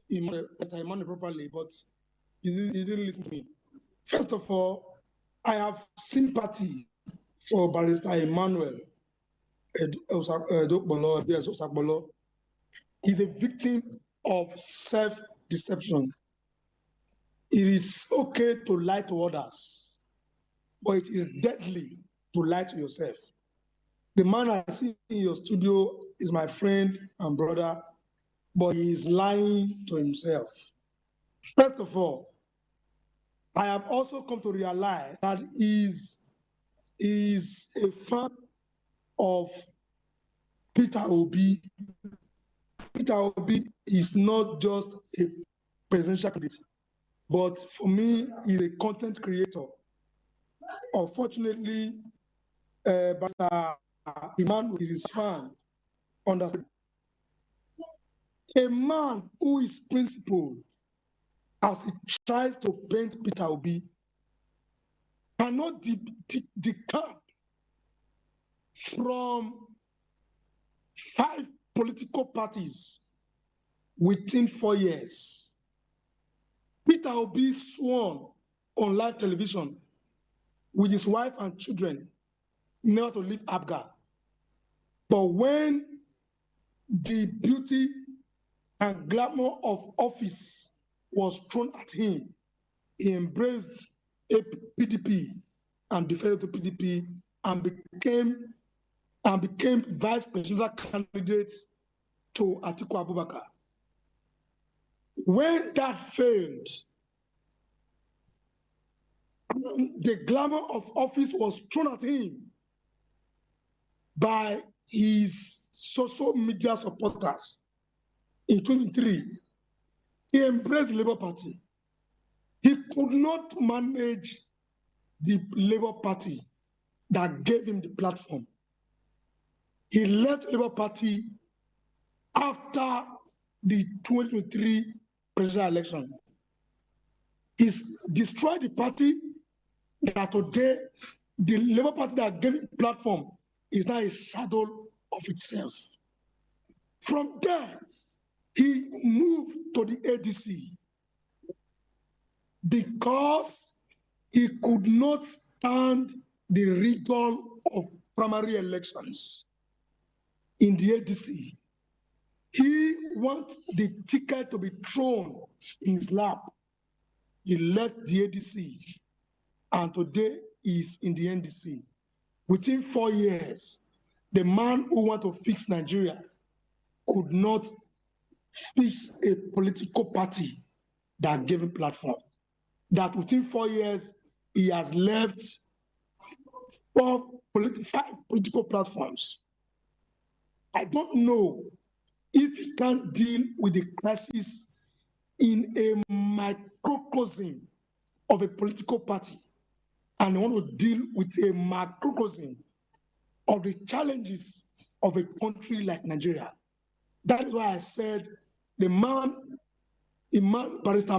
Emmanuel properly, but he didn't listen to me. First of all, I have sympathy for Barrister Emmanuel Osakbolo. He's a victim of self-deception. It is okay to lie to others, but it is deadly to lie to yourself. The man I see in your studio is my friend and brother, but he is lying to himself. First of all, I have also come to realize that he is a fan of Peter Obi. Peter Obi is not just a presidential candidate, but for me, he's a content creator. Unfortunately, Barrister Emmanuel is his fan. Understand? A man who is principled, as he tries to paint Peter Obi, cannot decamp from 5 political parties within 4 years. Peter Obi sworn on live television with his wife and children never to leave APGA. But when the beauty and glamour of office was thrown at him, he embraced PDP and defended the PDP and became vice presidential candidate to Atiku Abubakar. When that failed, the glamour of office was thrown at him by his social media supporters. In 2023, he embraced the Labour Party. He could not manage the Labour Party that gave him the platform. He left the Labour Party after the 2023 presidential election. He's destroyed the party that today, the Labour Party that gave him platform is now a shadow of itself. From there, he moved to the ADC because he could not stand the rigor of primary elections in the ADC. He wants the ticket to be thrown in his lap. He left the ADC, and today is in the NDC. Within 4 years, the man who wants to fix Nigeria could not fix a political party that gave him platform. That within 4 years, he has left 5 political platforms. I don't know if he can deal with the crisis in a microcosm of a political party and want to deal with a macrocosm of the challenges of a country like Nigeria. That is why I said the man, Barrister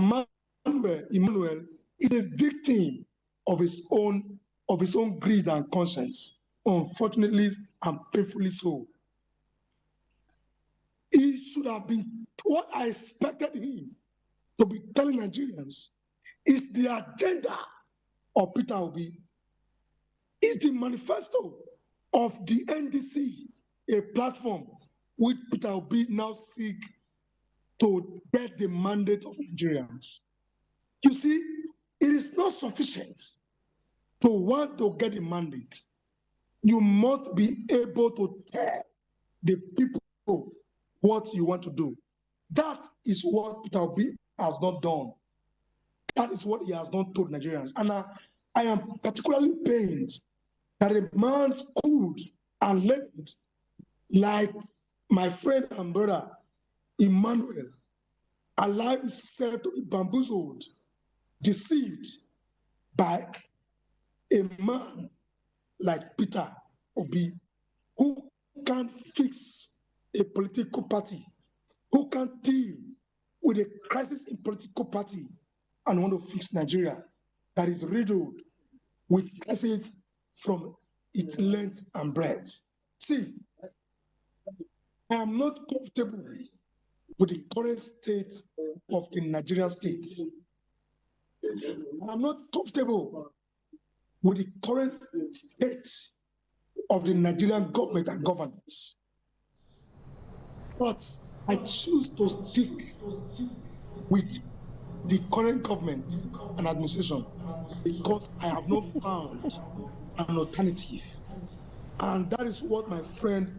Emmanuel, is a victim of his own greed and conscience, unfortunately and painfully so. He should have been, what I expected him to be telling Nigerians is the agenda of Peter Obi. Is It's the manifesto of the NDC, a platform which Peter Obi now seek to get the mandate of Nigerians. You see, it is not sufficient to want to get a mandate. You must be able to tell the people what you want to do. That is what Peter Obi has not done. That is what he has not told Nigerians. And I am particularly pained that a man schooled and learned like my friend and brother Emmanuel allowed himself to be bamboozled, deceived by a man like Peter Obi, who can fix a political party, who can deal with a crisis in political party and want to fix Nigeria that is riddled with crises from its length and breadth. See, I am not comfortable with the current state of the Nigerian state. I am not comfortable with the current state of the Nigerian government and governance. But I choose to stick with the current government and administration because I have not found an alternative. And that is what my friend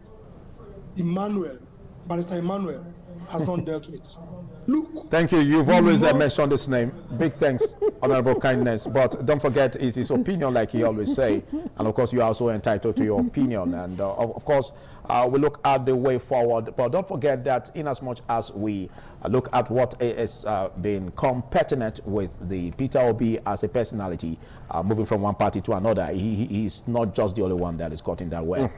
Emmanuel, Barrister Emmanuel, has not dealt with. Look. Thank you. You've always mentioned this name. Big thanks, Honorable Kindness. But don't forget, it's his opinion, like he always say. And of course, you are also entitled to your opinion. And of course, we look at the way forward. But don't forget that in as much as we look at what is being competitive with the Peter Obi as a personality, moving from one party to another, he's not just the only one that is caught in that way.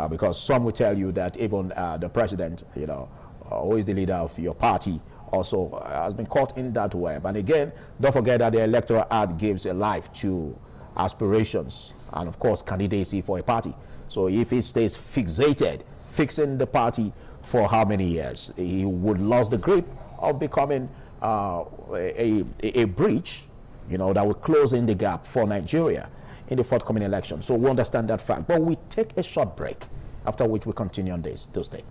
Because some will tell you that even the president, you know, who is the leader of your party, also has been caught in that web. And again, don't forget that the Electoral Act gives a life to aspirations and, of course, candidacy for a party. So if he stays fixated, fixing the party for how many years, he would lose the grip of becoming a breach, you know, that will close in the gap for Nigeria in the forthcoming election. So we understand that fact. But we take a short break, after which we continue on this Tuesday.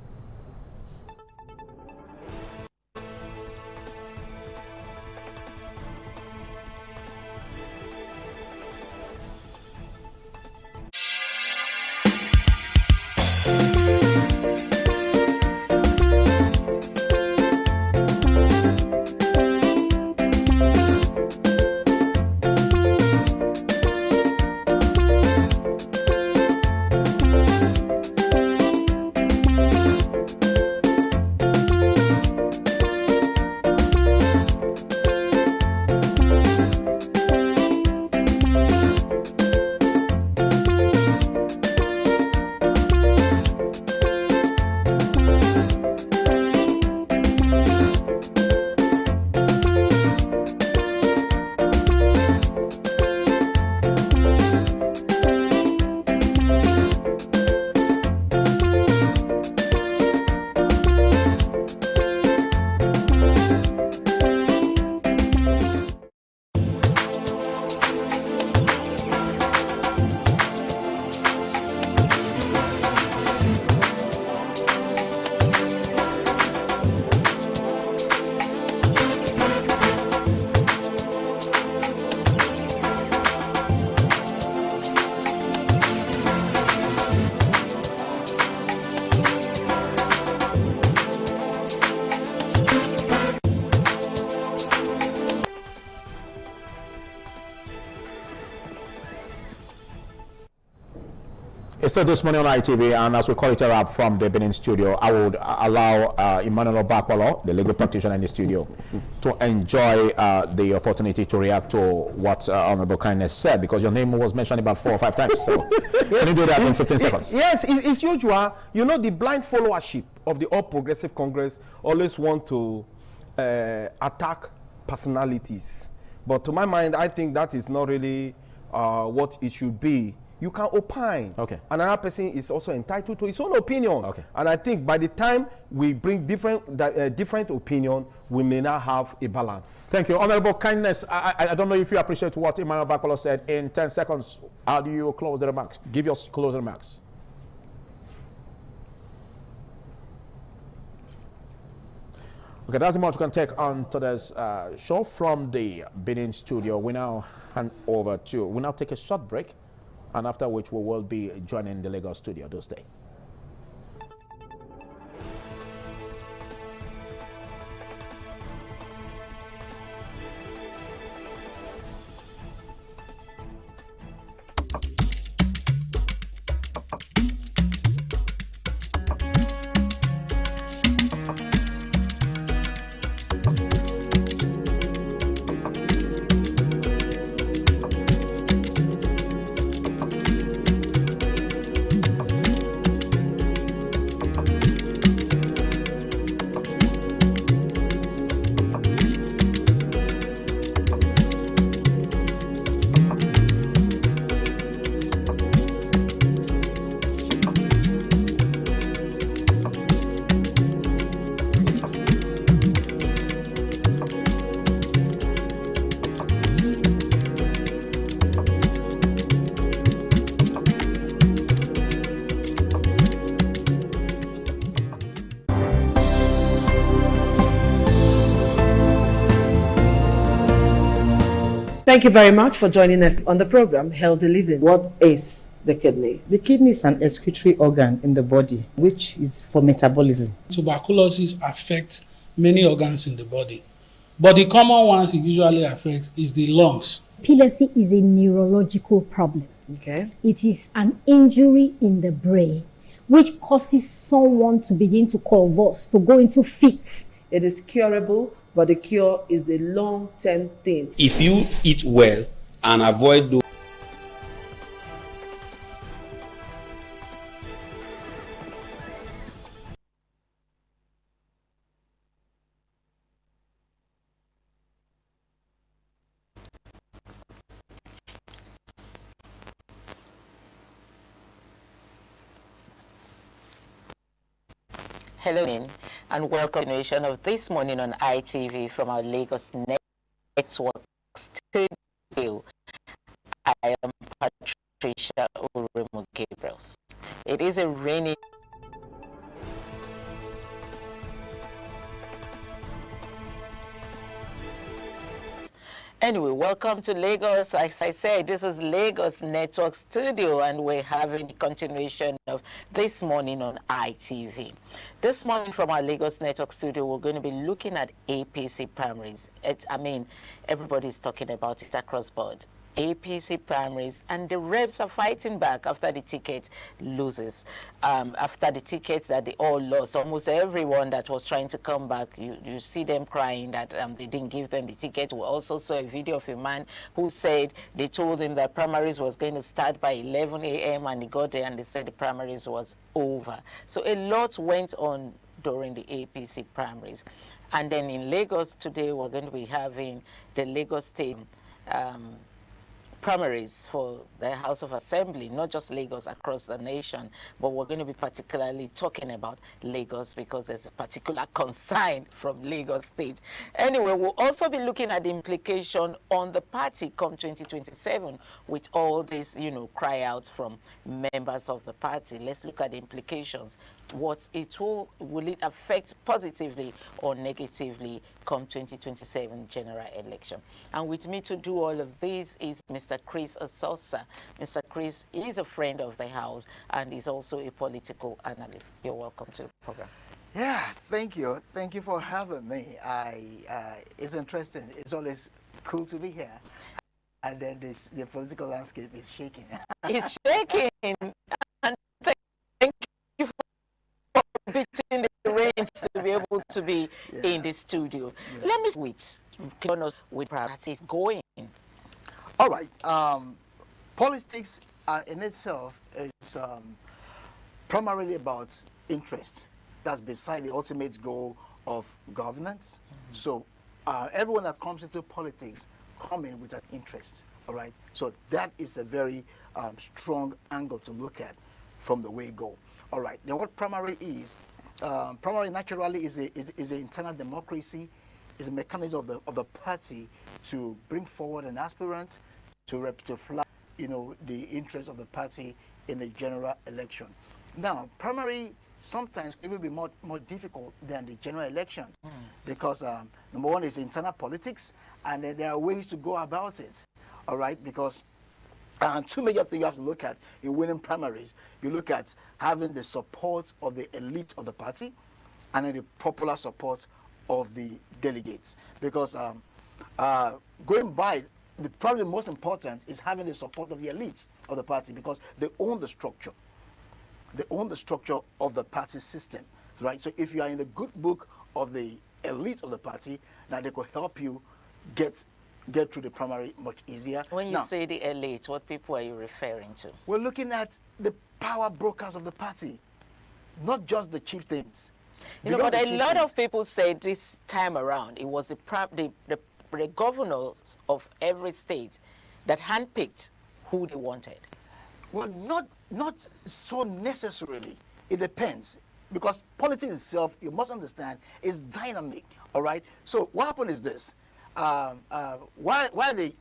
It's this morning on ITV, and as we call it a wrap from the Benin studio, I would allow Emmanuel Obakwalo, the legal practitioner in the studio, to enjoy the opportunity to react to what Honorable Kindness said, because your name was mentioned about 4 or 5 times. So can you do that in 15 seconds? Yes, it's usual. You know, the blind followership of the All Progressive Congress always want to attack personalities. But to my mind, I think that is not really what it should be. you can opine. Okay. Another person is also entitled to his own opinion. Okay. And I think by the time we bring different opinion, we may not have a balance. Thank you. Honorable Kindness, I don't know if you appreciate what Emmanuel Bakpalo said. In 10 seconds, how do you close the remarks? Give your closing remarks. Okay, that's the much we can take on today's show from the Benin studio. We now take a short break, and after which we will be joining the Lagos studio. Do stay. Thank you very much for joining us on the program Healthy Living. What is the kidney? The kidney is an excretory organ in the body, which is for metabolism. Tuberculosis affects many organs in the body, but the common ones it usually affects is the lungs. Epilepsy is a neurological problem. Okay. It is an injury in the brain which causes someone to begin to convulse, to go into fits. It is curable, but the cure is a long-term thing. If you eat well and avoid those Hello and welcome to the nation of This Morning on ITV from our Lagos Network studio. I am Patricia Uremu Gabriels. It is a rainy Anyway, welcome to Lagos. As I said, this is Lagos Network Studio, and we're having a continuation of This Morning on ITV. This morning from our Lagos Network Studio, we're going to be looking at APC primaries. Everybody's talking about it across board. APC primaries, and the reps are fighting back after the ticket loses. After the tickets that they all lost, almost everyone that was trying to come back, you see them crying that they didn't give them the ticket. We also saw a video of a man who said they told him that primaries was going to start by 11 a.m. and he got there and they said the primaries was over. So a lot went on during the APC primaries. And then in Lagos today, we're going to be having the Lagos State primaries for the House of Assembly, not just Lagos, across the nation, but we're going to be particularly talking about Lagos because there's a particular concern from Lagos State. Anyway, we'll also be looking at the implication on the party come 2027 with all this, cry out from members of the party. Let's look at the implications. Will it affect positively or negatively come 2027 general election? And with me to do all of this is Mr. Chris Asosa. Mr. Chris is a friend of the House and is also a political analyst. You're welcome to the program. Yeah, thank you. Thank you for having me. It's interesting. It's always cool to be here. And then the political landscape is shaking. It's shaking. And thank you for beating the range to be able to be in the studio. Yeah. Let me with practice going. All right. Politics in itself is primarily about interest. That's beside the ultimate goal of governance. Mm-hmm. So everyone that comes into politics come in with an interest. All right. So that is a very strong angle to look at from the way go. All right. Then what primary is? Primary naturally is an internal democracy, is a mechanism of the party to bring forward an aspirant to flag, the interest of the party in the general election. Now, primary sometimes it will be more difficult than the general election because number one is internal politics, and then there are ways to go about it. All right, because two major things you have to look at in winning primaries. You look at having the support of the elite of the party and then the popular support of the delegates. Because going by, probably the most important is having the support of the elites of the party because they own the structure. They own the structure of the party system, right? So if you are in the good book of the elite of the party, now they could help you get through the primary much easier. When you say the elite, what people are you referring to? We're looking at the power brokers of the party, not just the chieftains. But a lot of people say this time around, it was the governors of every state that handpicked who they wanted. Well, not so necessarily. It depends. Because politics itself, you must understand, is dynamic. All right? So what happened is this. Why the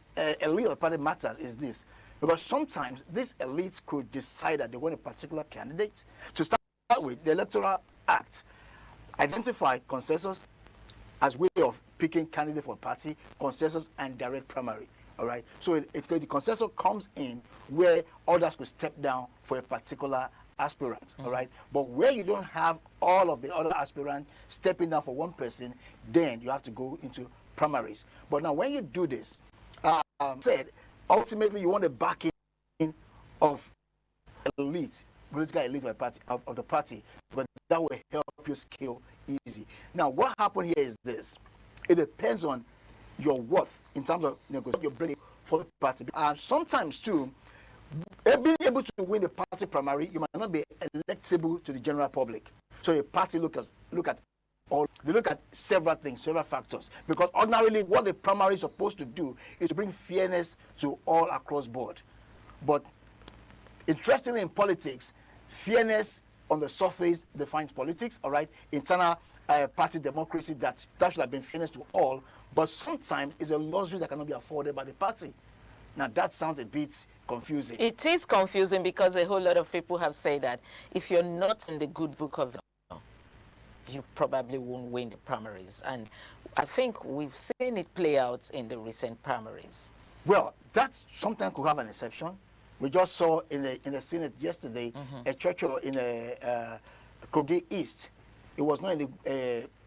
elite of the party matters is this. Because sometimes these elites could decide that they want a particular candidate. To start with, the Electoral Act identify consensus as way of picking candidate for a party, consensus and direct primary. All right. So the consensus comes in where others could step down for a particular aspirant. All right. But where you don't have all of the other aspirants stepping down for one person, then you have to go into primaries. But now when you do this, ultimately you want the backing of elite, political elite of the party, but that will help you scale easy. Now what happened here is this. It depends on your worth in terms of negotiating your bringing for the party. Sometimes too, being able to win the party primary, you might not be electable to the general public. So a party look at several things, several factors. Because ordinarily what the primary is supposed to do is to bring fairness to all across board. But interestingly in politics, fairness on the surface defines politics, all right? Internal party democracy, that should have been fairness to all, but sometimes it's a luxury that cannot be afforded by the party. Now that sounds a bit confusing. It is confusing because a whole lot of people have said that if you're not in the good book of the law, you probably won't win the primaries. And I think we've seen it play out in the recent primaries. Well, that sometimes could have an exception. We just saw in the Senate yesterday a churchill in Kogi East. It was not in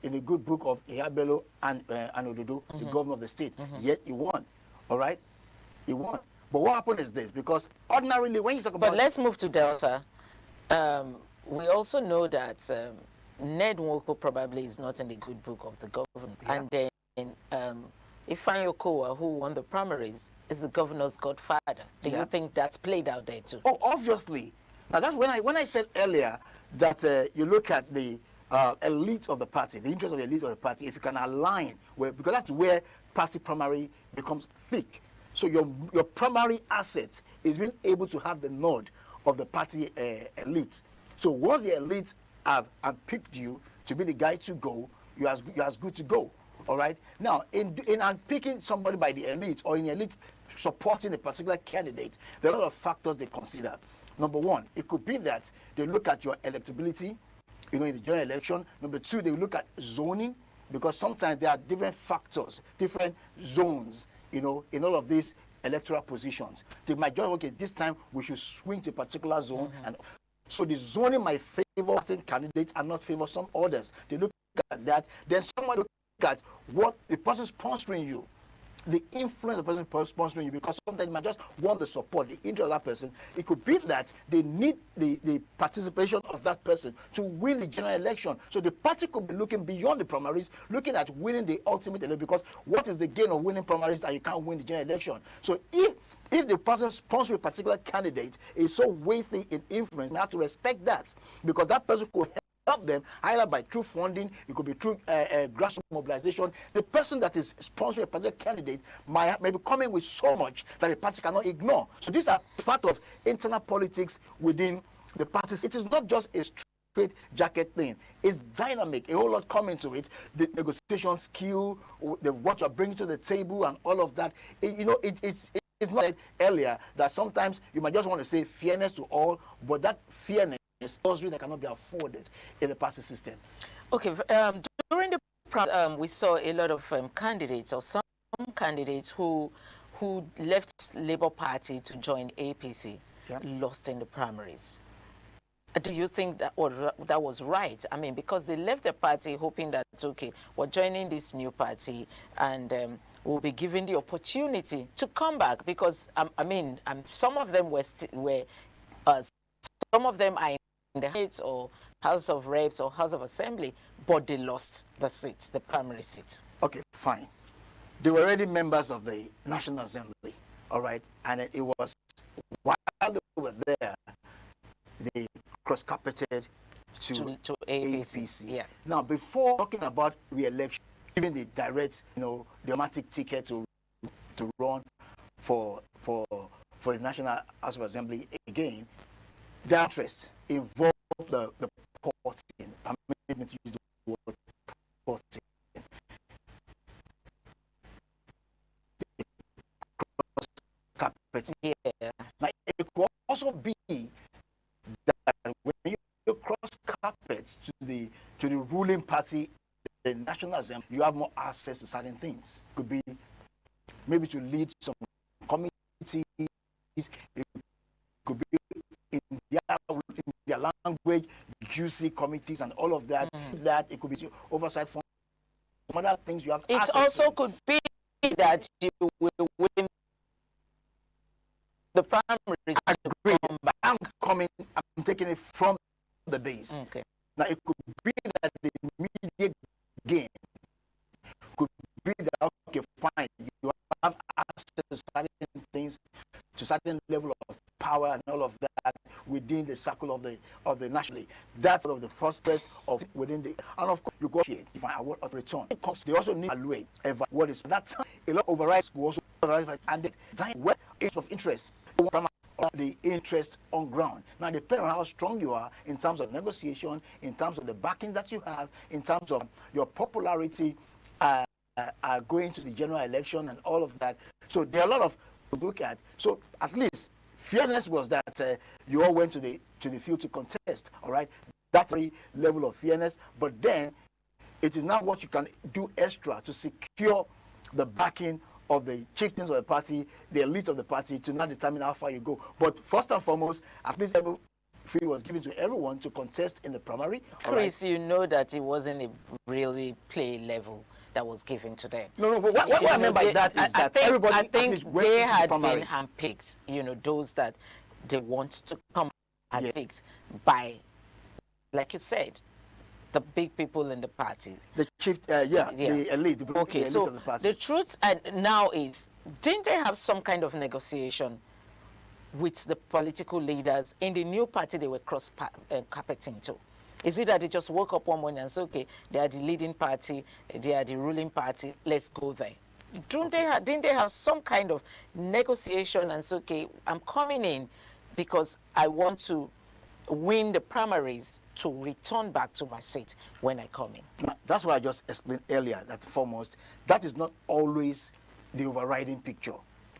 the good book of Ihabelo and Ododo, the governor of the state. Yet he won. All right, he won. But what happened is this, because ordinarily when you talk about... But let's move to Delta. We also know that Ned Nwoko probably is not in the good book of the government. Yeah. And then Ifeanyi Okowa, who won the primaries, is the governor's godfather. Do you think that's played out there too? Oh, obviously. Now that's when I said earlier that you look at the elite of the party, the interest of the elite of the party, if you can align with, because that's where party primary becomes thick. So your primary asset is being able to have the nod of the party elite. So once the elite have picked you to be the guy to go, you're as good to go. All right. Now, in picking somebody by the elite or in the elite supporting a particular candidate, there are a lot of factors they consider. Number one, it could be that they look at your electability, in the general election. Number two, they look at zoning, because sometimes there are different factors, different zones, in all of these electoral positions. They might just, okay, this time we should swing to a particular zone. And so the zoning might favor certain candidates and not favor some others. They look at that. Then someone look at what the person sponsoring you, the influence of the person sponsoring you, because sometimes you might just want the support, the interest of that person. It could be that they need the participation of that person to win the general election. So the party could be looking beyond the primaries, looking at winning the ultimate election, because what is the gain of winning primaries that you can't win the general election? So if the person sponsoring a particular candidate is so weighty in influence, you have to respect that, because that person could help them either by through funding, it could be through grassroots mobilization. The person that is sponsoring a particular candidate may be coming with so much that the party cannot ignore. So these are part of internal politics within the parties. It is not just a straight jacket thing. It's dynamic, a whole lot coming to it. The negotiation skill, what you're bringing to the table and all of that. It's not like earlier that sometimes you might just want to say fairness to all, but that fairness is that cannot be afforded in the party system. Okay, during the we saw a lot of candidates, or some candidates who left Labour Party to join APC, lost in the primaries. Do you think that was right? I mean, because they left the party hoping that, okay, we're joining this new party and will be given the opportunity to come back, because some of them some of them are in the House or House of Reps or House of Assembly, but they lost the seats, the primary seat. Okay, fine. They were already members of the National Assembly, all right, and it was while they were there, they cross-carpeted to APC. Yeah. Now, before talking about re-election, giving the direct, the automatic ticket to run for the National House of Assembly again, their interest involved the porting. Permit me to use the word porting. Yeah. Now, it could also be that when you cross carpet to the ruling party, the National Assembly, you have more access to certain things. It could be maybe to lead some committees. It could be in their language, juicy committees and all of that. That it could be oversight from other things you have. It also could be that you will win the primaries. I'm taking it from the base. Okay. Now it could be that the immediate gain could be that, okay, fine, you have access to certain things, to certain level of power and all of that within the circle of the nationally. That's sort of the first test of within the, and of course you negotiate if I award a return. It comes, they also need to evaluate what is that time. A lot of overrides will also override, and the where is of interest. The interest on ground. Now, depending on how strong you are in terms of negotiation, in terms of the backing that you have, in terms of your popularity going to the general election and all of that. So there are a lot of to look at. So at least fairness was that you all went to the field to contest. All right, that's the level of fairness. But then it is now what you can do extra to secure the backing of the chieftains of the party, the elite of the party, to now determine how far you go. But first and foremost, at least every field was given to everyone to contest in the primary. Chris, you know that it wasn't a really play level that was given to them. No, but what I mean by that is that everybody, I think they had been handpicked, those that they want to come handpicked by, like you said, the big people in the party. The chief, the elite, the elite of the party. The truth now is, didn't they have some kind of negotiation with the political leaders in the new party they were cross-carpeting to? Is it that they just woke up one morning and said, okay, they are the leading party, they are the ruling party, let's go there? Didn't they have some kind of negotiation and say, okay, I'm coming in because I want to win the primaries to return back to my seat when I come in? Now, that's why I just explained earlier that foremost, that is not always the overriding picture.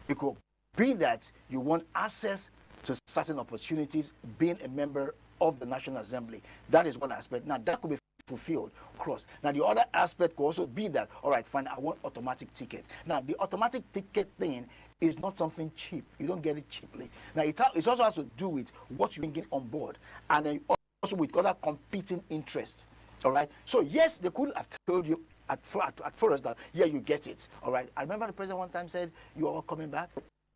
It could be that you want access to certain opportunities being a member of the National Assembly. That is one aspect. Now, that could be fulfilled across. Now, the other aspect could also be that, all right, fine, I want automatic ticket. Now, the automatic ticket thing is not something cheap. You don't get it cheaply. Now, it also has to do with what you bring on board, and then also with other competing interests. All right. So yes, they could have told you at first that you get it. All right. I remember the president one time said you are all coming back.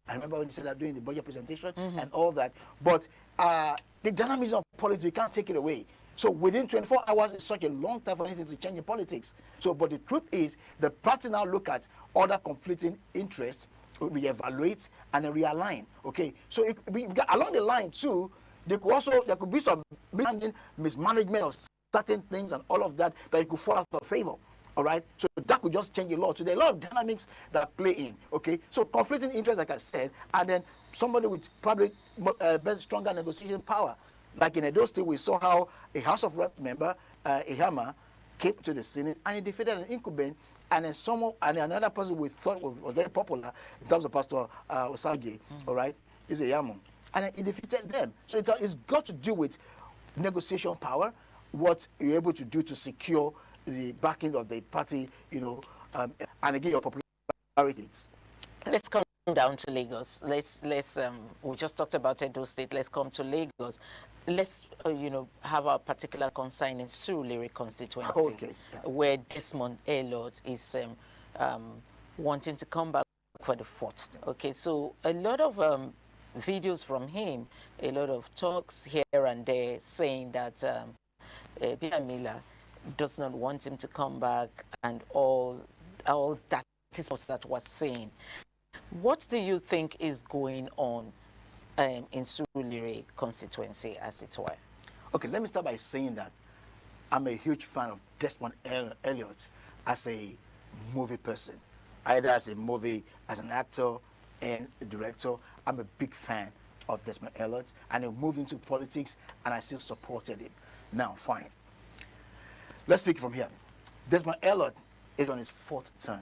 I remember when he said that during the budget presentation and all that. But the dynamism of politics, you can't take it away. So within 24 hours is such a long time for anything to change in politics. So, but the truth is, the party now look at other conflicting interests, reevaluate and realign. Okay. So along the line too, there could be some mismanagement of certain things and all of that, that you could fall out of favor. All right, so that could just change a lot. So there are a lot of dynamics that play in. Okay, so conflicting interests, like I said, and then somebody with probably stronger negotiation power. Like in Edo State, we saw how a House of Rep member, Ehama, came to the Senate and he defeated an incumbent, and then another person we thought was very popular in terms of Pastor Osage, all right, is Ehama, and then he defeated them. So it's got to do with negotiation power, what you're able to do to secure the backing of the party, and again your popularity. Let's come down to Lagos. Let's we just talked about Edo State. Let's come to Lagos. Let's have a particular concern in Surulere constituency, where Desmond Elliott is wanting to come back for the fourth. Okay, so a lot of videos from him, a lot of talks here and there saying that Miller does not want him to come back, and all that is what was saying. What do you think is going on in Surulere constituency, as it were? Okay, let me start by saying that I'm a huge fan of Desmond Elliott as a movie person, either as an actor and a director. I'm a big fan of Desmond Elliott, and he moved into politics, and I still supported him. Now, fine. Let's speak from here. Desmond Elliott is on his fourth term.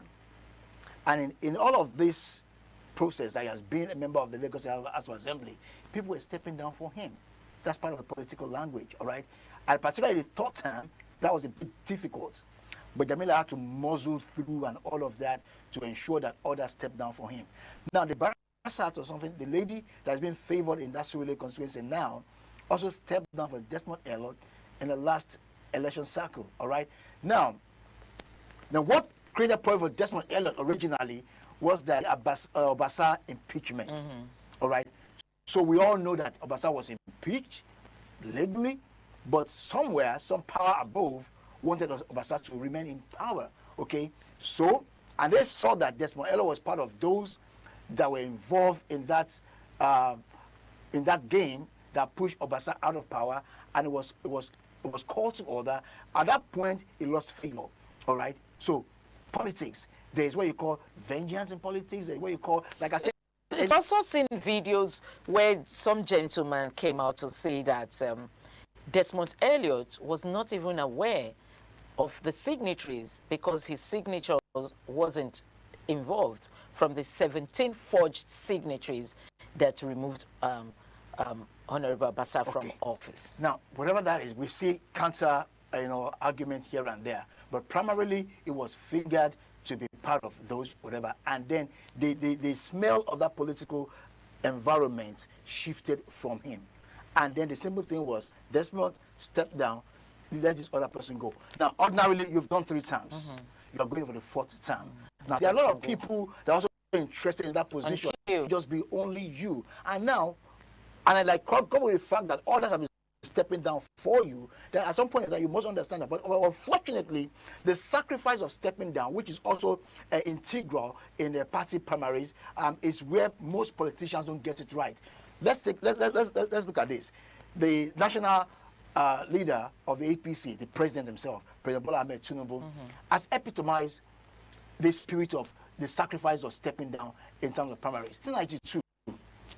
And in all of this process that he has been a member of the Lagos House of Assembly, people were stepping down for him. That's part of the political language, all right? And particularly the third term, that was a bit difficult. But Jamila had to muzzle through and all of that to ensure that others stepped down for him. Now, the Barasat or something, the lady that's been favored in that Surulere constituency now, also stepped down for Desmond Elliott in the last election cycle, all right? Now what created a point for Desmond Elliott originally was the Obasa impeachment, all right? So we all know that Obasa was impeached legally, but somewhere, some power above wanted Obasa to remain in power, okay? So, and they saw that Desmond Elliott was part of those that were involved in that game that pushed Obasa out of power, and it was called to order. At that point, he lost favor, all right? So, politics, there's what you call vengeance in politics, there's what you call, like I said, it's also seen videos where some gentleman came out to say that Desmond Elliott was not even aware of the signatories because his signature wasn't involved from the 17 forged signatories that removed Honorable Obasa from office. Now, whatever that is, we see counter argument here and there, but primarily it was figured to be part of those whatever, and then the smell of that political environment shifted from him, and then the simple thing was Desmond stepped down, let this other person go. Now, ordinarily, you've done 3 terms. You're going for the 4th term. Now, there are a lot of people that are also interested in that position. Just be only you. And now, and I like cover with the fact that others have been stepping down for you, then at some point that you must understand that. But unfortunately, the sacrifice of stepping down, which is also integral in the party primaries, is where most politicians don't get it right. Let's look at this. The national leader of the APC, the president himself, President Bola Ahmed Tinubu, has epitomized the spirit of the sacrifice of stepping down in terms of primaries. 1992,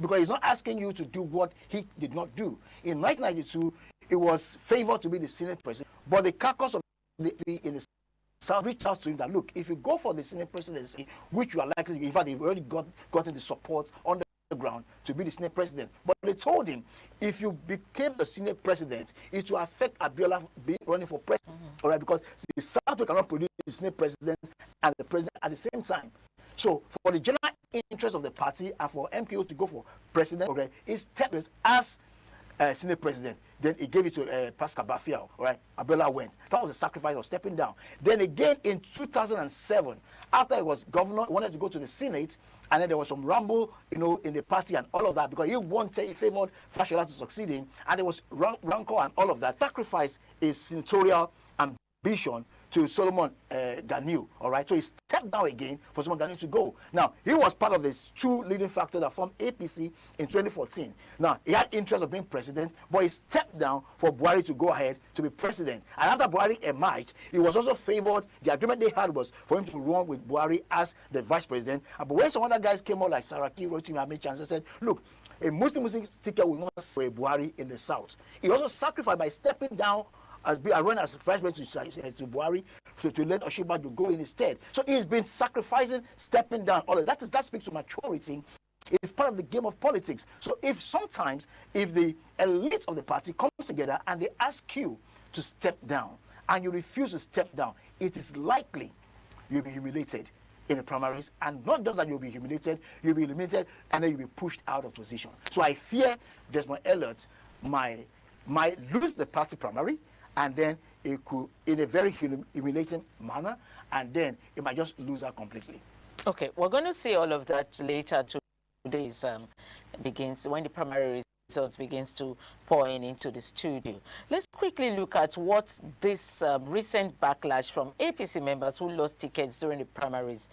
because he's not asking you to do what he did not do. In 1992, it was favored to be the Senate president, but the caucus of the in the South reached out to him that, look, if you go for the Senate presidency, which you are likely to, in fact, you've already gotten the support on the ground to be the Senate president. But they told him, if you became the Senate president, it will affect Abiola being running for president. All right, because the South cannot produce the Senate president and the president at the same time. So for the general interest of the party and for MKO to go for president, okay, it's stepped as Senate president. Then he gave it to Pascal Bafia, all right? Abiola went. That was a sacrifice of stepping down. Then again in 2007, after he was governor, he wanted to go to the Senate, and then there was some rumble, in the party and all of that, because he favored Fashola to succeed him, and there was rancor and all of that. Sacrifice is senatorial ambition to Solomon Ganiu, all right? So he stepped down again for Solomon Ganiu to go. Now, he was part of the two leading factors that formed APC in 2014. Now, he had interest of being president, but he stepped down for Buhari to go ahead to be president. And after Buhari emerged, he was also favored. The agreement they had was for him to run with Buhari as the vice president. But when some other guys came out like Saraki, Rotimi Amechi, and said, look, a Muslim ticket will not sway Buhari in the south. He also sacrificed by stepping down as run as vice president to Buhari to let Oshibajo go in instead. So he's been sacrificing, stepping down. All of that speaks to maturity. It's part of the game of politics. So if sometimes the elite of the party comes together and they ask you to step down and you refuse to step down, it is likely you'll be humiliated in the primaries, and not just that you'll be humiliated, you'll be eliminated, and then you'll be pushed out of position. So I fear Desmond Elliott might lose the party primary, and then it could, in a very humiliating manner, and then it might just lose out completely. Okay, we're going to see all of that later. Today's begins when the primary results begins to pour into the studio. Let's quickly look at what this recent backlash from APC members who lost tickets during the primaries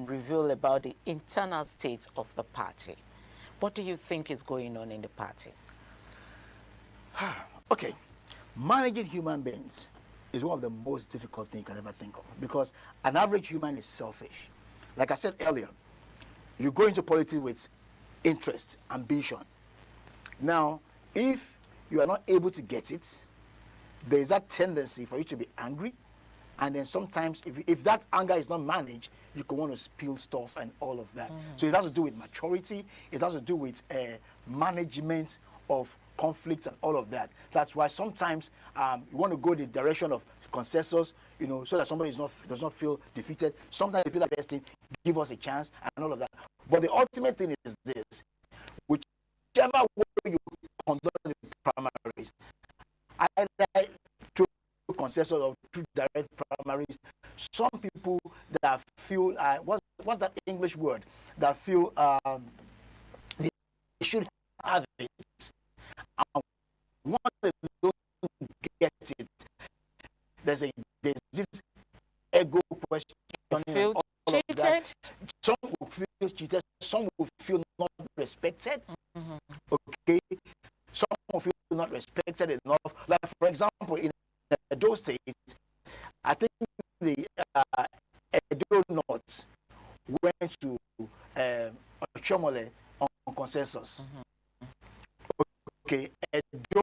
reveal about the internal state of the party. What do you think is going on in the party? Okay, managing human beings is one of the most difficult things you can ever think of, because an average human is selfish. Like I said earlier, you go into politics with interest, ambition. Now, if you are not able to get it, there is that tendency for you to be angry, and then sometimes if that anger is not managed, you can want to spill stuff and all of that. So it has to do with maturity, it has to do with management of conflicts and all of that. That's why sometimes you want to go the direction of consensus, you know, so that somebody does not feel defeated. Sometimes you feel like best thing, give us a chance and all of that. But the ultimate thing is this: whichever way you conduct the primaries, either through consensus or through direct primaries, some people that feel what's that English word, that feel they should have it, and once they don't get it, there's this ego question. Feel cheated? Some will feel cheated, some will feel not respected. Okay, some will feel not respected enough. Like, for example, in Edo State, I think the Edo North went to Chomole on consensus. Okay, Edo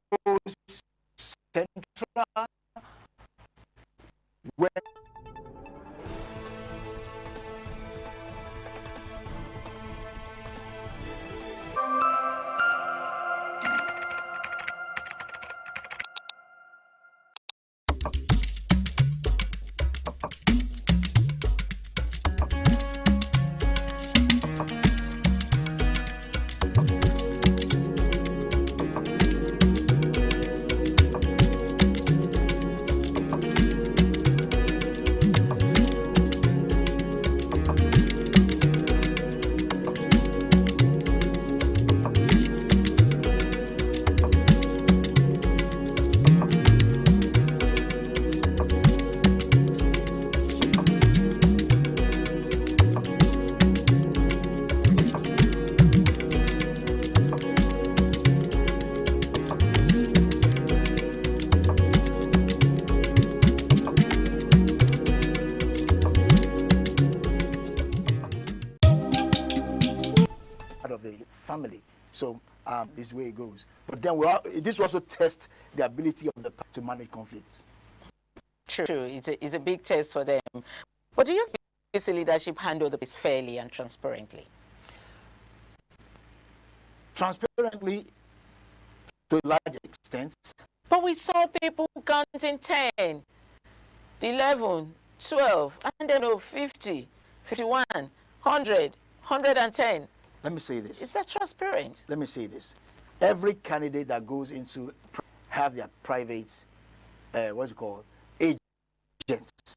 Central went family. So this is where it goes. But then this also tests the ability of the party to manage conflicts. True, it's a big test for them. But do you think this leadership handled this fairly and transparently? Transparently, to a large extent. But we saw people counting 10, 11, 12, and then 50, 51, 100, 110. Let me say this. Is that transparent? Let me say this. Every candidate that goes into have their private, what's it called, agents.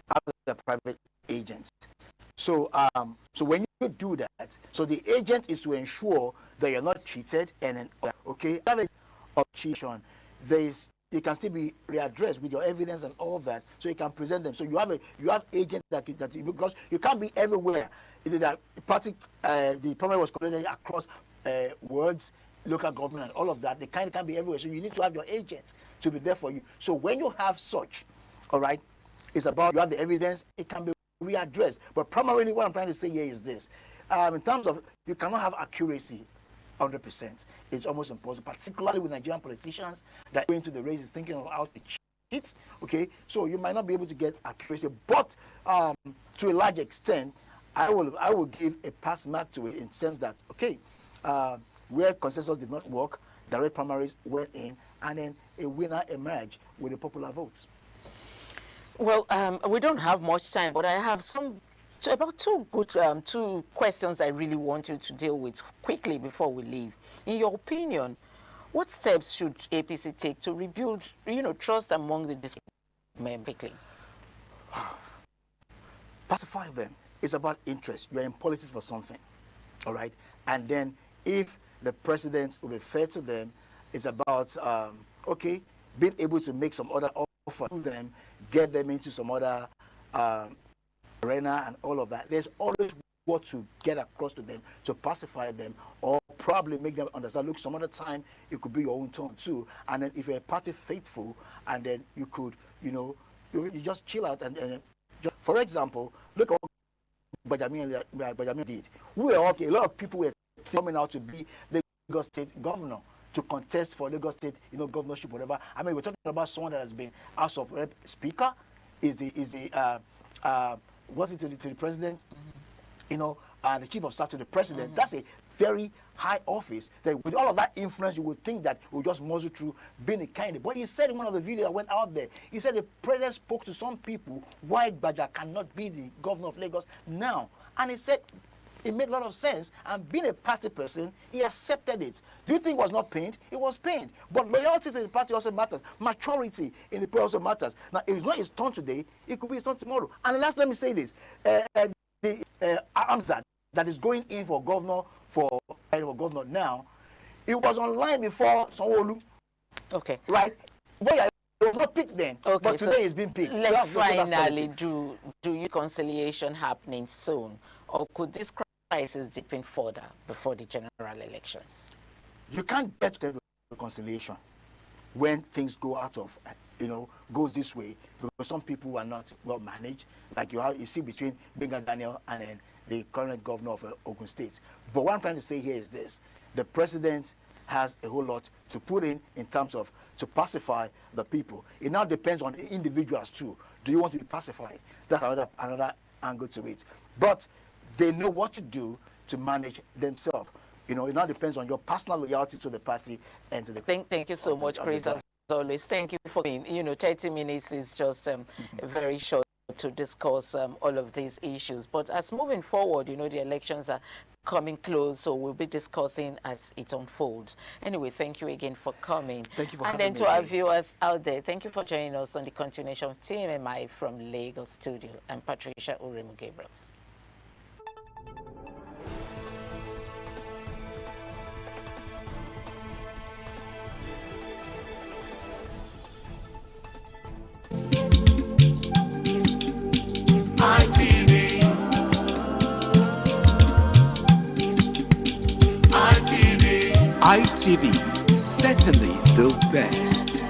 Have their private agents. So, so when you do that, so the agent is to ensure that you're not cheated, and then, okay, of cheating, there is it can still be readdressed with your evidence and all of that, so you can present them. So you have agents because you can't be everywhere. That party, the primary was coordinated across wards, local government, and all of that. They can't be everywhere. So you need to have your agents to be there for you. So when you have such, all right, it's about you have the evidence. It can be readdressed. But primarily, what I'm trying to say here is this: in terms of you cannot have accuracy 100%. It's almost impossible, particularly with Nigerian politicians that go into the races thinking of how to cheat. Okay, so you might not be able to get accuracy, but to a large extent, I will give a pass mark to it in terms that where consensus did not work, direct primaries went in, and then a winner emerged with a popular vote. Well, we don't have much time, but I have about two questions I really want you to deal with quickly before we leave. In your opinion, what steps should APC take to rebuild, trust among the district members quickly? Pacify them. It's about interest. You're in politics for something, all right? And then if the president will be fair to them, it's about, being able to make some other offer to them, get them into some other arena and all of that. There's always what to get across to them to pacify them, or probably make them understand, look, some other time it could be your own turn too. And then if you're a party faithful, and then you could, you just chill out and just, for example, look at what Benjamin did. A lot of people were coming out to be Lagos State governor, to contest for Lagos State, governorship, whatever. I mean, we're talking about someone that has been House of Rep Speaker, was it to the president, the chief of staff to the president. That's a very high office that with all of that influence, you would think that it would just muzzle through being a candidate. But he said in one of the videos that went out there, he said the president spoke to some people why Gbaja cannot be the governor of Lagos now. And he said it made a lot of sense, and being a party person, he accepted it. Do you think it was not pained? It was pained. But loyalty to the party also matters. Maturity in the party also matters. Now, if it's not his turn today, it could be his turn tomorrow. And last, let me say this. Amzad that is going in for governor now, it was online before Sanwo-Olu. Okay. Right? But yeah, it was not picked then. Okay, but today it's been picked. Let's finally do reconciliation happening soon? Or could this crisis deepen further before the general elections? You can't get to reconciliation when things go out of, goes this way, because some people are not well managed, like you see between Benga Daniel and then the current governor of Ogun State. But what I'm trying to say here is this: the president has a whole lot to put in terms of to pacify the people. It now depends on the individuals too. Do you want to be pacified? That's another angle to it. But they know what to do to manage themselves. It now depends on your personal loyalty to the party and to the. Thank you so much, Chris. As always, thank you for being. 30 minutes is just very short to discuss all of these issues. But as moving forward, the elections are coming close, so we'll be discussing as it unfolds. Anyway, thank you again for coming. Thank you for having me. And then to our viewers out there, thank you for joining us on the continuation of TMMI from Lagos Studio. I'm Patricia Uremu Gabriels. ITV, certainly the best.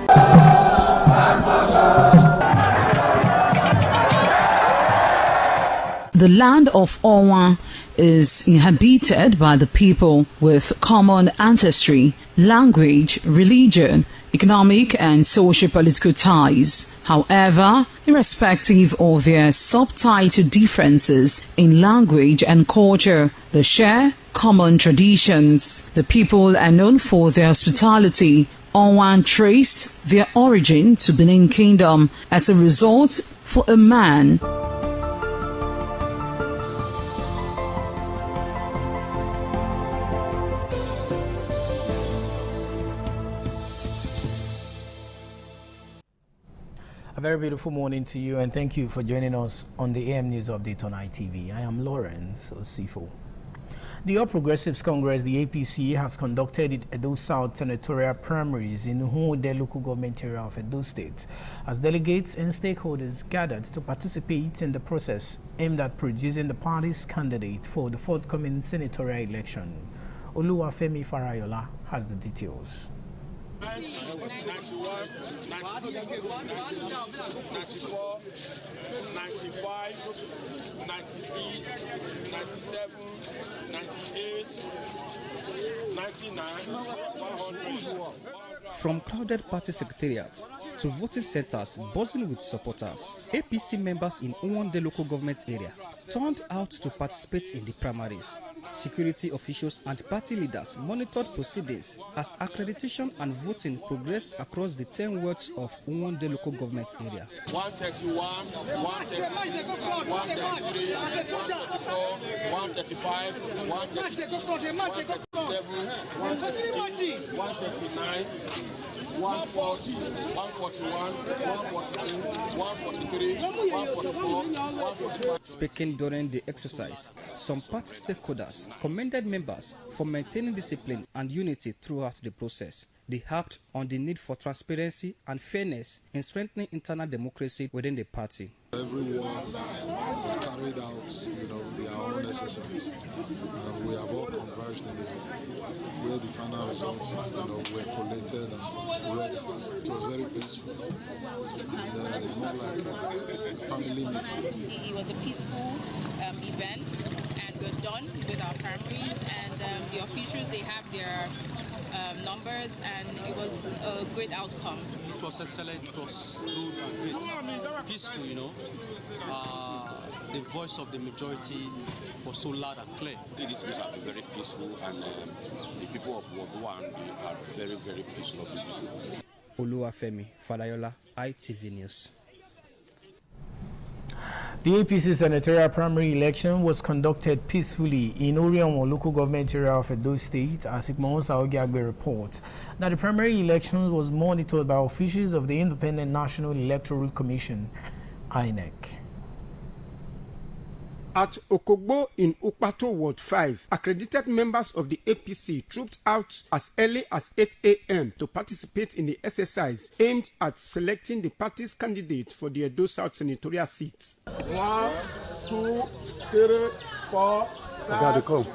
The land of Owa is inhabited by the people with common ancestry, language, religion, economic and socio-political ties. However, irrespective of their subtitle differences in language and culture, they share common traditions. The people are known for their hospitality. Owa traced their origin to Benin Kingdom. As a result, for a man A very beautiful morning to you, and thank you for joining us on the AM News Update on ITV. I am Lawrence Osifo. The All Progressives Congress, the APC, has conducted its Edo South senatorial primaries in Uhunde local government area of Edo State, as delegates and stakeholders gathered to participate in the process aimed at producing the party's candidate for the forthcoming senatorial election. Oluwafemi Farayola has the details. 91, 92, 94, 95, 93, 97, 98, 99, 100. From crowded party secretariats to voting centers buzzing with supporters, APC members in Uhunde local government area turned out to participate in the primaries. Security officials and party leaders monitored proceedings as accreditation and voting progressed across the 10 wards of Uhunde local government area. 131, 133, 133, 134, 135, 137, 139, 140, 141, 142, 143, 144, 145. Speaking during the exercise, some party stakeholders commended members for maintaining discipline and unity throughout the process. They harped on the need for transparency and fairness in strengthening internal democracy within the party. Everyone has carried out, their own exercise. We have all converged in where the final results, were collated and read out. It was very peaceful, and more like a family meeting. It was a peaceful event, and we're done with our primaries, and the officials, they have their numbers, and it was a great outcome. It was excellent, it was good and great. Peaceful, the voice of the majority was so loud and clear. This place has been very peaceful, and the people of Ward 1 are very, very peaceful people. Oluwafemi Falayola, ITV News. The APC senatorial primary election was conducted peacefully in Orionwo local government area of Edo State, as Ikmonwosa Ogiagbe reports that the primary election was monitored by officials of the Independent National Electoral Commission, INEC. At Okogbo in Ukpato Ward 5, accredited members of the APC trooped out as early as 8 a.m. to participate in the exercise aimed at selecting the party's candidate for the Edo South senatorial seats. 1, 2, 3, 4, 5, 6,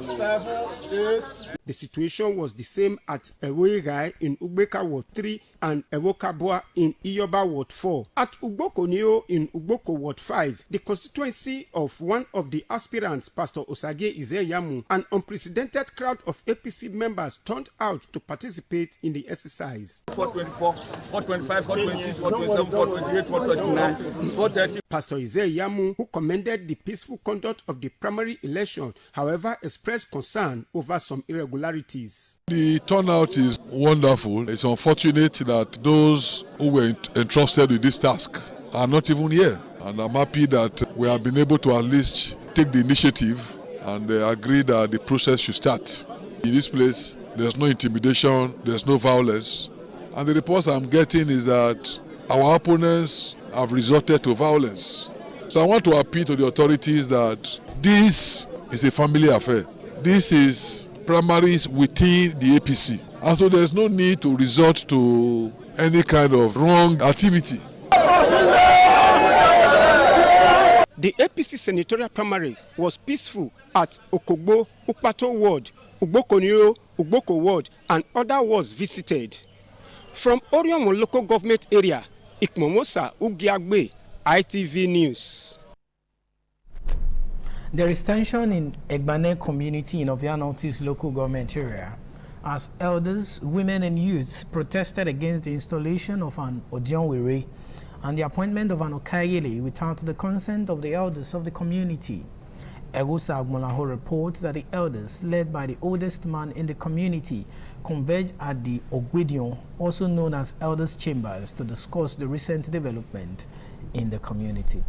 7, 8. The situation was the same at Ewoirai in Ugbeka Ward 3 and Ewokabwa in Iyoba Ward 4. At Ugbokonio in Ugboko Ward 5, the constituency of one of the aspirants, Pastor Osage Izeyamu, an unprecedented crowd of APC members turned out to participate in the exercise. 424, 425, 426, 427, 428, 429, 430. Pastor Izeyamu, who commended the peaceful conduct of the primary election, however, expressed concern over some irregularities. The turnout is wonderful. It's unfortunate that those who were entrusted with this task are not even here. And I'm happy that we have been able to at least take the initiative and agree that the process should start. In this place, there's no intimidation, there's no violence. And the reports I'm getting is that our opponents have resorted to violence. So I want to appeal to the authorities that this is a family affair. This is primaries within the APC. And so there's no need to resort to any kind of wrong activity. The APC senatorial primary was peaceful at Okogbo, Ukpato Ward, Ugbokoniro, Ugboko Ward, and other wards visited. From Orionwo local government area, Ikmonwosa Ogiagbe, ITV News. There is tension in Egbane community in Ovianortis local government area as elders, women and youth protested against the installation of an Odionwere and the appointment of an Okayele without the consent of the elders of the community. Egusa Agmolaho reports that the elders, led by the oldest man in the community, converged at the Ogwidion, also known as Elders' Chambers, to discuss the recent development in the community.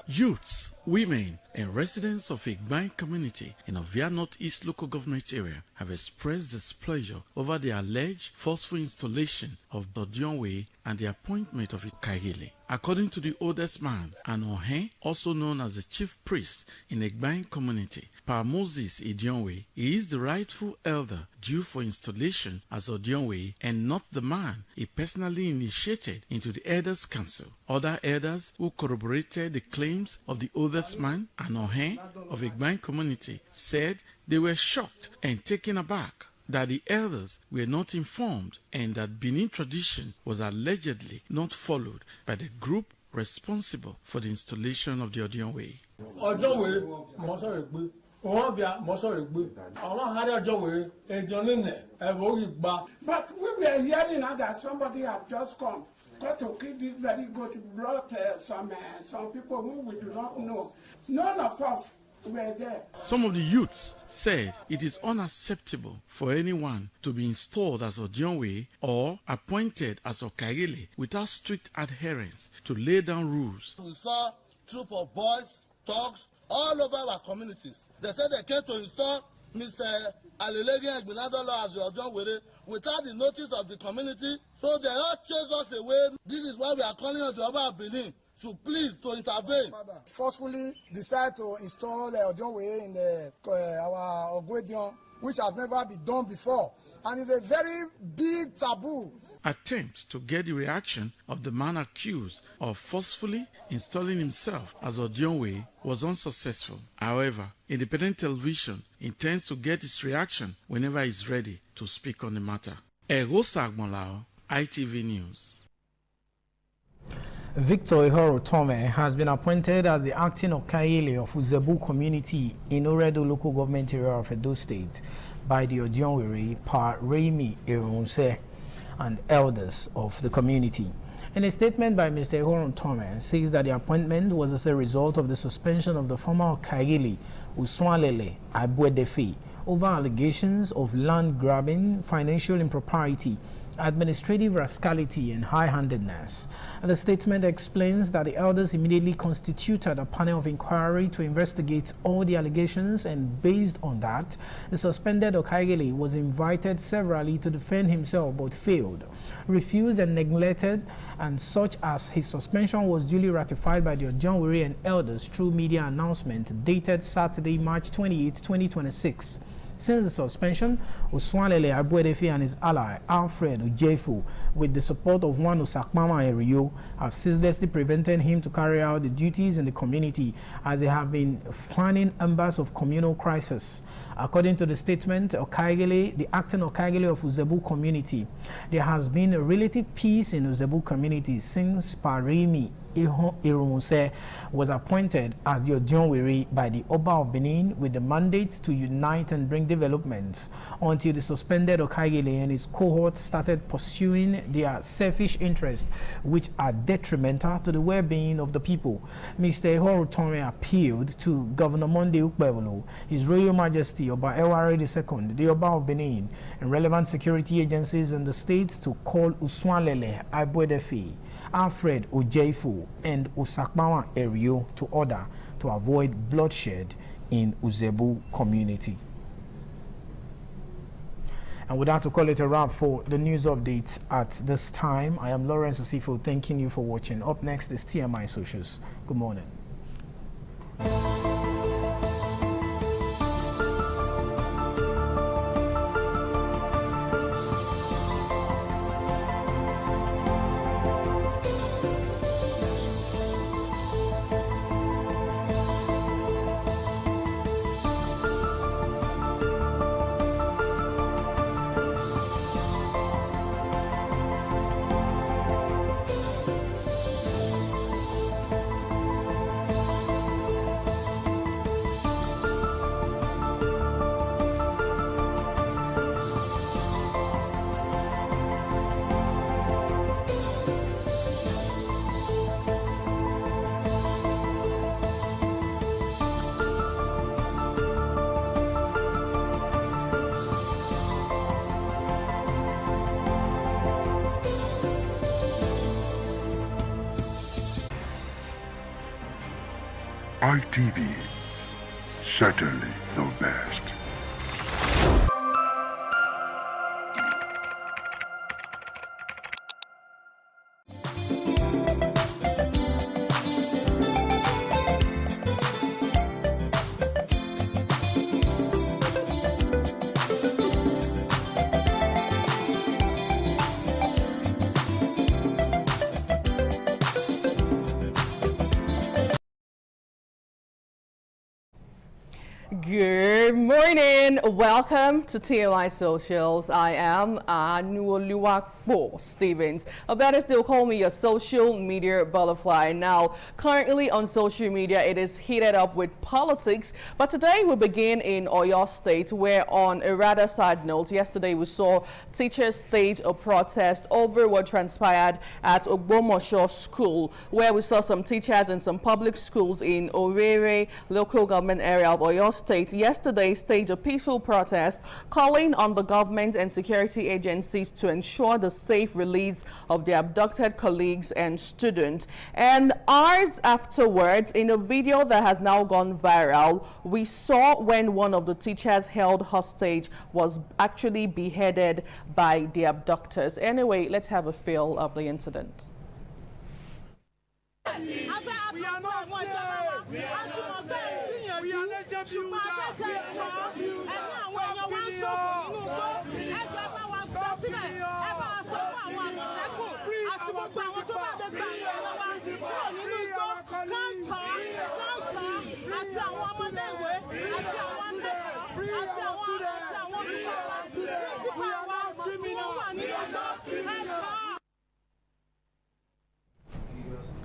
Youths Women and residents of Igbai community in Ovia Northeast local government area have expressed displeasure over the alleged forceful installation of Dodionwe and the appointment of Ikahile. According to the oldest man, Anohe, also known as the chief priest in Igbai community, Pa Moses Idionwe, he is the rightful elder due for installation as Odionwe and not the man he personally initiated into the elders' council. Other elders who corroborated the claims of the oldest man, Anohe of Igbai community, said they were shocked and taken aback that the elders were not informed and that Benin tradition was allegedly not followed by the group responsible for the installation of the Odionwe. But we were hearing now that somebody have just come to keep this very good, brought some people who we do not know. None of us were there. Some of the youths said it is unacceptable for anyone to be installed as Odionwe or appointed as Okagile without strict adherence to lay down rules. We saw a troop of boys, thugs, all over our communities. They said they came to install Mr. Alilegi Egbinadolo as the Odionwe without the notice of the community. So they all chased us away. This is why we are calling on the Oba of Benin to please to intervene. Forcefully decide to install Odionwe in our Ogwedion, which has never been done before, and it's a very big taboo. Attempt to get the reaction of the man accused of forcefully installing himself as Odionwe was unsuccessful. However, Independent Television intends to get his reaction whenever he's ready to speak on the matter. Egosa Agbolao, ITV News. Victor Ihoro Tome has been appointed as the acting Okayele of Uzebu community in Oredo local government area of Edo State by the Odionwe Pa Remi Erunse and elders of the community. In a statement by Mr. Ihoro Tome says that the appointment was as a result of the suspension of the former Okayele Uswalele Abuedefe over allegations of land grabbing, financial impropriety, administrative rascality and high-handedness. And the statement explains that the elders immediately constituted a panel of inquiry to investigate all the allegations, and based on that, the suspended Okagele was invited severally to defend himself but failed, refused and neglected, and such as his suspension was duly ratified by the Odionwe and elders through media announcement dated Saturday, March 28, 2026. Since the suspension, Uswalele Abuedefe and his ally Alfred Ujefu, with the support of one Osakmama Erio, have ceaselessly prevented him to carry out the duties in the community, as they have been fanning embers of communal crisis. According to the statement, Okagele, the acting Okagele of Uzebu community, there has been a relative peace in Uzebu community since Parimi Irunse was appointed as the Odionwe by the Oba of Benin with the mandate to unite and bring developments, until the suspended Okagele and his cohort started pursuing their selfish interests, which are detrimental to the well-being of the people. Mr. Ihoro Tome appealed to Governor Monday Ukbewolo, His Royal Majesty Oba Eware II, the Oba of Benin, and relevant security agencies in the state to call Uswalele Abuedefe, Alfred Ujefu and Osakmawa Erio to order to avoid bloodshed in Uzebu community. And with that, to call it a wrap for the news updates at this time, I am Lawrence Osifo, thanking you for watching. Up next is TMI Socials. Good morning. ITV, certainly the best. Good morning. Welcome to TMI Socials. I am Anuoluwapo Stevens. Or better still, call me a social media butterfly. Now, currently on social media, it is heated up with politics. But today we begin in Oyo State, where on a rather sad note, yesterday we saw teachers stage a protest over what transpired at Ogbomosho School, where we saw some teachers in some public schools in Owerri local government area of Oyo State yesterday staged a peaceful protest calling on the government and security agencies to ensure the safe release of their abducted colleagues and students. And hours afterwards, in a video that has now gone viral, we saw when one of the teachers held hostage was actually beheaded by the abductors. Anyway, let's have a feel of the incident. We are not safe. We are not safe. We are not just you that. We are not you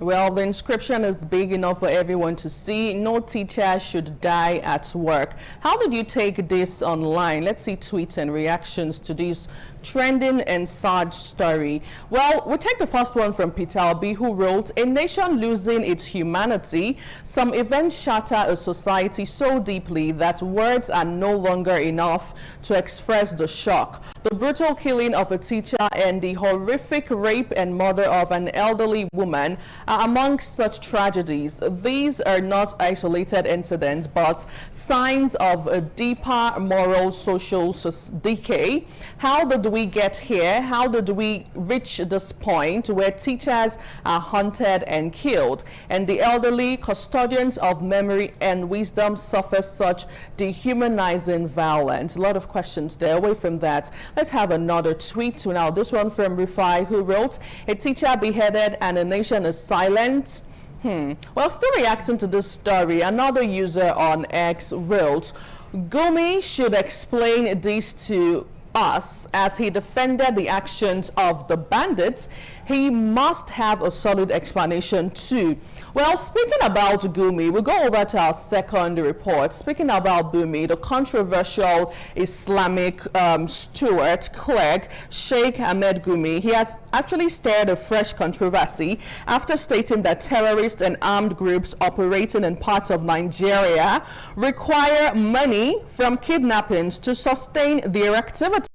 Well, the inscription is big enough for everyone to see. No teacher should die at work. How did you take this online? Let's see tweets and reactions to this trending and sad story. Well, we'll take the first one from Peter Obi, who wrote, "A nation losing its humanity. Some events shatter a society so deeply that words are no longer enough to express the shock. The brutal killing of a teacher and the horrific rape and murder of an elderly woman are among such tragedies. These are not isolated incidents, but signs of a deeper moral social decay. How did we get here? How did we reach this point where teachers are hunted and killed, and the elderly, custodians of memory and wisdom, suffer such dehumanizing violence?" A lot of questions there. Away from that, let's have another tweet. Now, this one from Rifai, who wrote, "A teacher beheaded and a nation is silent." Well, still reacting to this story, another user on X wrote, "Gumi should explain this to us as he defended the actions of the bandits. He must have a solid explanation too." Well, speaking about Gumi, we'll go over to our second report. Speaking about Gumi, the controversial Islamic steward clerk Sheikh Ahmed Gumi, he has actually stirred a fresh controversy after stating that terrorists and armed groups operating in parts of Nigeria require money from kidnappings to sustain their activities.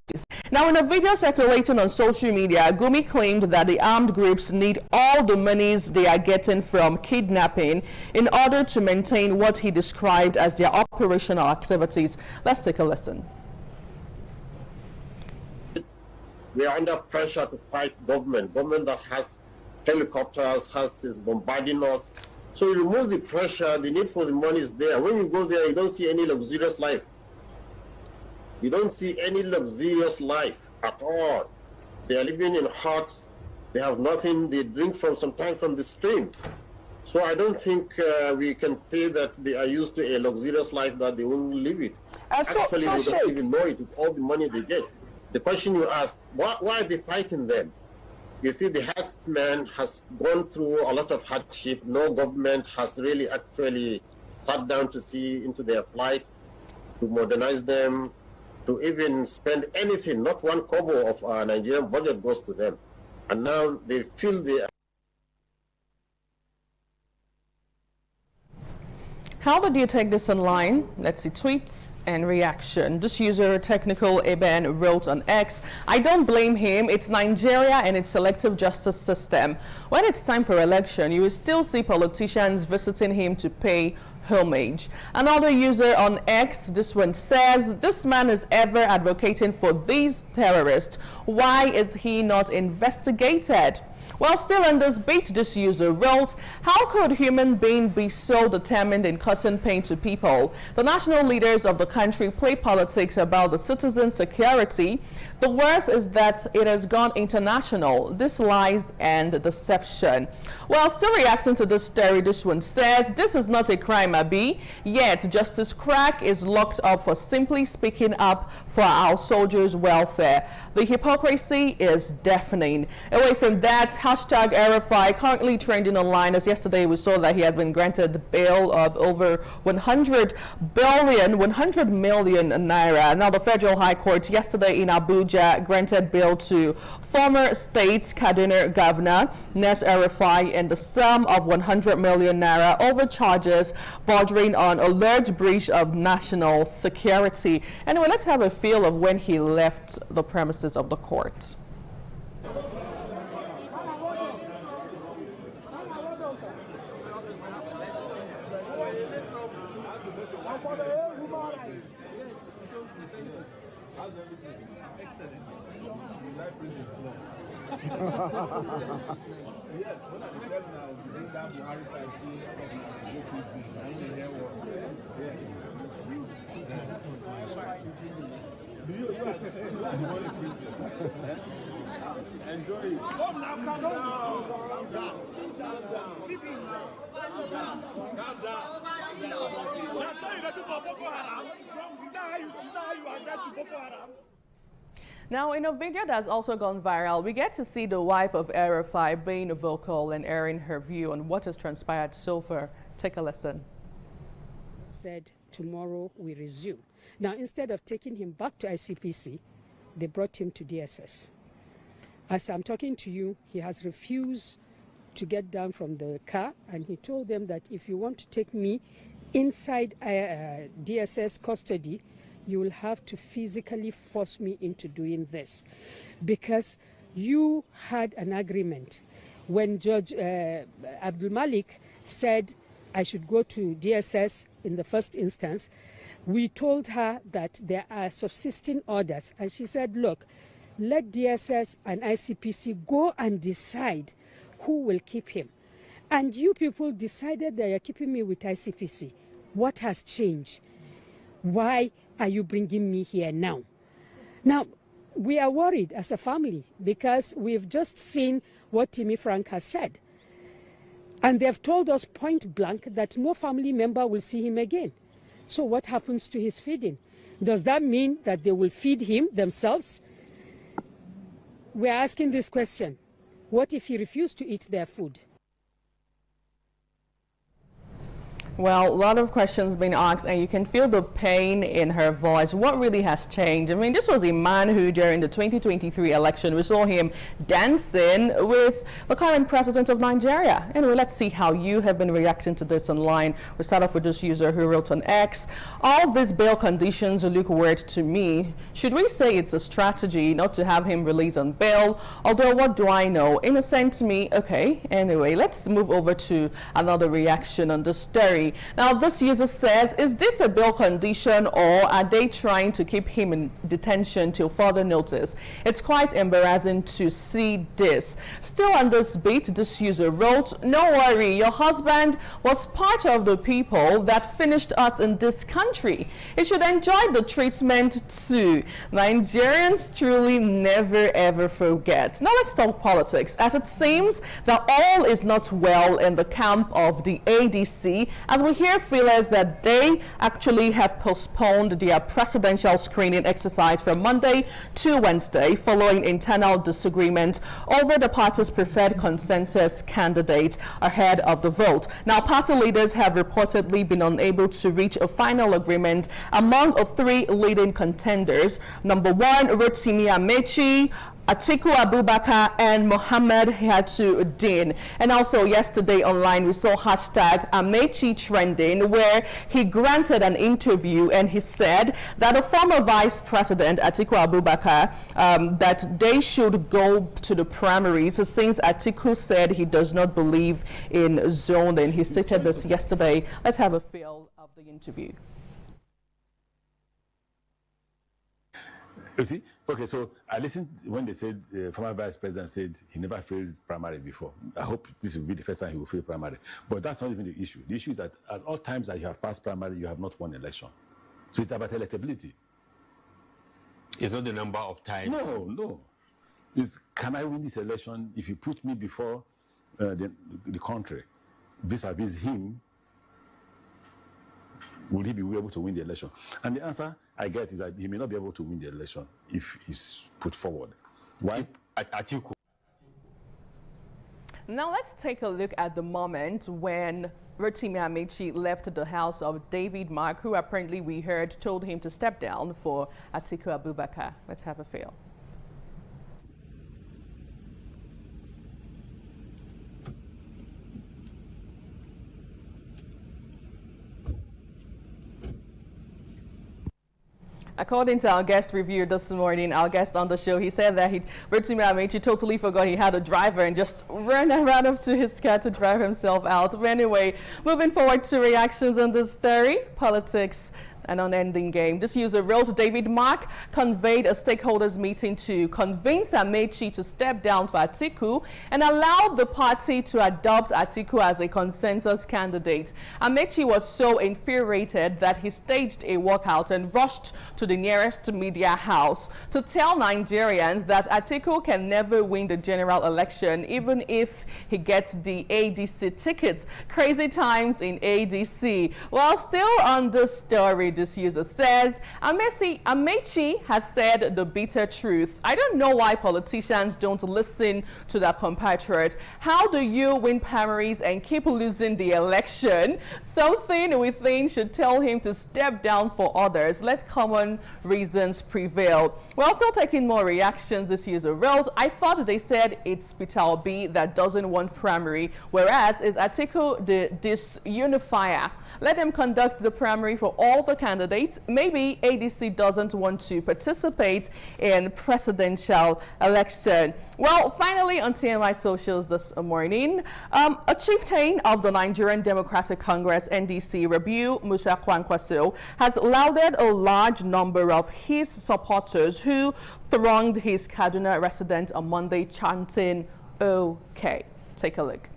Now, in a video circulating on social media, Gumi claimed that the armed groups need all the monies they are getting from kidnapping in order to maintain what he described as their operational activities. Let's take a listen. We are under pressure to fight government that has helicopters, is bombarding us. So you remove the pressure, the need for the money is there. When you go there, you don't see any luxurious life. You don't see any luxurious life at all. They are living in huts. They have nothing. They drink sometimes from the stream. So I don't think we can say that they are used to a luxurious life that they won't live it. Actually, they don't even know it with all the money they get. The question you asked, why are they fighting them? You see, the herdsmen has gone through a lot of hardship. No government has really actually sat down to see into their plight, to modernize them, to even spend anything. Not one kobo of our Nigerian budget goes to them. And now they feel they are. How did you take this online? Let's see tweets and reaction. This user, Technical Eben, wrote on X, "I don't blame him. It's Nigeria and its selective justice system. When it's time for election, you will still see politicians visiting him to pay homage. Another user on X, this one says, this man is ever advocating for these terrorists. Why is he not investigated? While still in this beat, this user wrote, how could human being be so determined in causing pain to people? The national leaders of the country play politics about the citizens' security. The worst is that it has gone international. This lies and deception. While still reacting to this story, this one says, this is not a crime, Abi. Yet, Justice Crack is locked up for simply speaking up for our soldiers' welfare. The hypocrisy is deafening. Away from that, hashtag RFI currently trending online, as yesterday we saw that he had been granted bail of over 100 million naira. Now the Federal High Court yesterday in Abuja granted bail to former state Kaduna Governor Nes RFI in the sum of 100 million naira over charges bordering on alleged breach of national security. Anyway, let's have a feel of when he left the premises of the court. Enjoy it. Come now, calm down. Calm down. Keep it now. Calm down. That's how you get to Boko Haram. Is that how you are get to Boko Haram? Now, in a video that's also gone viral, we get to see the wife of RFI being vocal and airing her view on what has transpired so far. Take a listen. Said tomorrow we resume. Now, instead of taking him back to ICPC, they brought him to DSS. As I'm talking to you, he has refused to get down from the car, and he told them that if you want to take me inside DSS custody, you will have to physically force me into doing this, because you had an agreement when Judge Abdul Malik said I should go to DSS in the first instance. We told her that there are subsisting orders, and she said, look, let DSS and ICPC go and decide who will keep him. And you people decided that you're keeping me with ICPC. What has changed? Why are you bringing me here now? Now, we are worried as a family because we've just seen what Timmy Frank has said. And they've told us point blank that no family member will see him again. So what happens to his feeding? Does that mean that they will feed him themselves? We're asking this question. What if he refused to eat their food? Well, a lot of questions being asked, and you can feel the pain in her voice. What really has changed? I mean, this was a man who, during the 2023 election, we saw him dancing with the current president of Nigeria. Anyway, let's see how you have been reacting to this online. We'll start off with this user who wrote on X, all these bail conditions look weird to me. Should we say it's a strategy not to have him released on bail? Although, what do I know? Innocent me? Okay. Anyway, let's move over to another reaction on this story. Now, this user says, is this a bail condition, or are they trying to keep him in detention till further notice? It's quite embarrassing to see this. Still on this beat, this user wrote, no worry, your husband was part of the people that finished us in this country. He should enjoy the treatment too. Nigerians truly never ever forget. Now let's talk politics, as it seems that all is not well in the camp of the ADC, as we hear feelers that they actually have postponed their presidential screening exercise from Monday to Wednesday following internal disagreement over the party's preferred consensus candidate ahead of the vote. Now, party leaders have reportedly been unable to reach a final agreement among of three leading contenders. Number one, Rotimi Amechi, Atiku Abubakar and Mohammed Yatuddin. And also yesterday online we saw hashtag Amechi trending, where he granted an interview and he said that the former Vice President Atiku Abubakar that they should go to the primaries, since Atiku said he does not believe in zoning. He stated this yesterday. Let's have a feel of the interview. You see? Okay, so I listened when they said, former vice president said he never failed primary before. I hope this will be the first time he will fail primary. But that's not even the issue. The issue is that at all times that you have passed primary, you have not won election. So it's about electability. It's not the number of times. No. It's, can I win this election if you put me before the country, vis-a-vis him? Will he be able to win the election? And the answer I get is that he may not be able to win the election if he's put forward. Why? Atiku. Now let's take a look at the moment when Rotimi Amechi left the house of David Mark, who apparently we heard told him to step down for Atiku Abubakar. Let's have a feel. According to our guest review this morning, our guest on the show, he said that Rotimi Amechi totally forgot he had a driver and just ran up to his car to drive himself out. But anyway, moving forward to reactions on this story, politics, an unending game. This user wrote, David Mark conveyed a stakeholders meeting to convince Amechi to step down for Atiku and allowed the party to adopt Atiku as a consensus candidate. Amechi was so infuriated that he staged a walkout and rushed to the nearest media house to tell Nigerians that Atiku can never win the general election even if he gets the ADC tickets. Crazy times in ADC. Well, still on this story, this user says, Amechi has said the bitter truth. I don't know why politicians don't listen to their compatriot. How do you win primaries and keep losing the election? Something we think should tell him to step down for others. Let common reasons prevail. We're also taking more reactions. This user wrote, I thought they said it's Peter Obi that doesn't want primary, whereas is Atiku the disunifier. Let them conduct the primary for all the candidates. Maybe ADC doesn't want to participate in presidential election. Well, finally on TMI Socials this morning, a chieftain of the Nigerian Democratic Congress, NDC, Rabiu Musa Kwankwaso, has lauded a large number of his supporters who thronged his Kaduna residence on Monday chanting, OK. Take a look.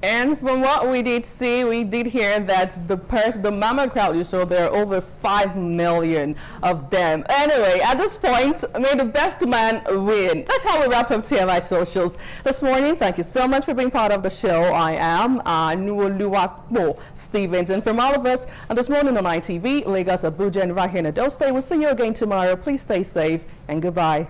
And from what we did see, we did hear that the Mama crowd you saw, there are over 5 million of them. Anyway, at this point, may the best man win. That's how we wrap up TMI Socials this morning. Thank you so much for being part of the show. I am Nuoluwapo Stevens. And from all of us on This Morning on ITV, Lagos, Abuja, and right here in Edo State, we'll see you again tomorrow. Please stay safe and goodbye.